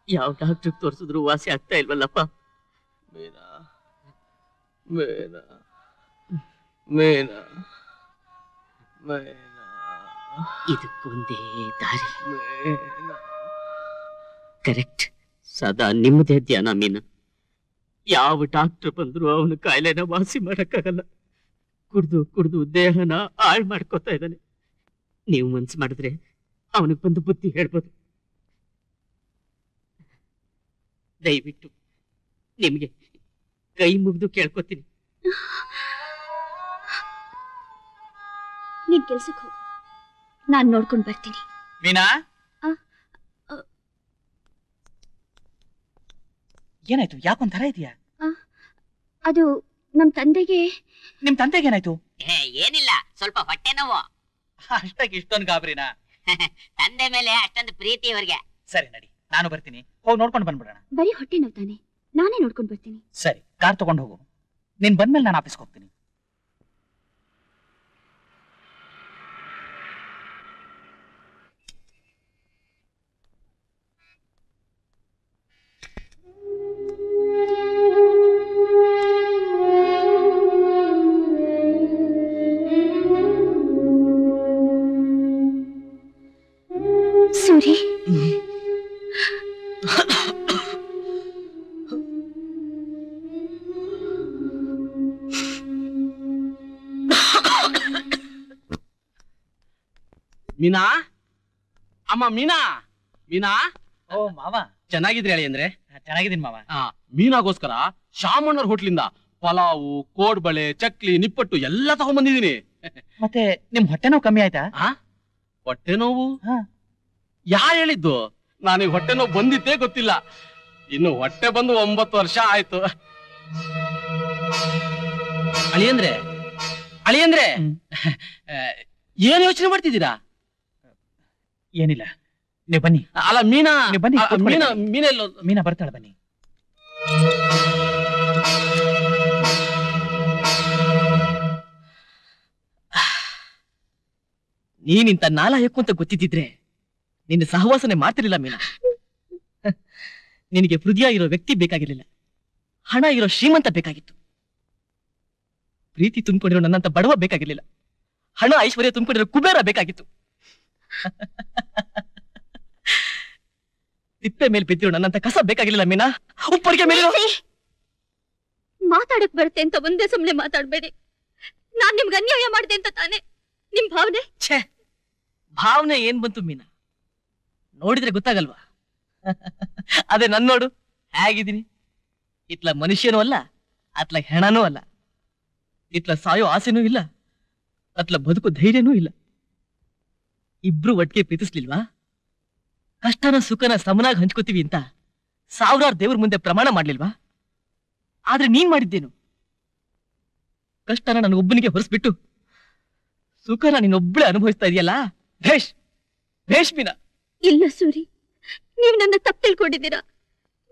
ಯಾವ ಡಾಕ್ಟರ್ ತೋರಿಸಿದ್ರು ವಾಸಿ ಆಗ್ತಾ ಇಲ್ವಲ್ಲಪ್ಪ? ಮೇನಾ ಮೇನಾ ಮೇನಾ ಮೇನಾ, ಇದಕ್ಕೊಂದೇ ದಾರಿ. ಮೇನಾ, ಕರೆಕ್ಟ್. ಸದಾ ನಿಮ್ಮದೇ ಧ್ಯಾನ ಮೀನಾ. ಯಾವ ಡಾಕ್ಟರ್ ಬಂದ್ರು ಅವನ ಕಾಯಿಲೆನ ವಾಸಿ ಮಾಡಕ್ಕಾಗಲ್ಲ. ಕುಡ್ದು ಕುಡ್ದು ದೇಹನ ಹಾಳು ಮಾಡ್ಕೋತಾ ಇದ್ದಾನೆ. ನೀವು ಮನ್ಸು ಮಾಡಿದ್ರೆ ಅವನಿಗೆ ಬಂದು ಬುದ್ಧಿ ಹೇಳ್ಬೋದು. ದಯವಿಟ್ಟು ನಿಮ್ಗೆ ಕೈ ಮುಗಿದು ಕೇಳ್ಕೊತೀನಿ. ನೀನ್ ಕೆಲ್ಸಕ್ಕೆ ಹೋಗು, ನಾನ್ ನೋಡ್ಕೊಂಡ್ ಬರ್ತೀನಿ. ಮೀನಾ, ಏನಾಯ್ತು? ಯಾಕೊಂಥರ ಇದೆಯಾ? ಅದು ನಮ್ ತಂದೆಗೆ. ನಿಮ್ ತಂದೆಗೆ ಏನಾಯ್ತು? ಏನಿಲ್ಲ, ಸ್ವಲ್ಪ ಹೊಟ್ಟೆ ನೋವು. ಅಷ್ಟಾಗಿ ಇಷ್ಟೊಂದು ಗಾಬರಿನಾ? ತಂದೆ ಮೇಲೆ ಅಷ್ಟೊಂದು ಪ್ರೀತಿ ಇವ್ರಿಗೆ. ಸರಿ ನಡಿ, ನಾನು ಬರ್ತೀನಿ. ಹೋಗಿ ನೋಡ್ಕೊಂಡು ಬಂದ್ಬಿಡೋಣ. ಬರೀ ಹೊಟ್ಟೆ ನೋವು ತಾನೆ, ನಾನೇ ನೋಡ್ಕೊಂಡ್ ಬರ್ತೀನಿ. ಸರಿ, ಕಾರ್ ತಗೊಂಡು ಹೋಗು. ನೀನ್ ಬಂದ್ಮೇಲೆ ನಾನು ಆಫೀಸ್ಗೆ ಹೋಗ್ತೀನಿ. ಸೂರಿ, ಮೀನಾ, ಅಮ್ಮ ಮೀನಾ. ಮೀನಾ, ಓ ಮಾವ, ಚೆನ್ನಾಗಿದ್ರಿ ಹೇಳಿ ಅಂದ್ರೆ? ಚೆನ್ನಾಗಿದ್ದೀನಿ ಮಾವ. ಮೀನಾಗೋಸ್ಕರ ಶಾಮಣ್ಣವ್ರ ಹೋಟ್ಲಿಂದ ಪಲಾವು, ಕೋಡ್ಬಳೆ, ಚಕ್ಲಿ, ನಿಪ್ಪಟ್ಟು ಎಲ್ಲ ತಗೊಂಡ್ಬಂದಿದೀನಿ. ಮತ್ತೆ ನಿಮ್ ಹೊಟ್ಟೆ ನೋವು ಕಮ್ಮಿ ಆಯ್ತಾ? ಹೊಟ್ಟೆ ನೋವು ಯಾರು ಹೇಳಿದ್ದು? ನನಗೆ ಹೊಟ್ಟೆ ನೋವು ಬಂದಿದ್ದೇ ಗೊತ್ತಿಲ್ಲ. ಇನ್ನು ಹೊಟ್ಟೆ ಬಂದು 9 ವರ್ಷ ಆಯ್ತು. ಅಳಿಯಂದ್ರೆ ಅಳಿಯಂದ್ರೆ ಏನ್ ಯೋಚನೆ ಮಾಡ್ತಿದ್ದೀರಾ? ಏನಿಲ್ಲ, ನೀವು ಬನ್ನಿ. ಅಲ್ಲ ಮೀನಾ, ಬನ್ನಿ. ಮೀನಾ ಬರ್ತಾಳೆ, ಬನ್ನಿ. ನೀನಿಂತ ನಾಲಾಯಕ್ಕು ಅಂತ ಗೊತ್ತಿದ್ದಿದ್ರೆ ನಿನ್ನ ಸಹವಾಸನೆ ಮಾಡ್ತಿರ್ಲಿಲ್ಲ ಮೀನಾ. ನಿನಗೆ ಹೃದಯ ಇರೋ ವ್ಯಕ್ತಿ ಬೇಕಾಗಿರ್ಲಿಲ್ಲ, ಹಣ ಇರೋ ಶ್ರೀಮಂತ ಬೇಕಾಗಿತ್ತು. ಪ್ರೀತಿ ತುಂಬಿಕೊಂಡಿರೋ ನನ್ನಂತ ಬಡವ ಬೇಕಾಗಿರ್ಲಿಲ್ಲ, ಹಣ ಐಶ್ವರ್ಯ ತುಂಬಿಕೊಂಡಿರೋ ಕುಬೇರ ಬೇಕಾಗಿತ್ತು. ತಿಪ್ಪೆ ಮೇಲೆ ಬಿದ್ದಿರೋ ನನ್ನಂತ ಕಸ ಬೇಕಾಗಿರ್ಲಿಲ್ಲ ಮೀನಾ. ಉಪ್ಪರಿಗೆ ಮೇಲೆ ಮಾತಾಡಕ್ ಬರುತ್ತೆ ಅಂತ ಒಂದೇ ಸುಮ್ನೆ ಮಾತಾಡ್ಬೇಡಿ. ನಾನ್ ನಿಮ್ಗೆ ಅನ್ಯಾಯ ಮಾಡಿದೆ ಅಂತ ತಾನೆ ನಿಮ್ ಭಾವನೆ? ಛೇ, ಭಾವನೆ ಏನ್ ಬಂತು ಮೀನಾ? ನೋಡಿದ್ರೆ ಗೊತ್ತಾಗಲ್ವಾ? ಅದೇ ನನ್ ನೋಡು, ಹೇಗಿದ್ದೀನಿ. ಇತ್ಲ ಮನುಷ್ಯನೂ ಅಲ್ಲ, ಅತ್ಲ ಹೆಣನೂ ಅಲ್ಲ, ಇತ್ಲ ಸಾಯೋ ಆಸೆನೂ ಇಲ್ಲ, ಅತ್ಲ ಬದುಕು ಧೈರ್ಯನೂ ಇಲ್ಲ. ಇಬ್ರು ಒಟ್ಟಿಗೆ ಪ್ರೀತಿಸ್ಲಿಲ್ವಾ? ಕಷ್ಟನ ಸುಖನ ಸಮನಾಗಿ ಹಂಚ್ಕೋತೀವಿ ಅಂತ ಸಾವಿರಾರು ದೇವ್ರ ಮುಂದೆ ಪ್ರಮಾಣ ಮಾಡ್ಲಿಲ್ವಾ? ಆದ್ರೆ ನೀನ್ ಮಾಡಿದ್ದೇನು? ಕಷ್ಟನ ನನಗೊಬ್ಬನಿಗೆ ಹೊರಿಸ್ಬಿಟ್ಟು ಸುಖನ ನೀನೊಬ್ಬಳೇ ಅನುಭವಿಸ್ತಾ ಇದೆಯಲ್ಲ. ಭೇಷ್ ಭೇಷ್ ಮೀನಾ. ಇಲ್ಲ ಸೂರಿ, ನೀವು ನನ್ನ ತಪ್ಪು ತಿಳ್ಕೊಂಡಿದ್ದೀರಾ.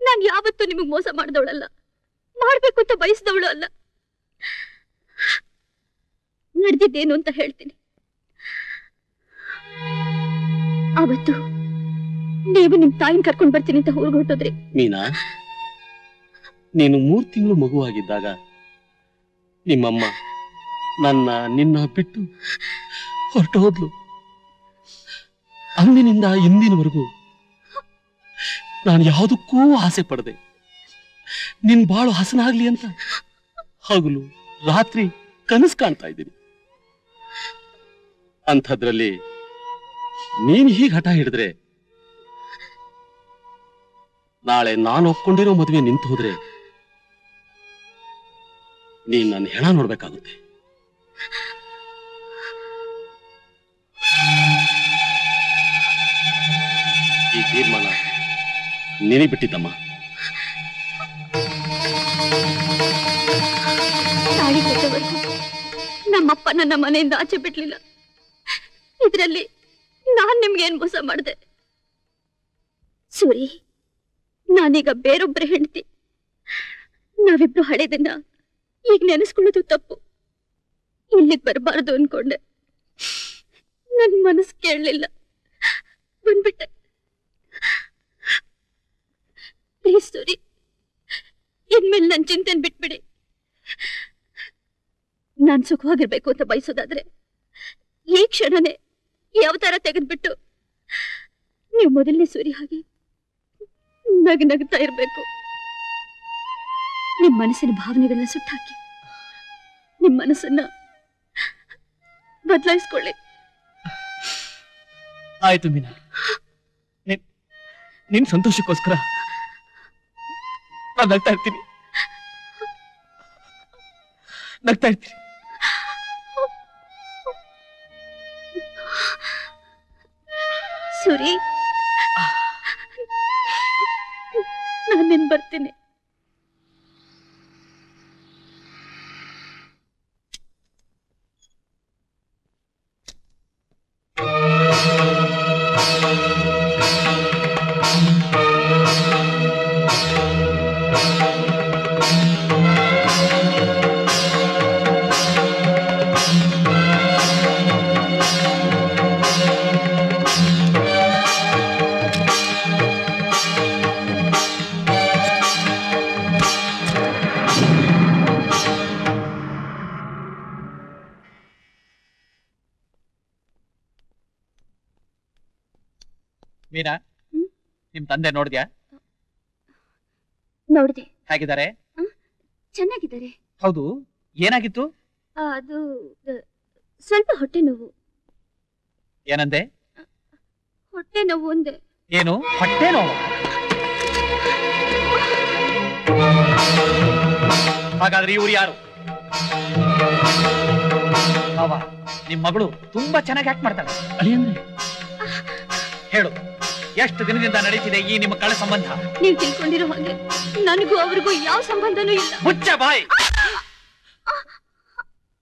ನಾನ್ ಯಾವತ್ತೂ ನಿಮಗ್ ಮೋಸ ಮಾಡಿದವಳಲ್ಲ, ಮಾಡ್ಬೇಕು ಅಂತ ಬಯಸಿದವಳು ಅಲ್ಲ. ನಡೆದಿದ್ದೇನು ಅಂತ ಹೇಳ್ತೀನಿ. ಅವತ್ತು ನೀವು ನಿಮ್ ತಾಯಿನ ಕರ್ಕೊಂಡ್ ಬರ್ತೀನಿ ಅಂತ ಊರ್ಗ್ ಹೊರಟೋದ್ರಿ. ಮೀನಾ, ನೀನು 3 ತಿಂಗಳು ಮಗುವಾಗಿದ್ದಾಗ ನಿಮ್ಮಮ್ಮ ನಿನ್ನ ಬಿಟ್ಟು ಹೊರಟು ಹೋದ್ಲು. ಅಂದಿನಿಂದ ಇಂದಿನವರೆಗೂ ನಾನು ಯಾವುದಕ್ಕೂ ಆಸೆ ಪಡದೆ ನಿನ್ ಬಾಳು ಹಸನಾಗ್ಲಿ ಅಂತ ಹಗಲು ರಾತ್ರಿ ಕನಸು ಕಾಣ್ತಾ ಇದ್ದೀನಿ. ಅಂಥದ್ರಲ್ಲಿ ನೀನ್ ಹೀಗೆ ಹಠ ಹಿಡಿದ್ರೆ ನಾಳೆ ನಾನು ಒಪ್ಕೊಂಡಿರೋ ಮದುವೆ ನಿಂತು ಹೋದ್ರೆ ನೀನ್ ನನ್ನ ಹೆಣ ನೋಡ್ಬೇಕಾಗುತ್ತೆ. ಈ ತೀರ್ಮಾನ ನೀನೇ ಬಿಟ್ಟಿದ್ದಮ್ಮ. ತಾಳಿ ಕಟ್ಟೋವರೆಗೂ ನಮ್ಮಪ್ಪ ನನ್ನ ಮನೆಯಿಂದ ಆಚೆ ಬಿಡ್ಲಿಲ್ಲ. ಇದ್ರಲ್ಲಿ ನಾನ್ ನಿಮ್ಗೇನ್ ಮೋಸ ಮಾಡಿದೆ? ಸೂರಿ, ನಾನೀಗ ಬೇರೊಬ್ಬರ ಹೆಂಡತಿ. ನಾವಿಬ್ರು ಹಳೇದನ್ನ ಈಗ ನೆನೆಸ್ಕೊಳ್ಳೋದು ತಪ್ಪು. ಇಲ್ಲಿಗೆ ಬರಬಾರದು ಅನ್ಕೊಂಡೆ, ನನ್ ಮನಸ್ಸು ಕೇಳಲಿಲ್ಲ, ಬಂದ್ಬಿಟ್ಟೆ. ಪ್ಲೀಸ್ ಸೂರಿ, ಇನ್ಮೇಲೆ ನನ್ ಚಿಂತೆನ್ ಬಿಟ್ಬಿಡಿ. ನಾನ್ ಸುಖವಾಗಿರ್ಬೇಕು ಅಂತ ಬಯಸೋದಾದ್ರೆ ಈ ಕ್ಷಣನೇ ಈ ಅವತಾರ ತೆಗೆದ್ಬಿಟ್ಟು ನೀವು ಮೊದಲನೇ ಸೂರಿ ಹಾಗೆ ನಗ್ತಾ ಇರ್ಬೇಕು. ನಿಮ್ ಮನಸ್ಸಿನ ಭಾವನೆಗಳನ್ನ ಸುಟ್ಟಾಕಿ ನಿಮ್ ಮನಸ್ಸನ್ನ ಬದಲಾಯಿಸ್ಕೊಳ್ಳಿ. ಆಯ್ತು ಮೀನಾ, ನಿನ್ ಸಂತೋಷಕ್ಕೋಸ್ಕರ ನಾನು ನಗ್ತಾ ಇರ್ತೀನಿ. ಸೂರಿ, ನಾನೇನ್ ಬರ್ತೀನಿ. ಮೀನಾ, ನಿಮ್ ತಂದೆ ನೋಡಿದ್ಯಾ? ನೋಡಿದೆ. ಹೇಗಿದ್ದಾರೆ? ಚೆನ್ನಾಗಿದ್ದಾರೆ. ಹೌದು, ಏನಾಗಿತ್ತು? ಅದು ಸ್ವಲ್ಪ ಹೊಟ್ಟೆ ನೋವು. ಏನಂದೆ? ಹೊಟ್ಟೆ ನೋವು ಅಂದೆ. ಏನು ಹೊಟ್ಟೆ ನೋವು? ಹಾಗಾದ್ರೆ ಇವ್ರು ಯಾರು? ಅವ ನಿಮ್ ಮಗಳು ತುಂಬಾ ಚೆನ್ನಾಗಿ ಆಕ್ಟ್ ಮಾಡ್ತಾಳೆ. ಅಳಿಯಂದ್ರೆ ಹೇಳು, ಎಷ್ಟು ದಿನದಿಂದ ನಡೀತಿದೆ ಈ ನಿಮ್ಮ ಕಳ್ಳ ಸಂಬಂಧ? ನೀವ್ ತಿಳ್ಕೊಂಡಿರೋ ಹಾಗೆ ನನಗೂ ಅವ್ರಿಗೂ ಯಾವ ಸಂಬಂಧನೂ ಇಲ್ಲ. ಮುಚ್ಚ ಬಾಯ್.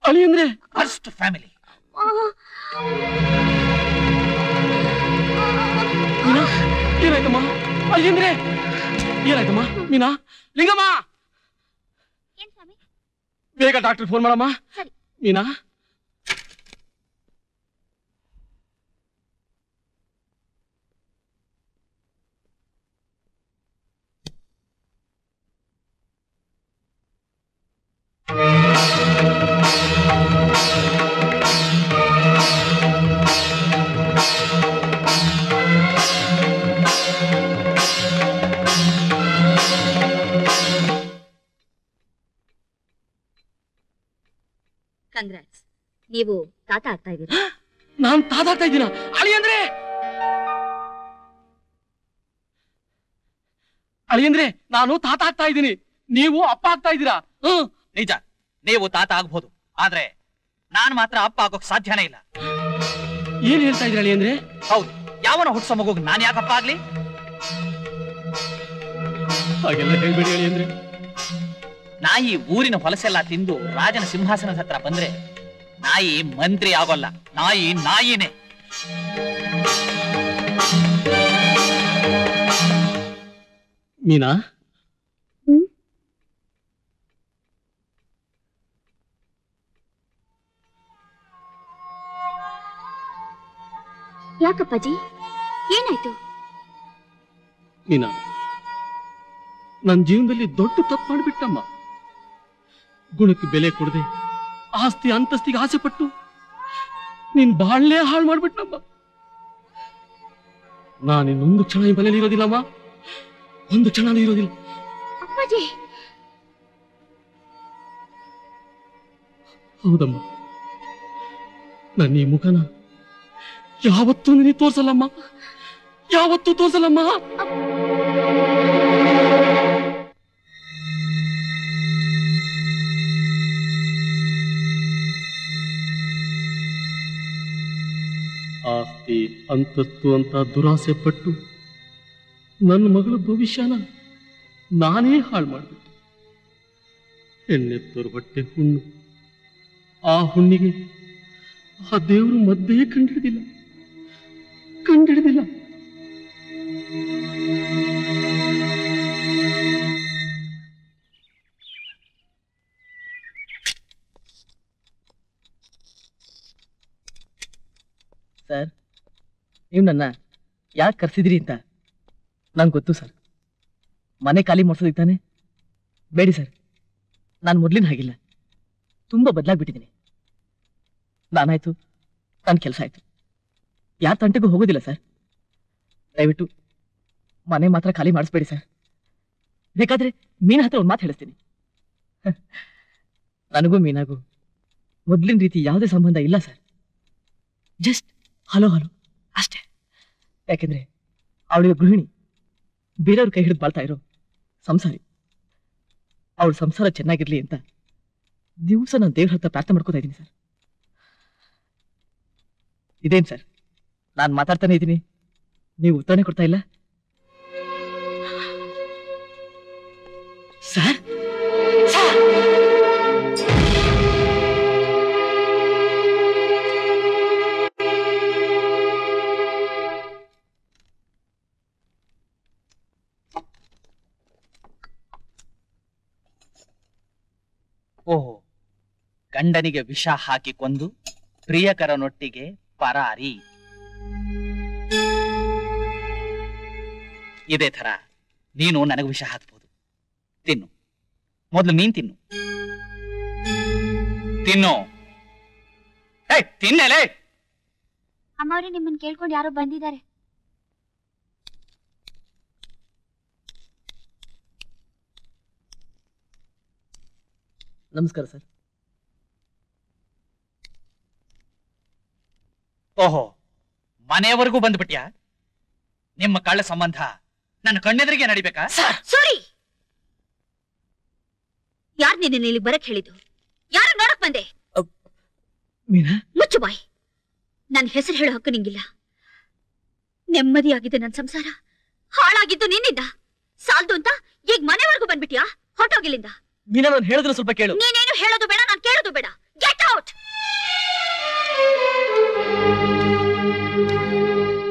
ಅಳಿಯಂದ್ರೆ ಫಸ್ಟ್ ಫ್ಯಾಮಿಲಿ. ಏನಾಯ್ತಮ್ಮ? ಅಳಿಯಂದ್ರೆ ಏನಾಯ್ತಮ್ಮ? ಮೀನಾ, ಲಿಂಗಮ್ಮ, ಬೇಗ ಡಾಕ್ಟರ್ ಫೋನ್ ಮಾಡಮ್ಮ. ಮೀನಾ, ಕಂಗ್ರಾಟ್ಸ್, ನೀವು ತಾತ ಆಗ್ತಾ ಇದ್ದೀರಾ. ನಾನ್ ತಾತ ಆಗ್ತಾ ಇದ್ದೀನ? ಅಳಿಯಂದ್ರೆ ಅಳಿಯಂದ್ರೆ ನಾನು ತಾತ ಆಗ್ತಾ ಇದ್ದೀನಿ, ನೀವು ಅಪ್ಪ ಆಗ್ತಾ ಇದ್ದೀರಾ. ನಿಜ, ನೀವು ತಾತ ಆಗ್ಬೋದು, ಆದ್ರೆ ನಾನ್ ಮಾತ್ರ ಅಪ್ಪ ಆಗೋಕ್ ಸಾಧ್ಯನೇ ಇಲ್ಲ. ಏನ್ ಹೇಳ್ತಾ ಇದ್ರಿ ಅಳಿಯಂದ್ರೆ? ಹೌದು, ಯಾವನ ಹುಟ್ಸೋ ಮಗುಗ್ ನಾನ್ ಯಾಕಪ್ಪ ಆಗ್ಲಿ? ಹಾಗೆಲ್ಲ ಹೇಳ್ಬೇಡಿ ಅಳಿಯಂದ್ರೆ. ನಾಯಿ ಊರಿನ ಹೊಲಸೆಲ್ಲ ತಿಂದು ರಾಜನ ಸಿಂಹಾಸನದ ಹತ್ರ ಬಂದ್ರೆ ನಾಯಿ ಮಂತ್ರಿ ಆಗೋಲ್ಲ, ನಾಯಿ ನಾಯಿನೇ. ಮೀನಾ, ಯಾಕಪ್ಪಾಜಿ, ಏನಾಯ್ತು? ಮೀನಾ, ನನ್ನ ಜೀವನದಲ್ಲಿ ದೊಡ್ಡ ತಪ್ಪು ಮಾಡಿಬಿಟ್ಟಮ್ಮ. ಗುಣಕ್ಕೆ ಬೆಲೆ ಕೊಡದೆ ಆಸ್ತಿ ಅಂತಸ್ತಿಗೆ ಆಸೆ ಪಟ್ಟು ನೀನ್ ಬಾಳ್ನೇ ಹಾಳು ಮಾಡ್ಬಿಟ್ಟಮ್ಮ. ನಾನಿನ್ನೊಂದು ಕ್ಷಣ ಈ ಮನೇಲಿ ಇರೋದಿಲ್ಲಮ್ಮ, ಒಂದು ಕ್ಷಣ ಇರೋದಿಲ್ಲ. ಅಪ್ಪಾಜಿ, ಹೌದಮ್ಮ, ನನ್ನ ಈ ಮುಖನ ಯಾವತ್ತೂ ನಿನಗೆ ತೋರ್ಸಲ್ಲಮ್ಮ, ಯಾವತ್ತೂ ತೋರ್ಸಲ್ಲಮ್ಮ. ಆಸ್ತಿ ಅಂತಸ್ತು ಅಂತ ದುರಾಸೆ ಪಟ್ಟು ನನ್ನ ಮಗಳ ಭವಿಷ್ಯನ ನಾನೇ ಹಾಳು ಮಾಡಿಬಿಟ್ಟೆ. ಹೆಣ್ಣೆತ್ತೋರು ಹೊಟ್ಟೆ ಹುಣ್ಣು, ಆ ಹುಣ್ಣಿಗೆ ಆ ದೇವರು ಮದ್ದೇ ಕಂಡಿಡಿದಿಲ್ಲ. ಸರ್, ನೀವು ನನ್ನ ಯಾಕೆ ಕರ್ಸಿದ್ರಿ ಅಂತ ನಂಗೆ ಗೊತ್ತು ಸರ್. ಮನೆ ಖಾಲಿ ಮಾಡಿಸೋದಿಕ್ ತಾನೆ? ಬೇಡಿ ಸರ್, ನಾನು ಮೊದಲಿನ ಹಾಗಿಲ್ಲ, ತುಂಬ ಬದಲಾಗ್ಬಿಟ್ಟಿದ್ದೀನಿ. ನಾನಾಯ್ತು, ನನ್ನ ಕೆಲಸ ಆಯ್ತು, ಯಾರ ತಂಟೆಗೂ ಹೋಗೋದಿಲ್ಲ ಸರ್. ದಯವಿಟ್ಟು ಮನೆ ಮಾತ್ರ ಖಾಲಿ ಮಾಡಿಸ್ಬೇಡಿ ಸರ್. ಬೇಕಾದ್ರೆ ಮೀನಾ ಹತ್ರ ಒಂದು ಮಾತು ಹೇಳಿಸ್ತೀನಿ. ನನಗೂ ಮೀನಾಗೂ ಮೊದಲಿನ ರೀತಿ ಯಾವುದೇ ಸಂಬಂಧ ಇಲ್ಲ ಸರ್. ಜಸ್ಟ್ ಹಲೋ ಅಷ್ಟೇ. ಯಾಕೆಂದ್ರೆ ಅವಳಿಗೆ ಗೃಹಿಣಿ, ಬೇರೆಯವ್ರ ಕೈ ಹಿಡಿದು ಬಾಳ್ತಾ ಇರೋ ಸಂಸಾರಿ. ಅವ್ರ ಸಂಸಾರ ಚೆನ್ನಾಗಿರ್ಲಿ ಅಂತ ದಿವಸ ನಾನು ದೇವ್ರ ಹತ್ರ ಪ್ರಾರ್ಥನೆ ಮಾಡ್ಕೋತಾ ಇದ್ದೀನಿ ಸರ್. ಇದೇನ್ ಸರ್, ನಾನು ಮಾತಾಡ್ತಾನೆ ಇದ್ದೀನಿ, ನೀವು ಉತ್ತರನೇ ಕೊಡ್ತಾ ಇಲ್ಲ ಸರ್. ಓಹೋ, ಗಂಡನಿಗೆ ವಿಷ ಹಾಕಿ ಕೊಂದು ಪ್ರಿಯಕರನೊಟ್ಟಿಗೆ ಪರಾರಿ. ಇದೇ ತರ ನೀನು ನನಗೆ ವಿಷ ಹಾಕ್ಬಹುದು. ತಿನ್ನು, ಮೊದಲು ನೀನ್ ತಿನ್ನು. ತಿನ್ನು, ತಿನ್ನೇಲೇ. ಅಮ್ಮವ್ರೆ, ನಿಮ್ಮನ್ನ ಕೇಳ್ಕೊಂಡು ಯಾರೋ ಬಂದಿದ್ದಾರೆ. ನಮಸ್ಕಾರ ಸರ್. ಓಹೋ, ಮನೆಯವರೆಗೂ ಬಂದ್ಬಿಟ್ಯಾ? ನಿಮ್ಮ ಕಳ್ಳ ಸಂಬಂಧ ನನ್ನ ಕಣ್ಣೆದುರಿಗೆ ನಡಿಬೇಕಾ? ಸಾರಿ, ಯಾರು ನಿನ್ನ ಇಲ್ಲಿ ಬರಕ್ ಹೇಳಿದ್ದು? ಯಾರು ನೋಡಕ್ ಬಂದೆ? ಮುಚ್ಚು ಬಾಯ್. ನನ್ನ ಹೆಸರು ಹೇಳೋ ಹಕ್ಕು ನಿಂಗಿಲ್ಲ. ನೆಮ್ಮದಿಯಾಗಿದೆ ನನ್ನ ಸಂಸಾರ, ಹಾಳಾಗಿದ್ದು ನಿನ್ನಿಂದ. ಸಾಲ್ದು ಅಂತ ಈಗ ಮನೆವರೆಗೂ ಬಂದ್ಬಿಟ್ಯಾ? ಹೊರಟೋಗಿಲ್ಲಿಂದ. ಮೀನಾ, ನಾನು ಹೇಳಿದ್ರೆ ಸ್ವಲ್ಪ ಕೇಳು. ನೀನೇನು ಹೇಳೋದು ಬೇಡ, ನಾನು ಕೇಳೋದು ಬೇಡ. Get out.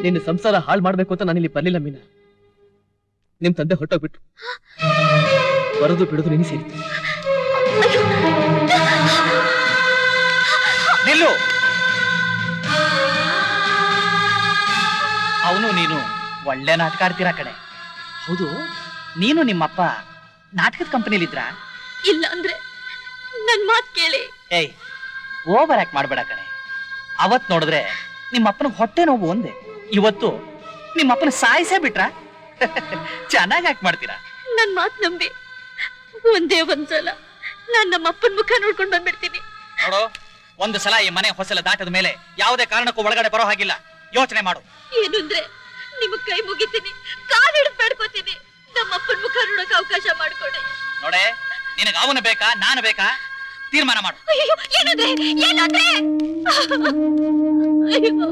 ನಿನ್ನ ಸಂಸಾರ ಹಾಳು ಮಾಡ್ಬೇಕು ಅಂತ ನಾನಿಲ್ಲಿ ಬರ್ಲಿಲ್ಲ ಮೀನಾ. ನಿಮ್ ತಂದೆ ಹೊರಟೋಗ್ಬಿಟ್ರು. ಬರೋದು ಬಿಡೋದು ನಿನ್ನ ಸೇರಿತು. ನಿಲ್ಲು. ಅವನು ನೀನು ಒಳ್ಳೆ ನಾಟಕ ಆಡ್ತೀರಾ ಕಣೆ. ಹೌದು, ನೀನು ನಿಮ್ಮಪ್ಪ ನಾಟಕದ ಕಂಪನಿಲಿದ್ರಾ? ಇಲ್ಲ ಅಂದ್ರೆ ನನ್ ಮಾತ್ ಕೇಳಿ. ಏಯ್, ಓವರ್ ಆಕ್ಟ್ ಮಾಡ್ಬೇಡ ಕಣೆ. ಅವತ್ ನೋಡಿದ್ರೆ ನಿಮ್ಮಪ್ಪನ ಹೊಟ್ಟೆ ನೋವು ಒಂದೇ, ಇವತ್ತು ನಿಮ್ಮಪ್ಪನ ಸಾಯಿಸೇ ಬಿಟ್ರ? ಚೆನ್ನಾಗಿ ಆಕ್ಟ್ ಮಾಡ್ತೀರಾ. ನನ್ ಮಾತ್ ನಂಬಿ ಒಂದೇ ಒಂದ್ಸಲ ನಾನ್ ನಮ್ಮ ಅಪ್ಪನ ಮುಖ ನೋಡ್ಕೊಂಡ್ ಬಂದ್ಬಿಡ್ತೀನಿ. ನೋಡು, ಒಂದು ಸಲ ಈ ಮನೆ ಹೊಸಲ ದಾಟದ ಮೇಲೆ ಯಾವುದೇ ಕಾರಣಕ್ಕೂ ಒಳಗಡೆ ಬರೋ ಹಾಗಿಲ್ಲ. ಯೋಚನೆ ಮಾಡು. ಏನು ಅಂದ್ರೆ ನಿಮ್ ಕೈ ಮುಗಿತೀನಿ, ಕಾಲ್ ಹಿಡಿದು ಬೇಡ್ಕೋತೀನಿ, ನಮ್ಮ ಅಪ್ಪನ ಮುಖ ನೋಡಕ್ ಅವಕಾಶ ಮಾಡ್ಕೊಡಿ. ನೋಡೆ, ನಿನಗ ಅವನು ಬೇಕಾ ನಾನು ಬೇಕಾ? ತೀರ್ಮಾನ ಮಾಡು. ಅಯ್ಯೋ, ಏನಂದ್ರೆ ಏನಂದ್ರೆ ಅಯ್ಯೋ.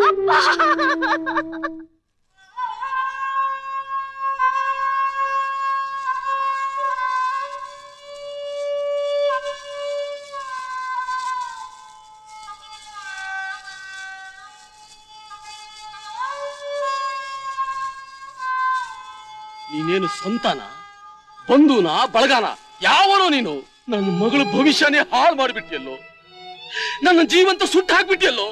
ಅಪ್ಪ. ನೀನೇನು ಸಂತಾನ, ಬಂಧುನ, ಬಳಗಾನ? ಯಾವನೋ ನೀನು? ನನ್ನ ಮಗಳ ಭವಿಷ್ಯನೇ ಹಾಳು ಮಾಡಿಬಿಟ್ಟಿಯಲ್ಲೋ, ನನ್ನ ಜೀವಂತ ಸುಟ್ಟು ಹಾಕ್ಬಿಟ್ಟಿಯಲ್ಲೋ.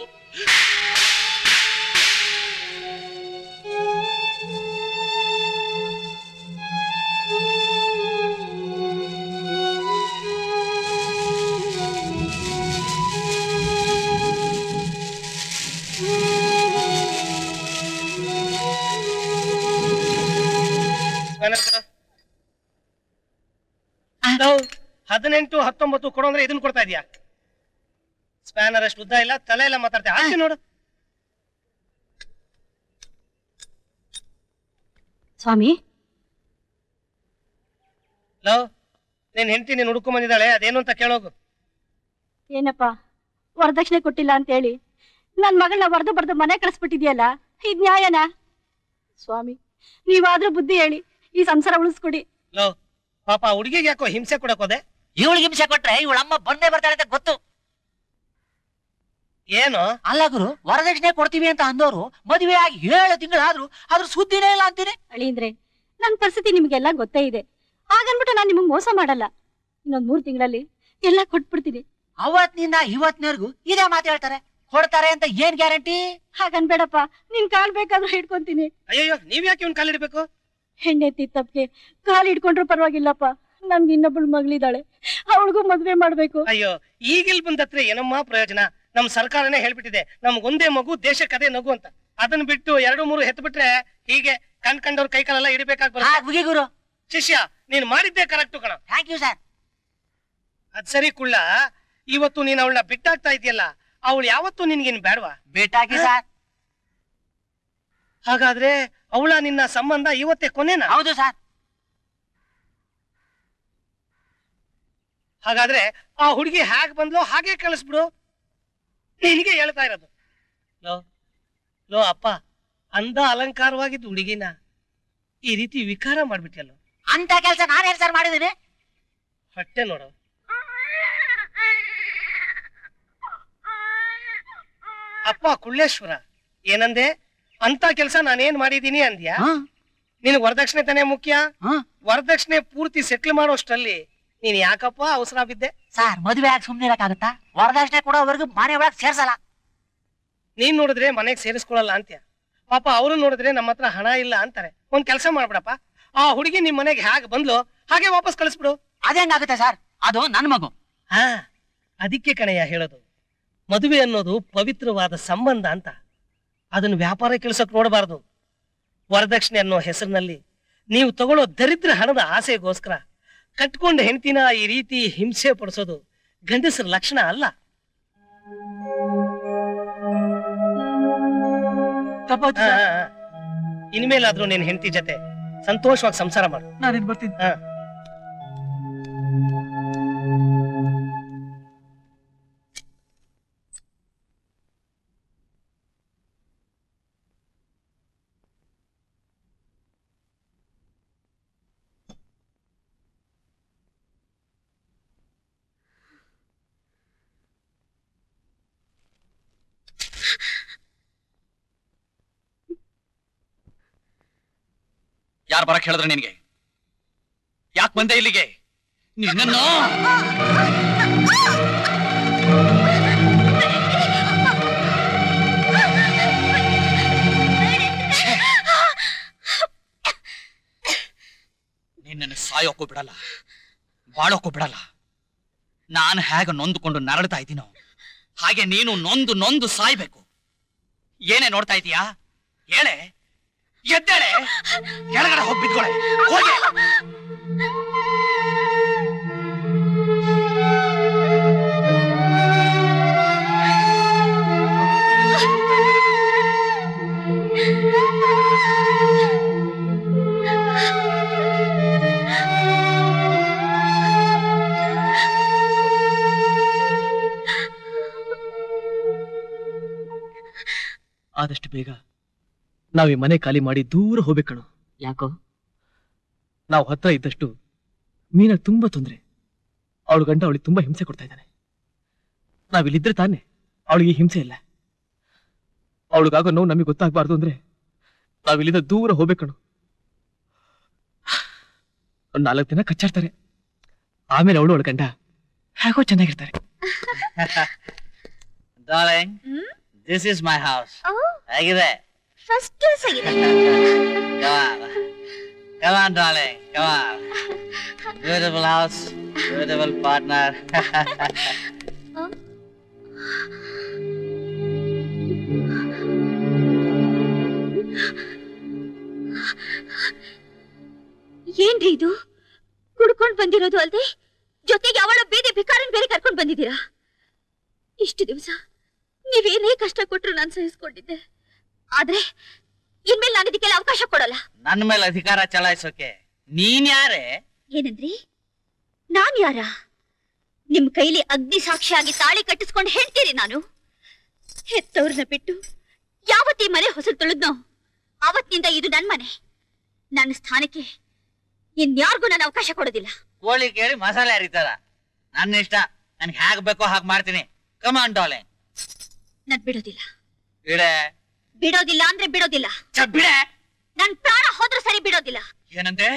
ನಾವು 18, 19 ಕೊಡೋ ಅಂದ್ರೆ ಇದನ್ನ ಕೊಡ್ತಾ ಇದೀಯಾ? ಸ್ಪ್ಯಾನರ್ ಅಷ್ಟು ಉದ್ದ ಇಲ್ಲ, ತಲೆ ಎಲ್ಲ ಮಾತಾಡ್ತಾ ಹಾಕಿ ನೋಡು. ಸ್ವಾಮಿ, ಲವ್, ನಿನ್ ಹೆಂಡತಿ ನೀನ್ ಹುಡ್ಕೊಂಡ್ ಬಂದಿದ್ದಾಳೆ, ಅದೇನು ಅಂತ ಕೇಳೋಗು. ಏನಪ್ಪ, ವರದಕ್ಷಿಣೆ ಕೊಟ್ಟಿಲ್ಲ ಅಂತ ಹೇಳಿ ನನ್ ಮಗಳನ್ನ ವರದು ಬರ್ದು ಮನೆ ಕಳಿಸ್ಬಿಟ್ಟಿದ್ಯಲ್ಲ, ಇದ್ ನ್ಯಾಯನಾ? ಸ್ವಾಮಿ, ನೀವಾದ್ರೂ ಬುದ್ಧಿ ಹೇಳಿ ಈ ಸಂಸಾರ ಉಳಿಸ್ಕೊಡಿ. ಲವ್, ಪಾಪ ಹುಡುಗಿಗೆ ಯಾಕೋ ಹಿಂಸೆ ಕೊಡಕ್ ಹೋದೆ? ಇವಳಿಗೆ ಹಿಂಸೆ ಕೊಟ್ರೆ ಇವಳಮ್ಮ ಬಂದೇ ಬರ್ತಾಳೆ ಅಂತ ಗೊತ್ತು. ಏನು? ಅಲ್ಲ ಗುರು, ವರದಕ್ಷಿಣೆ ಕೊಡ್ತೀವಿ ಅಂತ ಅಂದೋರು ಮದುವೆ ಆಗಿ 7 ತಿಂಗಳಾದ್ರೂ ಅದ್ರ ಸುದ್ದಿನೇ ಇಲ್ಲ ಅಂತೀನಿ. ಅಳಿಂದ್ರೆ, ನನ್ ಪರಿಸ್ಥಿತಿ ನಿಮ್ಗೆಲ್ಲ ಗೊತ್ತೇ ಇದೆ. ಹಾಗನ್ಬಿಟ್ಟು ನಾನ್ ನಿಮಗ್ ಮೋಸ ಮಾಡಲ್ಲ. ಇನ್ನೊಂದ್ 3 ತಿಂಗಳಲ್ಲಿ ಎಲ್ಲ ಕೊಟ್ಬಿಡ್ತೀನಿ. ಅವತ್ತಿನಿಂದ ಇವತ್ತಿನವರೆಗೂ ಇದೇ ಮಾತು ಹೇಳ್ತಾರೆ, ಕೊಡ್ತಾರೆ ಅಂತ ಏನ್ ಗ್ಯಾರಂಟಿ? ಹಾಗನ್ಬೇಡಪ್ಪ, ನಿನ್ ಕಾಲ್ ಬೇಕಾದ್ರೂ ಹಿಡ್ಕೊಂತೀನಿ. ಅಯ್ಯೋ, ನೀವ್ ಯಾಕೆ ಇವ್ನ ಕಾಲ್ ಹಿಡ್ಬೇಕು? ಹೆಣ್ಣೆತ್ತಿ ತಪ್ಪಿಗೆ ಕಾಲ್ ಹಿಡ್ಕೊಂಡ್ರು ಪರವಾಗಿಲ್ಲಪ್ಪ. ನನ್ಗೆ ಇನ್ನೊಬ್ಬಳು ಮಗಳಿದ್ದಾಳೆ, ಅವಳಿಗೂ ಮದ್ವೆ ಮಾಡ್ಬೇಕು. ಅಯ್ಯೋ, ಈಗಿಲ್ ಬಂದತ್ರ ಏನಮ್ಮ ಪ್ರಯೋಜನ? ನಮ್ ಸರ್ಕಾರನೇ ಹೇಳ್ಬಿಟ್ಟಿದೆ, ನಮ್ಗೊಂದೇ ಮಗು ದೇಶಕ್ಕೆ ಅದೇ ನಗು ಅಂತ. ಅದನ್ನ ಬಿಟ್ಟು 2-3 ಹೆತ್ ಬಿಟ್ರೆ ಹೀಗೆ ಕಂಡ್ಕಂಡವ್ರ ಕೈ ಕಾಲೆಲ್ಲ ಹಿಡಿಬೇಕಾಗಿ ಬರುತ್ತೆ. ಗುರು ಶಿಷ್ಯ, ನೀನ್ ಮಾಡಿದ್ದೆ ಕರೆಕ್ಟ್ ಕಣ. Thank you sir. ಅದ್ ಸರಿ ಕುಳ್ಳ, ಇವತ್ತು ನೀನ್ ಅವಳನ್ನ ಬಿಟ್ಟಾಗ್ತಾ ಇದೆಯಲ್ಲ, ಅವಳು ಯಾವತ್ತು ನಿನ್ಗೇನ್ ಬೇಡವಾ? ಬಿಟ್ಟಾಕಿ ಸರ್. ಹಾಗಾದ್ರೆ ಅವಳ ನಿನ್ನ ಸಂಬಂಧ ಇವತ್ತೇ ಕೊನೆನಾ? ಹೌದು ಸರ್. ಹಾಗಾದ್ರೆ ಆ ಹುಡುಗಿ ಹೇಗ್ ಬಂದ್ಲೋ ಹಾಗೆ ಕಳಿಸ್ಬಿಡು. ನಿನಗೆ ಹೇಳ್ತಾ ಇರೋದು. ಲೋ ಅಪ್ಪ, ಅಂದ ಅಲಂಕಾರವಾಗಿದ್ದು ಹುಡುಗಿನ ಈ ರೀತಿ ವಿಕಾರ ಮಾಡ್ಬಿಟ್ಟಲ್ಲೋ. ಅಂತ ಕೆಲಸ ನಾನೇನ್ ಸರ್ ಮಾಡಿದ್ದೀನಿ? ಹೊಟ್ಟೆ ನೋಡು. ಅಪ್ಪ ಕುಳ್ಳೇಶ್ವರ, ಏನಂದೆ? ಅಂತ ಕೆಲಸ ನಾನೇನ್ ಮಾಡಿದೀನಿ ಅಂದ್ಯಾ? ನಿನಗ್ ವರದಕ್ಷಿಣೆ ತಾನೇ ಮುಖ್ಯ. ವರದಕ್ಷಿಣೆ ಪೂರ್ತಿ ಸೆಟ್ಲ್ ಮಾಡೋಷ್ಟರಲ್ಲಿ ನೀನ್ ಯಾಕಪ್ಪ ಅವಸರ ಬಿದ್ದೆ? ಸರ್, ಮದುವೆ ಆಗಿ ಸುಮ್ನೆ ಇರಕ್ಕಾಗತ್ತಾ? ವರದಕ್ಷಿಣೆ ಕೊಡೋವರೆಗೂ ಮನೆ ಒಳಗ್ ಸೇರ್ಸಲ್ಲ. ನೀನ್ ನೋಡಿದ್ರೆ ಮನೆಗ್ ಸೇರಿಸ್ಕೊಳಲ್ಲ ಅಂತ್ಯ. ಪಾಪ ಅವರು ನೋಡಿದ್ರೆ ನಮ್ಮ ಹತ್ರ ಹಣ ಇಲ್ಲ ಅಂತಾರೆ. ಒಂದ್ ಕೆಲಸ ಮಾಡ್ಬಿಡಪ್ಪ, ಆ ಹುಡುಗಿ ನಿಮ್ ಮನೆಗೆ ಹೇಗ್ ಬಂದ್ಲು ಹಾಗೆ ವಾಪಸ್ ಕಳಿಸ್ಬಿಡು. ಅದೇಂಗಾಗುತ್ತೆ ಸರ್? ಅದು ನನ್ ಮಗು. ಹಾ, ಅದಕ್ಕೆ ಕಣಯ್ಯ ಹೇಳೋದು, ಮದುವೆ ಅನ್ನೋದು ಪವಿತ್ರವಾದ ಸಂಬಂಧ ಅಂತ. ಅದನ್ನು ವ್ಯಾಪಾರ ಕೆಲಸಕ್ಕೆ ನೋಡಬಾರದು. ವರದಕ್ಷಿಣೆ ಅನ್ನೋ ಹೆಸರಿನಲ್ಲಿ ನೀವು ತಗೊಳ್ಳೋ ದರಿದ್ರ ಹಣದ ಆಸೆಗೋಸ್ಕರ ಕಟ್ಕೊಂಡ ಹೆಂಡತಿನ ಈ ರೀತಿ ಹಿಂಸೆ ಪಡಿಸೋದು ಗಂಡಸರ ಲಕ್ಷಣ ಅಲ್ಲ. ಇನ್ಮೇಲಾದ್ರೂ ನಿನ್ ಹೆಂಡತಿ ಜೊತೆ ಸಂತೋಷವಾಗಿ ಸಂಸಾರ ಮಾಡು. ನಾನು ಬರ್ತೀನಿ. ಯಾರು ಬರಕ್ ಹೇಳಿದ್ರೆ ನಿನ್ಗೆ? ಯಾಕೆ ಬಂದೆ ಇಲ್ಲಿಗೆ? ನಿನ್ನನ್ನು ನಿನ್ನನ್ನು ಸಾಯೋಕ್ಕೂ ಬಿಡಲ್ಲ, ಬಾಳೋಕ್ಕೂ ಬಿಡಲ್ಲ. ನಾನು ಹೇಗೆ ನೊಂದುಕೊಂಡು ನರಳ್ತಾ ಇದ್ದೀನೋ ಹಾಗೆ ನೀನು ನೊಂದು ನೊಂದು ಸಾಯ್ಬೇಕು. ಏನೇ ನೋಡ್ತಾ ಇದೀಯಾ? ಹೇಳೆ, ಎದ್ದೇಳೆ, ಕೆಳಗಡೆ ಹೋಗಿ ಬಿದ್ಕೊಳ್ಳೆ, ಹೋಗಿ. ಆದಷ್ಟು ಬೇಗ ನಾವ್ ಈ ಮನೆ ಖಾಲಿ ಮಾಡಿ ದೂರ ಹೋಗ್ಬೇಕಣು. ಯಾಕೋ? ನಾವು ಹತ್ರ ಇದ್ದಷ್ಟು ಮೀನ ತುಂಬಾ ತೊಂದ್ರೆ. ಅವಳು ಗಂಡ ಅವಳಿಗೆ ತುಂಬಾ ಹಿಂಸೆ ಕೊಡ್ತಾ ಇದ್ದಾನೆ. ನಾವಿಲ್ಲಿದ್ರೆ ತಾನೆ ಅವಳಿಗೆ ಹಿಂಸೆ ಇಲ್ಲ. ಅವಳಿಗಾಗೋ ನೋವು ನಮಗೆ ಗೊತ್ತಾಗಬಾರ್ದು ಅಂದ್ರೆ ನಾವಿಲ್ಲಿಂದ ದೂರ ಹೋಗ್ಬೇಕಣು. 4 ದಿನ ಕಚ್ಚಾಡ್ತಾರೆ, ಆಮೇಲೆ ಅವಳು ಅವಳ ಗಂಡ ಹೇಗೋ ಚೆನ್ನಾಗಿರ್ತಾರೆ. Darling, this is my house. ಹೇಗಿದೆ? ಫಸ್ಟ್ ಕ್ಲಾಸ್ ಆಗಿದೆ. Come on, darling. Come on. Beautiful house, beautiful partner. ಏನ್ರಿ ಇದು? ಕುಡ್ಕೊಂಡ್ ಬಂದಿರೋದು ಅಲ್ದೆ ಜೊತೆಗೆ ಅವಳ ಬೀದಿ ಭಿಕಾರನ್ ಬೇರೆ ಕರ್ಕೊಂಡ್ ಬಂದಿದ್ದೀರಾ? ಇಷ್ಟು ದಿವಸ ನೀವೇನೇ ಕಷ್ಟ ಕೊಟ್ರು ನಾನು ಸಹಿಸ್ಕೊಂಡಿದ್ದೆ. ಆದ್ರೆ ಇನ್ಮೇಲೆ ನಾನು ಇದಕ್ಕೆಲ್ಲ ಅವಕಾಶ ಕೊಡಲ್ಲ. ನನ್ನ ಮೇಲೆ ಅಧಿಕಾರ ಚಲಾಯಿಸೋಕೆ ನೀನ್ ಯಾರೇ? ಏನಂದ್ರಿ? ನಾನ್ ಯಾರ? ನಿಮ್ ಕೈಲಿ ಅಗ್ನಿ ಸಾಕ್ಷಿಯಾಗಿ ತಾಳಿ ಕಟ್ಟಿಸ್ಕೊಂಡು ಹೇಳ್ತೀರಿ ನಾನು. ಹೆತ್ತವ್ರನ್ನ ಬಿಟ್ಟು ಯಾವತ್ತೀ ಮನೆ ಹೊಸಲು ತುಳಿದ್ನೋ ಅವತ್ತಿನಿಂದ ಇದು ನನ್ ಮನೆ. ನನ್ನ ಸ್ಥಾನಕ್ಕೆ ಇನ್ಯಾರಿಗೂ ನಾನು ಅವಕಾಶ ಕೊಡೋದಿಲ್ಲ. ಕೋಳಿ ಕೇಳಿ ಮಸಾಲೆ ಹರಿತಾರ. ನನ್ನ ಇಷ್ಟ, ನನ್ಗೆ ಹೇಗ್ ಬೇಕೋ ಹಾಗೆ ಮಾಡ್ತೀನಿ. ಕಮಾನ್ ಡಾರ್ಲಿಂಗ್. ನಾನ್ ಬಿಡೋದಿಲ್ಲ. ಬಿಡೆ. ಬಿಡೋದಿಲ್ಲ ಅಂದ್ರೆ ಬಿಡೋದಿಲ್ಲ. ಬಿಡೆ. ನನ್ ಪ್ರಾಣ ಹೋದ್ರೂ ಸರಿ ಬಿಡೋದಿಲ್ಲ. ಏನಂತೆ?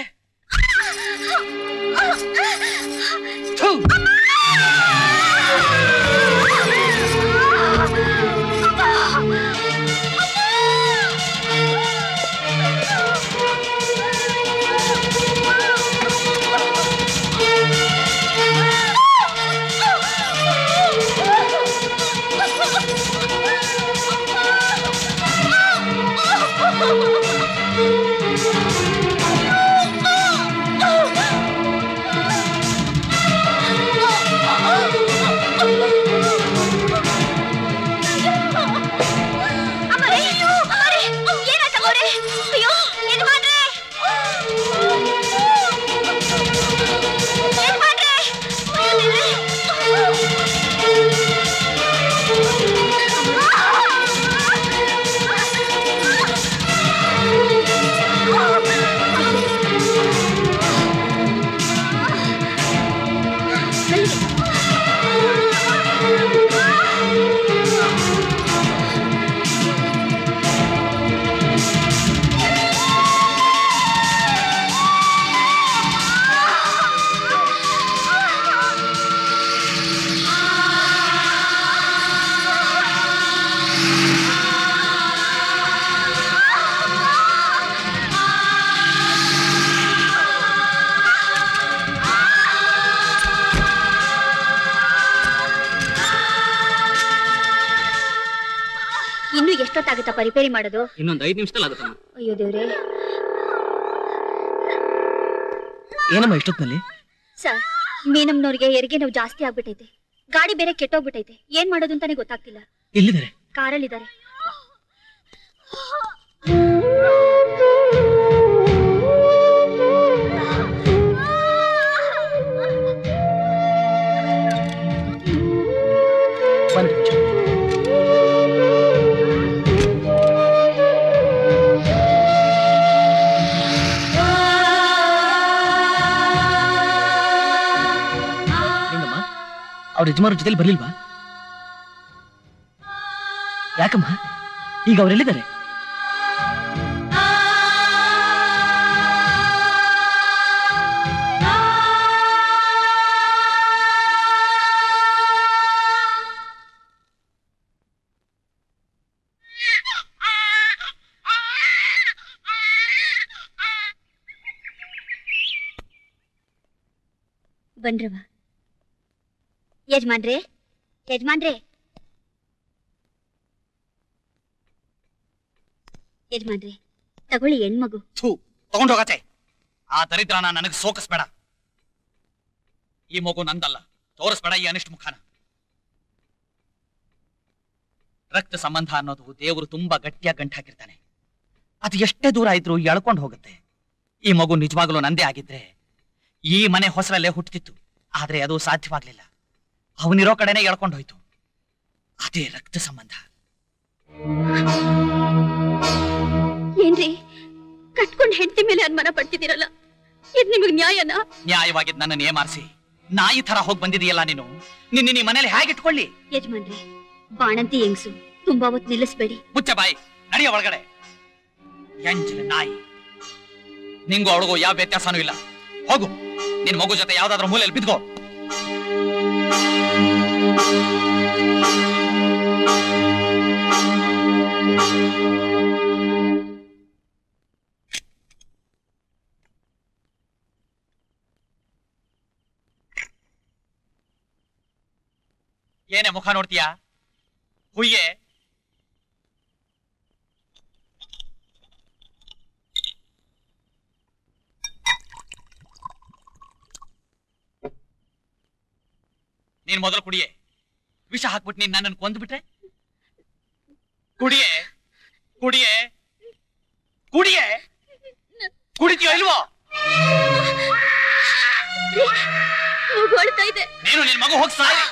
ಇನ್ನೂ ಎಷ್ಟೊತ್ತಾಗುತ್ತಪ್ಪ ರಿಪೇರಿ ಮಾಡೋದು? ಇನ್ನೊಂದು 5 ನಿಮಿಷದಲ್ಲಿ ಆಗುತ್ತಮ್ಮ. ಅಯ್ಯೋ ದೇವ್ರೆ. ಏನಮ್ಮ ಇಷ್ಟೊತ್ತಿನಲ್ಲಿ? ಸರ್, ಮೀನಮ್ನವ್ರಿಗೆ ಹೆರಿಗೆ ನೋವು ಜಾಸ್ತಿ ಆಗ್ಬಿಟ್ಟೈತೆ. ಗಾಡಿ ಬೇರೆ ಕೆಟ್ಟೋಗ್ಬಿಟ್ಟೈತೆ. ಏನ್ ಮಾಡೋದು ಅಂತಾನೆ ಗೊತ್ತಾಗ್ತಿಲ್ಲ. ಎಲ್ಲಿದ್ದಾರೆ? ಕಾರಲ್ಲಿದ್ದಾರೆ. ಅವ್ರ ಯಜಮಾನ ಜೊತೆಲಿ ಬರ್ಲಿಲ್ವಾ? ಯಾಕಮ್ಮ? ಈಗ ಅವರೆಲ್ಲಿದ್ದಾರೆ? ಬನ್ರವ. ಯಜಮಾನ್ರೆ, ಯಜಮಾನ್ರೆ, ಯಜಮಾನ್ರೆ, ತಗೊಳ್ಳಿ ಹೆಣ್ಮಗು. ತಗೊಂಡೋಗತ್ತೆ. ಆ ದರಿದ್ರನ ನನಗೆ ಸೋಕಿಸ್ಬೇಡ. ಈ ಮಗು ನಂದಲ್ಲ. ತೋರಿಸ್ಬೇಡ ಈ ಅನಿಷ್ಟ ಮುಖಾನ. ರಕ್ತ ಸಂಬಂಧ ಅನ್ನೋದು ದೇವರು ತುಂಬಾ ಗಟ್ಟಿಯಾಗಿ ಗಂಟು ಹಾಕಿರ್ತಾನೆ. ಅದು ಎಷ್ಟೇ ದೂರ ಇದ್ರೂ ಎಳ್ಕೊಂಡು ಹೋಗುತ್ತೆ. ಈ ಮಗು ನಿಜವಾಗ್ಲೂ ನಂದೇ ಆಗಿದ್ರೆ ಈ ಮನೆ ಹೊಸರಲ್ಲೇ ಹುಟ್ಟುತ್ತಿತ್ತು. ಆದ್ರೆ ಅದು ಸಾಧ್ಯವಾಗ್ಲಿಲ್ಲ. ಅವನಿರೋ ಕಡೆನೆ ಎಳ್ಕೊಂಡು ಹೋಯ್ತು. ಅದೇ ರಕ್ತ ಸಂಬಂಧ. ಏನ್ರಿ, ಕಟ್ಕೊಂಡ್ ಹೆಂಡತಿ ಮೇಲೆ ಅನುಮಾನ ಪಡ್ತಿದ್ದೀರಲ್ಲ, ಇದು ನಿಮಗೆ ನ್ಯಾಯನಾ? ನ್ಯಾಯವಾಗಿದ್ ನನ್ನ ನೇಮಾರಿಸಿ ನಾಯಿ ತರ ಹೋಗಿ ಬಂದಿದೆಯಲ್ಲ ನೀನು. ನಿನ್ನ ಈ ಮನೇಲಿ ಹೇಗಿಟ್ಕೊಳ್ಳಿ? ಯಜಮಾನ್ರೆ, ಬಾಣಂತಿ ಹೆಂಗ್ಸು ತುಂಬಾ ಹೊತ್ತು ನಿಲ್ಲಿಸ್ಬೇಡಿ. ಮುಚ್ಚ ಬಾಯಿ, ನಡಿಯ ಒಳಗಡೆ. ಎಂಜಲ ನಾಯಿ, ನಿಂಗೂ ಅವಳಿಗೂ ಯಾವ ವ್ಯತ್ಯಾಸನೂ ಇಲ್ಲ. ಹೋಗು, ನಿನ್ ಮಗು ಜೊತೆ ಯಾವ್ದಾದ್ರೂ ಮೂಲೆಯಲ್ಲಿ ಬಿದ್ಕೋ. ಏನೇ ಮುಖ ನೋಡ್ತೀಯಾ? ಹುಯ್ಯೆ. ನೀನ್ ಮೊದಲು ಕುಡಿಯೇ. ವಿಷ ಹಾಕ್ಬಿಟ್ಟು ನೀನ್ ನನ್ನನ್ನು ಕೊಂದ್ಬಿಟ್ರೆ? ಕುಡಿಯೇ, ಕುಡಿಯೇ, ಕುಡಿಯೇ. ಕುಡಿತೀಯೋ ಇಲ್ವೋ? ಮಗು ಅಳ್ತಾ ಇದೆ. ನೀನು ನಿನ್ ಮಗು ಹೋಗಿ ಸಾಯಿ.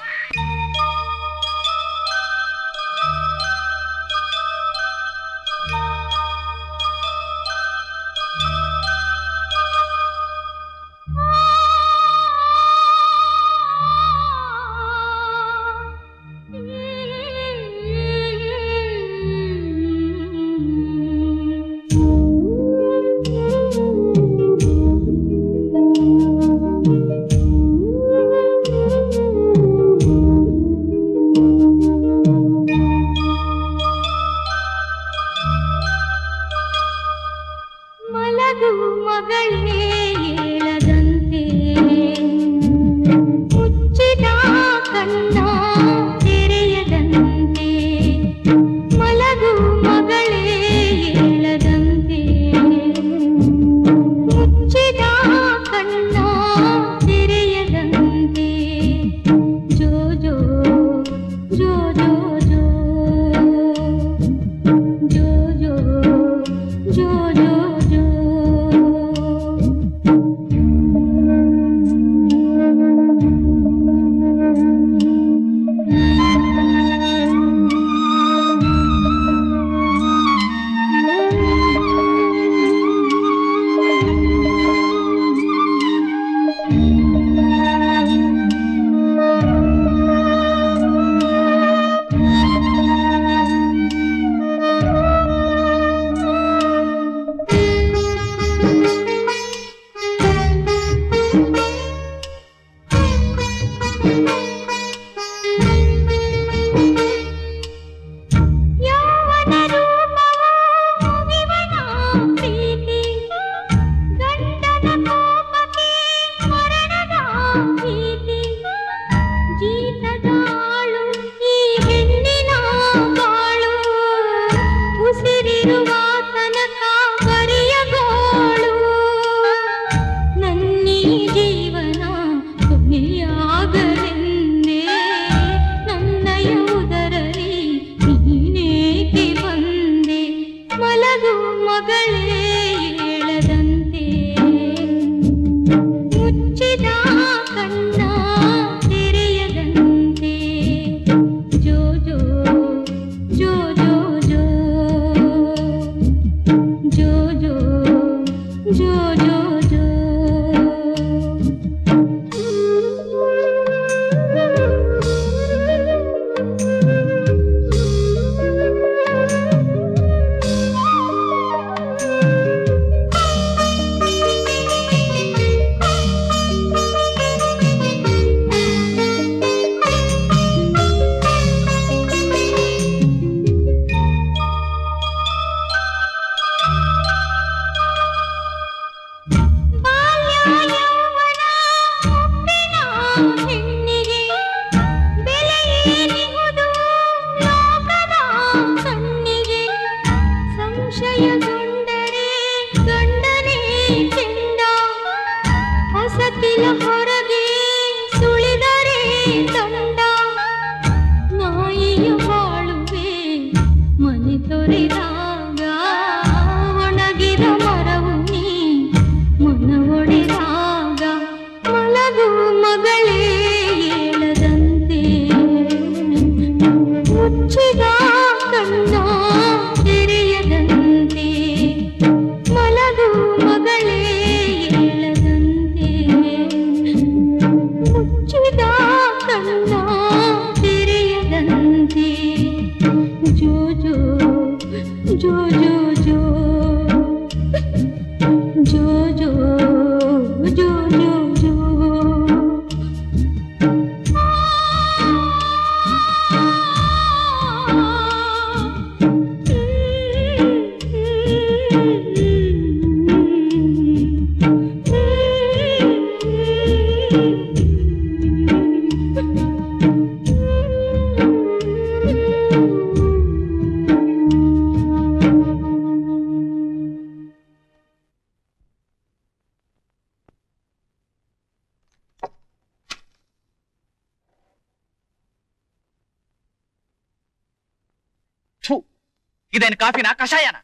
ಇದೇನು ಕಾಫಿನ ಕಷಾಯನ?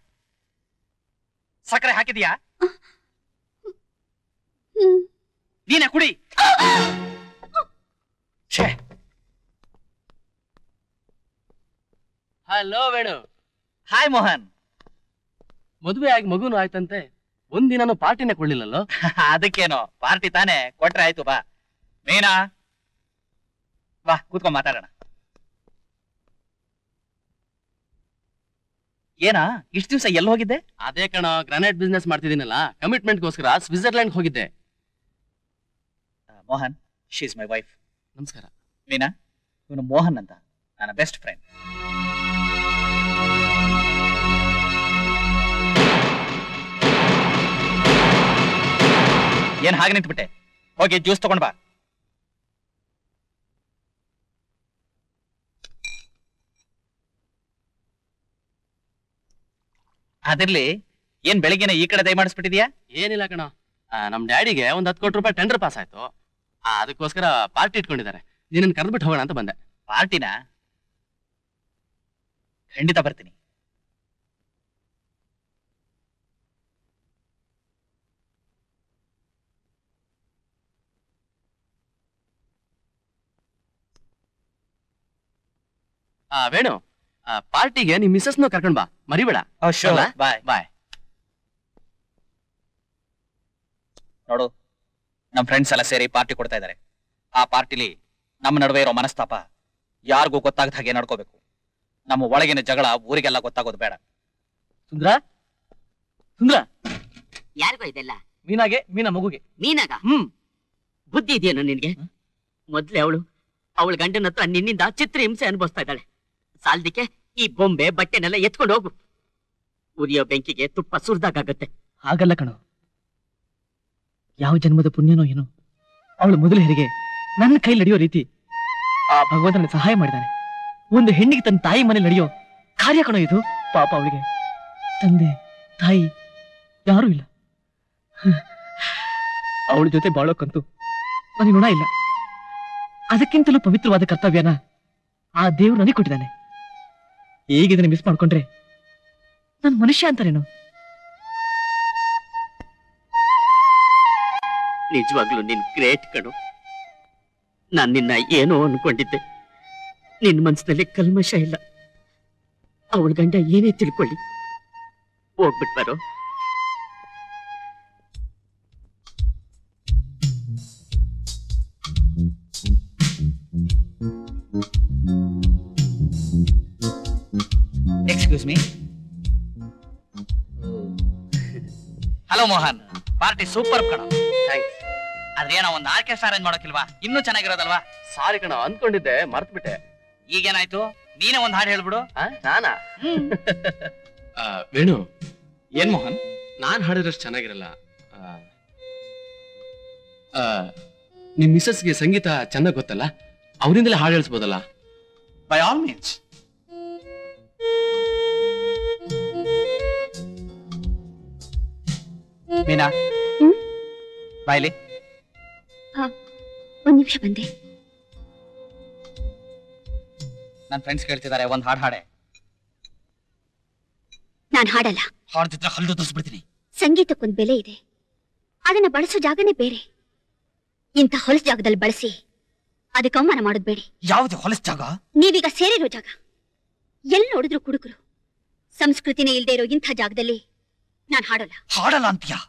ಸಕ್ಕರೆ ಹಾಕಿದ್ಯಾ? ನೀನೇ ಕುಡಿ. ಹಲೋ ವೇಣು. ಹಾಯ್ ಮೋಹನ್. ಮದುವೆ ಆಗಿ ಮಗುನು ಆಯ್ತಂತೆ, ಒಂದಿನೂ ಪಾರ್ಟಿನೇ ಕೊಡ್ಲಿಲ್ಲಲ್ಲೋ? ಅದಕ್ಕೇನೋ, ಪಾರ್ಟಿ ತಾನೇ, ಕೊಟ್ರೆ ಆಯ್ತು. ಬಾ ಮೀನಾ, ಬಾ ಕೂತ್ಕೊಂಡ್ ಮಾತಾಡೋಣ. ಏನಾ ಇಷ್ಟು ದಿವಸ ಎಲ್ಲಿ ಹೋಗಿದ್ದೆ? ಅದೇ ಕಣ, ಗ್ರಾನೈಟ್ ಬಿಸ್ನೆಸ್ ಮಾಡ್ತಿದ್ದೀನಲ್ಲ, ಕಮಿಟ್ಮೆಂಟ್ಗೋಸ್ಕರ ಸ್ವಿಟ್ಜರ್ಲ್ಯಾಂಡ್ ಹೋಗಿದ್ದೆ. Mohan, she is my wife. ನಮಸ್ಕಾರ. ಮೀನಾ, ಇವನು ಮೋಹನ್ ಅಂತ, ನನ್ನ ಬೆಸ್ಟ್ ಫ್ರೆಂಡ್. ಏನ್ ಹಾಗೆ ನಿಂತ್ಬಿಟ್ಟೆ? ಹೋಗಿ ಜ್ಯೂಸ್ ತಗೊಂಡ್ ಬಾ. ಅದಿರ್ಲಿ, ಏನ್ ಬೆಳಿಗ್ಗೆನೆ ಈ ಕಡೆ ದಯ ಮಾಡಿಸ್ಬಿಟ್ಟಿದ್ಯಾ? ಏನಿಲ್ಲ ಕಣ, ನಮ್ ಡ್ಯಾಡಿಗೆ ಒಂದ್ 10 ಕೋಟಿ ರೂಪಾಯಿ ಟೆಂಡರ್ ಪಾಸ್ ಆಯ್ತು. ಅದಕ್ಕೋಸ್ಕರ ಪಾರ್ಟಿ ಇಟ್ಕೊಂಡಿದ್ದಾರೆ. ನೀನನ್ನ ಕರೆದ್ಬಿಟ್ಟು ಹೋಗೋಣ ಅಂತ ಬಂದೆ. ಪಾರ್ಟಿನಾ? ಖಂಡಿತ ಬರ್ತೀನಿ. ವೇಣು, ಪಾರ್ಟಿಗೆ ನಿಮ್ ಮಿಸಸ್ನು ಕರ್ಕೊಂಡ್ ಬಾ, ಮರಿಬೇಡ. ಬಾಯ್ ಬಾಯ್. ನೋಡು, ನಮ್ ಫ್ರೆಂಡ್ಸ್ ಎಲ್ಲ ಸೇರಿ ಪಾರ್ಟಿ ಕೊಡ್ತಾ ಇದ್ದಾರೆ. ಆ ಪಾರ್ಟಿಲಿ ನಮ್ಮ ನಡುವೆ ಇರೋ ಮನಸ್ತಾಪ ಯಾರಿಗೂ ಗೊತ್ತಾಗದ ಹಾಗೆ ನಡ್ಕೋಬೇಕು. ನಮ್ಮ ಒಳಗಿನ ಜಗಳ ಊರಿಗೆಲ್ಲ ಗೊತ್ತಾಗೋದು ಬೇಡ. ಸುಂದ್ರ, ಸುಂದ್ರ, ಯಾರಿಗೋ ಇದೆಲ್ಲ? ಮೀನಾಗೆ, ಮೀನಾ ಮಗುಗೆ. ಮೀನಾಗ? ಬುದ್ಧಿ ಇದೆಯೇನೋ ನಿನ್ಗೆ? ಮೊದ್ಲೇ ಅವಳ ಗಂಡನ ಹತ್ರ ನಿನ್ನಿಂದ ಚಿತ್ರ ಹಿಂಸೆ ಅನುಭವಿಸ್ತಾ ಇದ್ದಾಳೆ. ಸಾಲದಿಕ್ಕೆ ಈ ಬೊಂಬೆ ಬಟ್ಟೆನೆಲ್ಲ ಎತ್ಕೊಂಡು ಹೋಗು. ಉರಿಯೋ ಬೆಂಕಿಗೆ ತುಪ್ಪ ಸುರಿದಾಗತ್ತೆ. ಹಾಗಲ್ಲ ಕಣೋ, ಯಾವ ಜನ್ಮದ ಪುಣ್ಯನೋ ಏನೋ, ಅವಳು ಮೊದಲ ಹೆರಿಗೆ ನನ್ನ ಕೈ ನಡೆಯೋ ರೀತಿ ಆ ಭಗವಂತನ ಸಹಾಯ ಮಾಡಿದ್ದಾನೆ. ಒಂದು ಹೆಣ್ಣಿಗೆ ತನ್ನ ತಾಯಿ ಮನೆ ನಡೆಯೋ ಕಾರ್ಯ ಕಣೋ ಇದು. ಪಾಪ ಅವಳಿಗೆ ತಂದೆ ತಾಯಿ ಯಾರೂ ಇಲ್ಲ. ಅವಳ ಜೊತೆ ಬಾಳೋಕ್ಕಂತೂ ನನಗೆ ಋಣ ಇಲ್ಲ. ಅದಕ್ಕಿಂತಲೂ ಪವಿತ್ರವಾದ ಕರ್ತವ್ಯನ ಆ ದೇವ್ರು ನನಗೆ ಕೊಟ್ಟಿದ್ದಾನೆ. ಹೇಗಿದನ್ನ ಮಿಸ್ ಮಾಡ್ಕೊಂಡ್ರೆ ನನ್ ಮನುಷ್ಯ ಅಂತಾರೇನು? ನಿಜವಾಗ್ಲೂ ನಿನ್ ಗ್ರೇಟ್ ಕಣು. ನಾನ್ ನಿನ್ನ ಏನೋ ಅನ್ಕೊಂಡಿದ್ದೆ. ನಿನ್ ಮನ್ಸಿನಲ್ಲಿ ಕಲ್ಮಶ ಇಲ್ಲ. ಅವಳ ಗಂಡ ಏನೇ ತಿಳ್ಕೊಳ್ಳಿ, ಹೋಗ್ಬಿಟ್ ಬರೋ. Excuse me. Hello Mohan, party super ಕಣ. ಥ್ಯಾಂಕ್ಸ್. ಅದೇನೋ ಒಂದು ಆರ್ಕೆಸ್ಟ್ರಾ ಅರೇಂಜ್ ಮಾಡೋಕಿಲ್ವಾ? ಇನ್ನೂ ಚೆನ್ನಾಗಿರೋದಲ್ವಾ? ಸಾರಿ ಕಣ, ಅನ್ಕೊಂಡಿದ್ದೆ, ಮರ್ತ್ಬಿಟ್ಟೆ. ಈಗೇನಾಯ್ತು? ನೀನೇ ಒಂದ್ ಹಾಡು ಹೇಳ್ಬಿಡು. ನಾನಾ? ವೇಣು. ಏನ್ ಮೋಹನ್? ನಾನ್ ಹಾಡಿದ್ರಷ್ಟು ಚೆನ್ನಾಗಿರಲ್ಲ. ನಿಮ್ ಮಿಸಸ್ಗೆ ಸಂಗೀತ ಚೆನ್ನಾಗ್ ಗೊತ್ತಲ್ಲ, ಅವರಿಂದಲೇ ಹಾಡು ಹೇಳಿಸ್ಬೋದಲ್ಲ? By all means. ಮೀನಾ, ಬಾಯ್ಲಿ. ಒಂದ್ ನಿಮಿಷ ಬಂದೆ. ನನ್ನ ಫ್ರೆಂಡ್ಸ್ ಕೇಳ್ತಿದ್ದಾರೆ, ಒಂದ್ ಹಾಡು ಹಾಡೆ. ನಾನ್ ಹಾಡಲ್ಲ. ಹಾಡ್ತಿದ್ರೆ ಹಲ್ಲು ತೋರಿಸ್ಬಿಡ್ತೀನಿ. ಸಂಗೀತಕ್ಕೊಂದ್ ಬೆಲೆ ಇದೆ, ಅದನ್ನ ಬಳಸೋ ಜಾಗನೇ ಬೇರೆ. ಇಂಥ ಹೊಲಸ್ ಜಾಗದಲ್ಲಿ ಬಳಸಿ ಅದಕ್ಕೆ ಅವಮಾನ ಮಾಡೋದ್ ಬೇಡಿ. ಯಾವ್ದು ಹೊಲಸ್ ಜಾಗ? ನೀವೀಗ ಸೇರಿರೋ ಜಾಗ. ಎಲ್ಲಿ ನೋಡಿದ್ರು ಕುಡುಕರು. ಸಂಸ್ಕೃತಿನೇ ಇಲ್ದೇ ಇರೋ ಇಂಥ ಜಾಗದಲ್ಲಿ ನಾನ್ ಹಾಡಲ್ಲ. ಹಾಡಲ್ಲ ಅಂತೀಯಾ?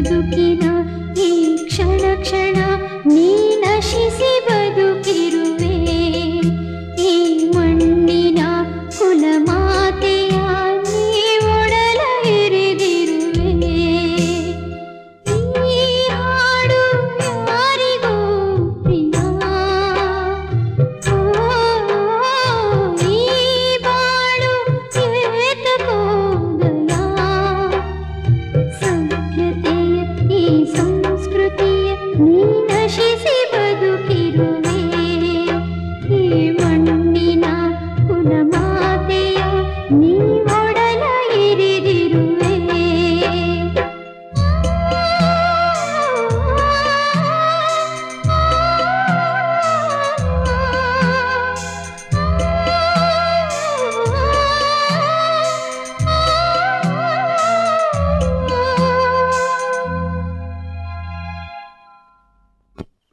ಬದುಕಿನ ಈ ಕ್ಷಣ ಕ್ಷಣ ನೀ ನಶಿಸಿ ಬದುಕಿರುವೆ ಈ ಮಣ್ಣಿನ ಕುಲ ಮಾತೆಯ ನೀ ಒಡಲ ಎರೆದಿರುವೆ ಈ ಹಾಡು ಯಾರಿಗೋ ಪ್ರಿಯ ಈ ಬಾಳು ಏತಕೋ ದಯಾ ಸಭ್ಯತೆಯ ಈ ಸಂಸ್ಕೃತಿಯ ನೀ ನಶಿಸಿ ಬದುಕಿರುವೆ ಈ ಮಣ್ಣಿನ ಕುಲ ಮಾತೆಯ ನೀ ಒಡಲ ಎರೆದಿರುವೆ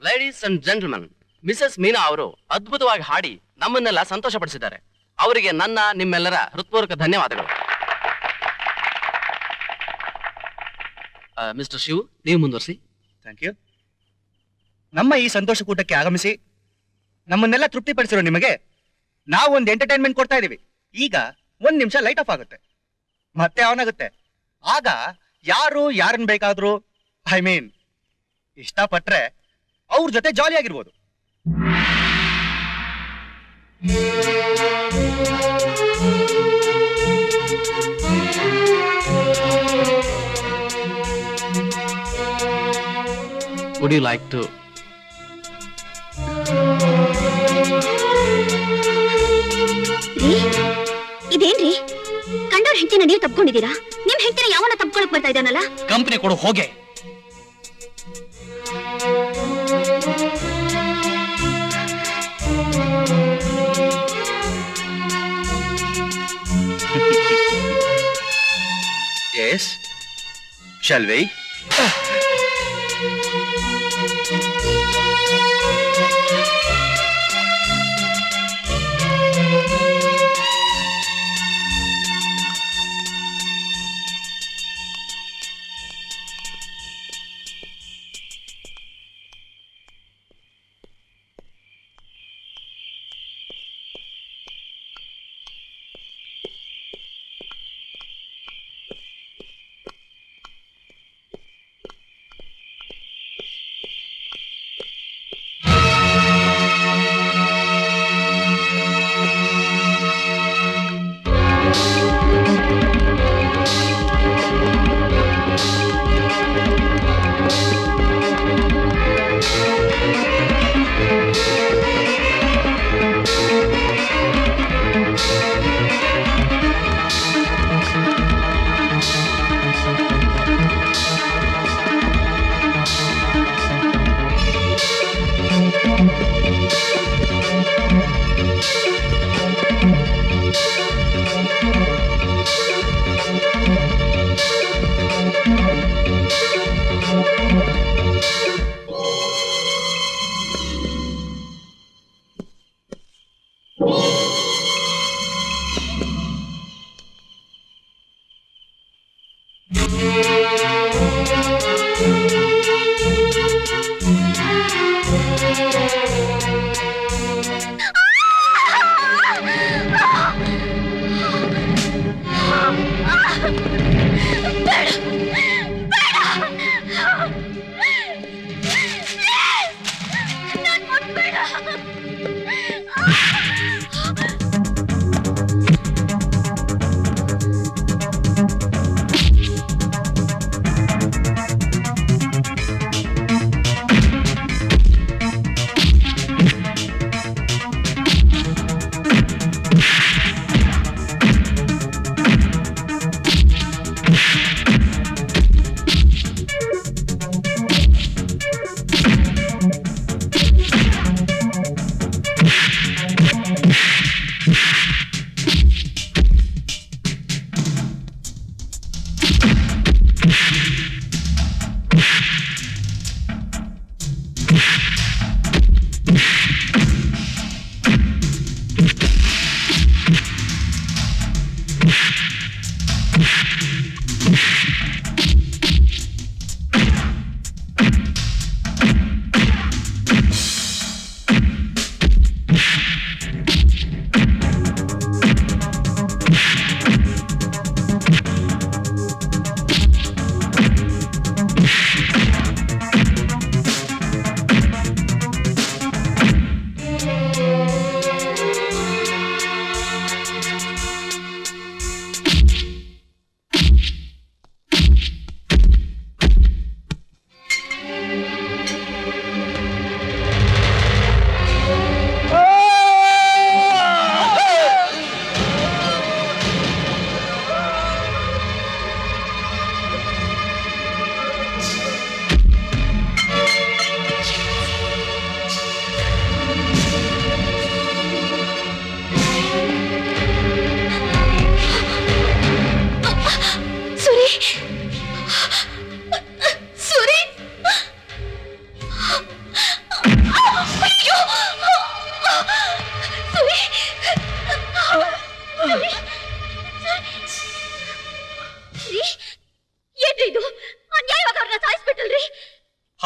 ಲೇಡೀಸ್ ಅಂಡ್ ಜೆಂಟಲ್ಮನ್, ಮಿಸಸ್ ಮೀನಾ ಅವರು ಅದ್ಭುತವಾಗಿ ಹಾಡಿ ನಮ್ಮನ್ನೆಲ್ಲ ಸಂತೋಷಪಡಿಸಿದ್ದಾರೆ. ಅವರಿಗೆ ನನ್ನ ನಿಮ್ಮೆಲ್ಲರ ಹೃತ್ಪೂರ್ವಕ ಧನ್ಯವಾದಗಳು. ಮಿಸ್ಟರ್ ಶಿವ್, ನೀವು ಮುಂದುವರಿಸಿ. Thank you. ನಮ್ಮ ಈ ಸಂತೋಷ ಕೂಟಕ್ಕೆ ಆಗಮಿಸಿ ನಮ್ಮನ್ನೆಲ್ಲ ತೃಪ್ತಿಪಡಿಸಿರೋ ನಿಮಗೆ ನಾವು ಒಂದು ಎಂಟರ್ಟೈನ್ಮೆಂಟ್ ಕೊಡ್ತಾ ಇದೀವಿ. ಈಗ 1 ನಿಮಿಷ ಲೈಟ್ ಆಫ್ ಆಗುತ್ತೆ, ಮತ್ತೆ ಆನ್ ಆಗುತ್ತೆ. ಆಗ ಯಾರು ಯಾರನ್ನ ಬೇಕಾದ್ರೂ ಐ ಮೀನ್ ಇಷ್ಟಪಟ್ರೆ ಅವ್ರ ಜೊತೆ ಜಾಲಿ ಆಗಿರ್ಬೋದು. ವುಡ್ ಯು ಲೈಕ್ ಟು ಇದೇನ್ರಿ ಕಂಡವ್ರ ಹೆಂಡತಿನ ನೀವು ತಪ್ಕೊಂಡಿದ್ದೀರಾ? ನಿಮ್ ಹೆಂಡತಿನ ಯಾವನ ತಪ್ಕೊಳಕ್ ಬರ್ತಾ ಇದ್ದಾನಲ್ಲ? ಕಂಪನಿ ಕೊಡು ಹೋಗೆ. Yes, shall we?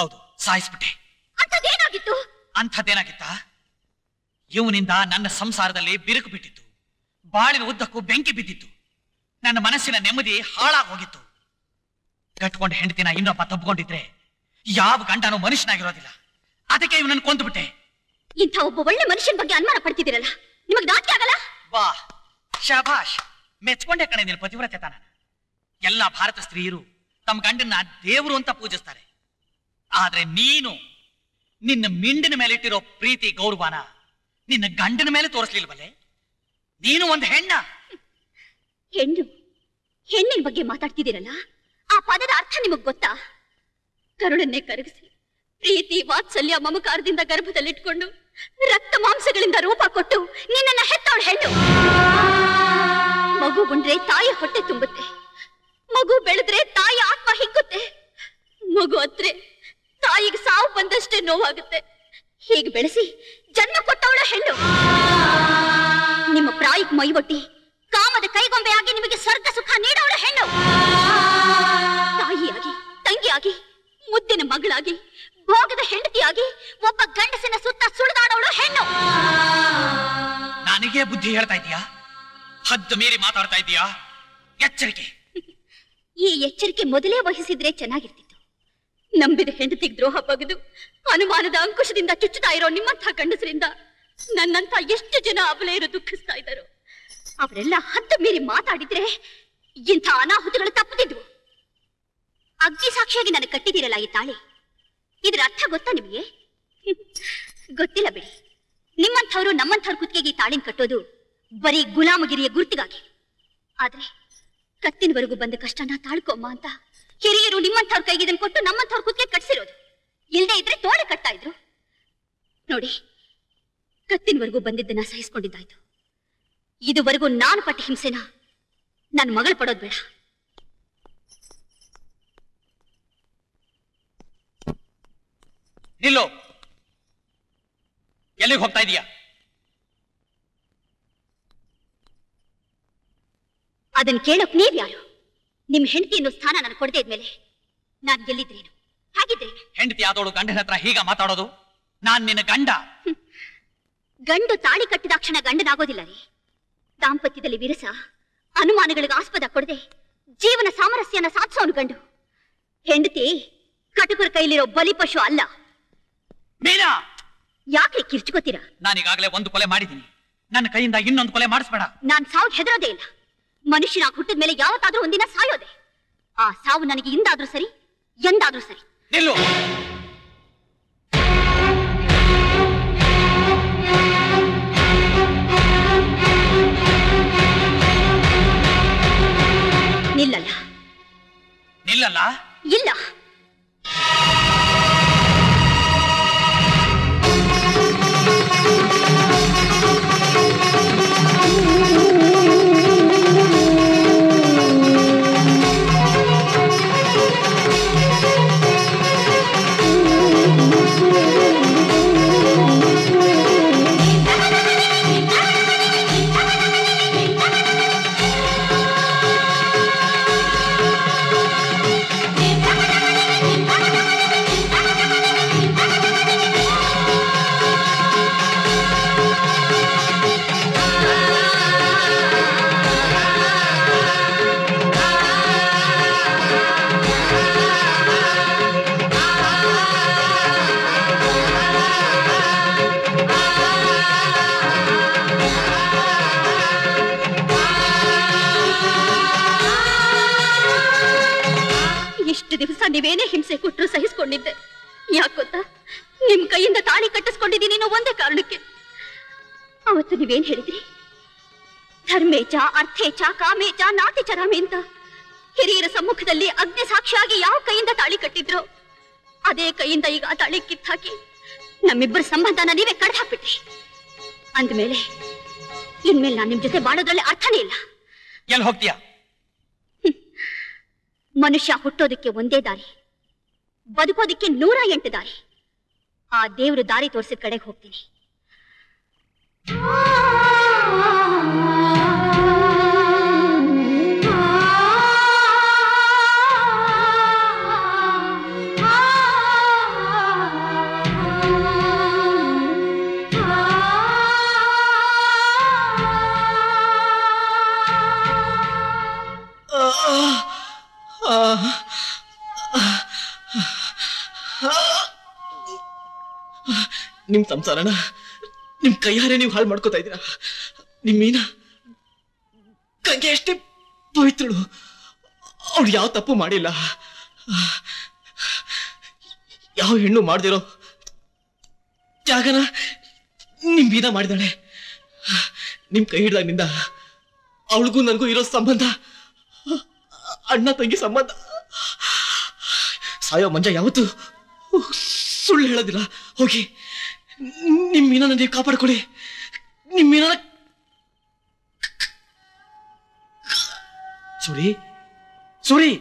ಹೌದು, ಸಾಯಿಸ್ಬಿಟ್ಟೆ. ಅಂಥದ್ದೇನಾಗಿತ್ತು? ಅಂಥದ್ದೇನಾಗಿತ್ತ? ಇವನಿಂದ ನನ್ನ ಸಂಸಾರದಲ್ಲಿ ಬಿರುಕು ಬಿಟ್ಟಿತ್ತು, ಬಾಳಿನ ಉದ್ದಕ್ಕೂ ಬೆಂಕಿ ಬಿದ್ದಿತ್ತು, ನನ್ನ ಮನಸ್ಸಿನ ನೆಮ್ಮದಿ ಹಾಳಾಗಿ ಹೋಗಿತ್ತು. ಕಟ್ಕೊಂಡು ಹೆಂಡತಿನ ಇನ್ನೊಬ್ಬ ತಬ್ಕೊಂಡಿದ್ರೆ ಯಾವ ಗಂಡನೂ ಮನುಷ್ಯನಾಗಿರೋದಿಲ್ಲ. ಅದಕ್ಕೆ ಇವನನ್ನು ಕೊಂದುಬಿಟ್ಟೆ. ಇಂಥ ಒಬ್ಬ ಒಳ್ಳೆ ಮನುಷ್ಯನ ಬಗ್ಗೆ ಅನುಮಾನ ಪಡ್ತಿದ್ದೀರಲ್ಲ, ನಿಮಗ್ ನಾಚಿಕೆ ಆಗಲ್ಲ? ವಾ, ಶಾಬಾಷ್, ಮೆಚ್ಕೊಂಡೆ ಕಣೆ ನಿನ್ನ ಪತಿವ್ರತೆತನ. ಎಲ್ಲಾ ಭಾರತ ಸ್ತ್ರೀಯರು ತಮ್ಮ ಗಂಡನ್ನ ದೇವರು ಅಂತ ಪೂಜಿಸ್ತಾರೆ. ಆದ್ರೆ ನೀನು ನಿನ್ನ ಮಿಂಡಿನ ಮೇಲೆ ಇಟ್ಟಿರೋ ಪ್ರೀತಿ ಗೌರವನ ನಿನ್ನ ಗಂಡನ ಮೇಲೆ ತೋರಿಸ್ಲಿಲ್ವಲ್ಲೇ? ನೀನು ಒಂದು ಹೆಣ್ಣ. ಹೆಣ್ಣಿನ ಬಗ್ಗೆ ಮಾತಾಡ್ತಿದ್ದೀರಲ್ಲ, ಆ ಪದದ ಅರ್ಥ ನಿಮಗ್ ಗೊತ್ತಾ? ಕರುಳನ್ನೇ ಕರಗಿಸಿ ಪ್ರೀತಿ ವಾತ್ಸಲ್ಯ ಮಮಕಾರದಿಂದ ಗರ್ಭದಲ್ಲಿಟ್ಕೊಂಡು ರಕ್ತ ಮಾಂಸಗಳಿಂದ ರೂಪ ಕೊಟ್ಟು ನಿನ್ನನ್ನ ಹೆತ್ತವಳು ಹೆಣ್ಣು. ಮಗು ಉಂಡ್ರೆ ತಾಯಿ ಹೊಟ್ಟೆ ತುಂಬುತ್ತೆ, ಮಗು ಬೆಳೆದ್ರೆ ತಾಯಿ ಆತ್ಮ ಹಿಗ್ಗುತ್ತೆ, ಮಗು ಅತ್ರೆ ತಾಯಿಗೆ ಸಾವು ಬಂದಷ್ಟೇ ನೋವಾಗುತ್ತೆ. ಹೀಗೆ ಬೆಳೆಸಿ ಜನ್ಮ ಕೊಟ್ಟವಳ ಹೆಣ್ಣು. ನಿಮ್ಮ ಪ್ರಾಯಕ್ಕೆ ಮೈವೊಟ್ಟಿ ಕಾಮದ ಕೈಗೊಂಬೆಯಾಗಿ ನಿಮಗೆ ಸ್ವರ್ಗ ಸುಖ ನೀಡವಳ ಹೆಣ್ಣು. ತಾಯಿಯಾಗಿ, ತಂಗಿಯಾಗಿ, ಮುದ್ದಿನ ಮಗಳಾಗಿ, ಭೋಗದ ಹೆಂಡತಿಯಾಗಿ ಒಬ್ಬ ಗಂಡಸಿನ ಸುತ್ತ ಸುಳಿದಾಡವಳು ಹೆಣ್ಣು. ನನಗೆ ಬುದ್ಧಿ ಹೇಳ್ತಾ ಇದೀಯಾ? ಹದ್ದು ಮೀರಿ ಮಾತಾಡ್ತಾ ಇದೀಯಾ? ಎಚ್ಚರಿಕೆ. ಈ ಎಚ್ಚರಿಕೆ ಮೊದಲೇ ವಹಿಸಿದ್ರೆ ಚೆನ್ನಾಗಿರ್ತಿತ್ತು. ನಂಬಿದ ಹೆಂಡತಿಗೆ ದ್ರೋಹ ಬಗೆದು ಅನುಮಾನದ ಅಂಕುಶದಿಂದ ಚುಚ್ಚುತ್ತಾ ಇರೋ ನಿಮ್ಮಂಥ ಗಂಡಸರಿಂದ ನನ್ನಂಥ ಎಷ್ಟು ಜನ ಅಬಲೆಯರು ದುಃಖಿಸ್ತಾ ಇದ್ದಾರೋ. ಅವರೆಲ್ಲ ಹದ್ದು ಮೀರಿ ಮಾತಾಡಿದ್ರೆ ಇಂಥ ಅನಾಹುತಗಳು ತಪ್ಪದಿದ್ವು. ಅಗ್ನಿ ಸಾಕ್ಷಿಯಾಗಿ ನನಗೆ ಕಟ್ಟಿದಿರಲ್ಲ ಈ ತಾಳಿ. ಇದರ ಅರ್ಥ ಗೊತ್ತಾ ನಿಮಗೆ? ಗೊತ್ತಿಲ್ಲ ಬಿಡಿ. ನಿಮ್ಮಂಥವ್ರು ನಮ್ಮಂಥವ್ರ ಕುತ್ತಿಗೆಗೆ ಈ ತಾಳಿನ ಕಟ್ಟೋದು ಬರೀ ಗುಲಾಮಗಿರಿಯ ಗುರ್ತಿಗಾಗಿ. ಆದ್ರೆ ಕತ್ತಿನವರೆಗೂ ಬಂದ ಕಷ್ಟನ ತಾಳ್ಕೊಮ್ಮ ಅಂತ ಹಿರಿಯರು ನಿಮ್ಮಂಥವ್ರ ಕೈಗೆ ಇದನ್ನು ಕೊಟ್ಟು ನಮ್ಮಂಥವ್ರ ಕುತ್ತಿಗೆ ಕಟ್ಸಿರೋದು. ಇಲ್ಲದೆ ಇದ್ರೆ ತೋಳೆ ಕಟ್ತಾ ಇದ್ರು. ನೋಡಿ, ಕತ್ತಿನವರೆಗೂ ಬಂದಿದ್ದನ್ನ ಸಹಿಸ್ಕೊಂಡಿದ್ದಾಯ್ತು. ಇದುವರೆಗೂ ನಾನು ಪಟ್ಟ ಹಿಂಸೆನ ನನ್ನ ಮಗಳು ಪಡೋದು ಬೇಡ. ನಿಲ್ಲೋ, ಎಲ್ಲಿಗೆ ಹೋಗ್ತಾ ಇದೀಯಾ? ಅದನ್ನ ಕೇಳೋಕ್ ನೀವ್ ಯಾರು? ನಿಮ್ ಹೆಂಡತಿ ಅನ್ನೋ ಸ್ಥಾನ ನಾನು ಕೊಡದೇ ಇದ್ಮೇಲೆ ನಾನ್ ಗೆಲ್ಲಿದ್ರೇನು? ಹಾಗಿದ್ರೇನು? ಹೆಂಡತಿ ಆದೋಳು ಗಂಡನ ಹತ್ರ ಹೀಗ ಮಾತಾಡೋದು? ನಾನ್ ನಿನ್ನ ಗಂಡ. ಗಂಡು ತಾಳಿ ಕಟ್ಟಿದಾಕ್ಷಣ ಗಂಡನಾಗೋದಿಲ್ಲ ರೀ. ದಾಂಪತ್ಯದಲ್ಲಿ ವಿರಸ, ಅನುಮಾನಗಳಿಗೆ ಆಸ್ಪದ ಕೊಡದೆ ಜೀವನ ಸಾಮರಸ್ಯನ ಸಾಧಿಸೋನು ಗಂಡು. ಹೆಂಡತಿ ಕಟುಕರ ಕೈಲಿರೋ ಬಲಿಪಶು ಅಲ್ಲ. ಮೀನಾ, ಯಾಕೆ ಕಿರ್ಚ್ಕೋತೀರಾ? ನಾನೀಗಾಗಲೇ ಒಂದು ಕೊಲೆ ಮಾಡಿದ್ದೀನಿ. ನನ್ನ ಕೈಯಿಂದ ಇನ್ನೊಂದು ಕೊಲೆ ಮಾಡಿಸ್ಬೇಡ. ನಾನ್ ಸಾವು ಹೆದರೋದೇ ಇಲ್ಲ. ಮನುಷ್ಯನಾಗಿ ಹುಟ್ಟಿದ ಮೇಲೆ ಯಾವತ್ತಾದ್ರೂ ಒಂದಿನ ಸಾಯೋದೆ. ಆ ಸಾವು ನನಗೆ ಇಂದಾದ್ರೂ ಸರಿ, ಎಂದಾದ್ರೂ ಸರಿ. ನಿಲ್ಲು. ನಿಲ್ಲಲ್ಲ. ನಿಲ್ಲಲ್ಲ? ಇಲ್ಲ. ದಿವಸ ನೀವೇನೇ ಹಿಂಸೆ ಕೊಟ್ಟರು ಸಹಿಸ್ಕೊಂಡಿದ್ದೆ. ಯಾಕೆ ಗೊತ್ತಾ? ನಿಮ್ ಕೈಯಿಂದ ತಾಳಿ ಕಟ್ಟಿಸ್ಕೊಂಡಿದ್ದೀನಿ ಅನ್ನೋ ಒಂದೇ ಕಾರಣಕ್ಕೆ. ಅವತ್ತು ನೀವೇನ್ ಹೇಳಿದ್ರಿ? ಧರ್ಮೇಚ ಅರ್ಥೇಚ ಕಾಮೇಚ ನಾತಿ ಚರಾಮಿ ಅಂತ ಹಿರಿಯರ ಸಮ್ಮುಖದಲ್ಲಿ ಅಗ್ನಿ ಸಾಕ್ಷಿಯಾಗಿ ಯಾವ ಕೈಯಿಂದ ತಾಳಿ ಕಟ್ಟಿದ್ರು ಅದೇ ಕೈಯಿಂದ ಈಗ ಆ ತಾಳಿ ಕಿತ್ತಾಕಿ ನಮ್ಮಿಬ್ಬರ ಸಂಬಂಧನ ನೀವೇ ಕಡ್ದು ಹಾಕ್ಬಿಟ್ರಿ. ಅಂದ್ಮೇಲೆ ಇನ್ಮೇಲೆ ನಾನು ನಿಮ್ ಜೊತೆ ಬಾಳೋದ್ರಲ್ಲಿ ಅರ್ಥನೇ ಇಲ್ಲ. ಎಲ್ಲಿ ಹೋಗ್ತೀಯಾ? ಮನುಷ್ಯ ಹುಟ್ಟೋದಕ್ಕೆ ಒಂದೇ ದಾರಿ, ಬದುಕೋದಕ್ಕೆ 108 ದಾರಿ. ಆ ದೇವರು ದಾರಿ ತೋರಿಸಿದ ಕಡೆಗೆ ಹೋಗ್ತೀನಿ. ನಿಮ್ ಸಂಸಾರನ ನಿಮ್ ಕೈಯಾರೆ ನೀವು ಹಾಳು ಮಾಡ್ಕೋತಾ ಇದ್ದೀರಾ. ನಿಮ್ ಮೀನಾ ಗಂಗೆ ಅಷ್ಟೇ ಪವಿತ್ರಳು. ಅವಳು ಯಾವ ತಪ್ಪು ಮಾಡಿಲ್ಲ. ಯಾವ ಹೆಣ್ಣು ಮಾಡ್ದಿರೋ ತ್ಯಾಗನ ನಿಮ್ ಮೀನಾ ಮಾಡಿದಾಳೆ. ನಿಮ್ ಕೈ ಹಿಡ್ದಾಗಿನಿಂದ ಅವಳಿಗೂ ನನಗೂ ಇರೋ ಸಂಬಂಧ ಅಣ್ಣ ತಂಗಿ ಸಂಬಂಧ. ಸಾಯೋ ಮಂಜ ಯಾವತ್ತು ಸುಳ್ಳು ಹೇಳೋದಿಲ್ಲ. ಹೋಗಿ ನಿಮ್ ಮೀನನ್ನ ನೀವು ಕಾಪಾಡ್ಕೊಳ್ಳಿ. ನಿಮ್ ಮೀನನ್ನ ಸೂರಿ ಸೂರಿ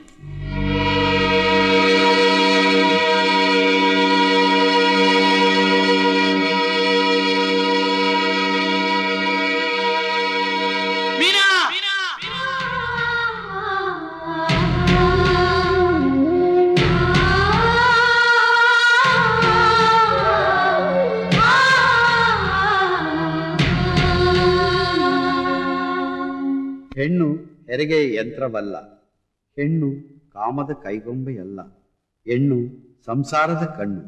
ಹೆಣ್ಣು ಹೆರಿಗೆ ಯಂತ್ರವಲ್ಲ, ಹೆಣ್ಣು ಕಾಮದ ಕೈಗೊಂಬೆಯಲ್ಲ, ಹೆಣ್ಣು ಸಂಸಾರದ ಕಣ್ಣು.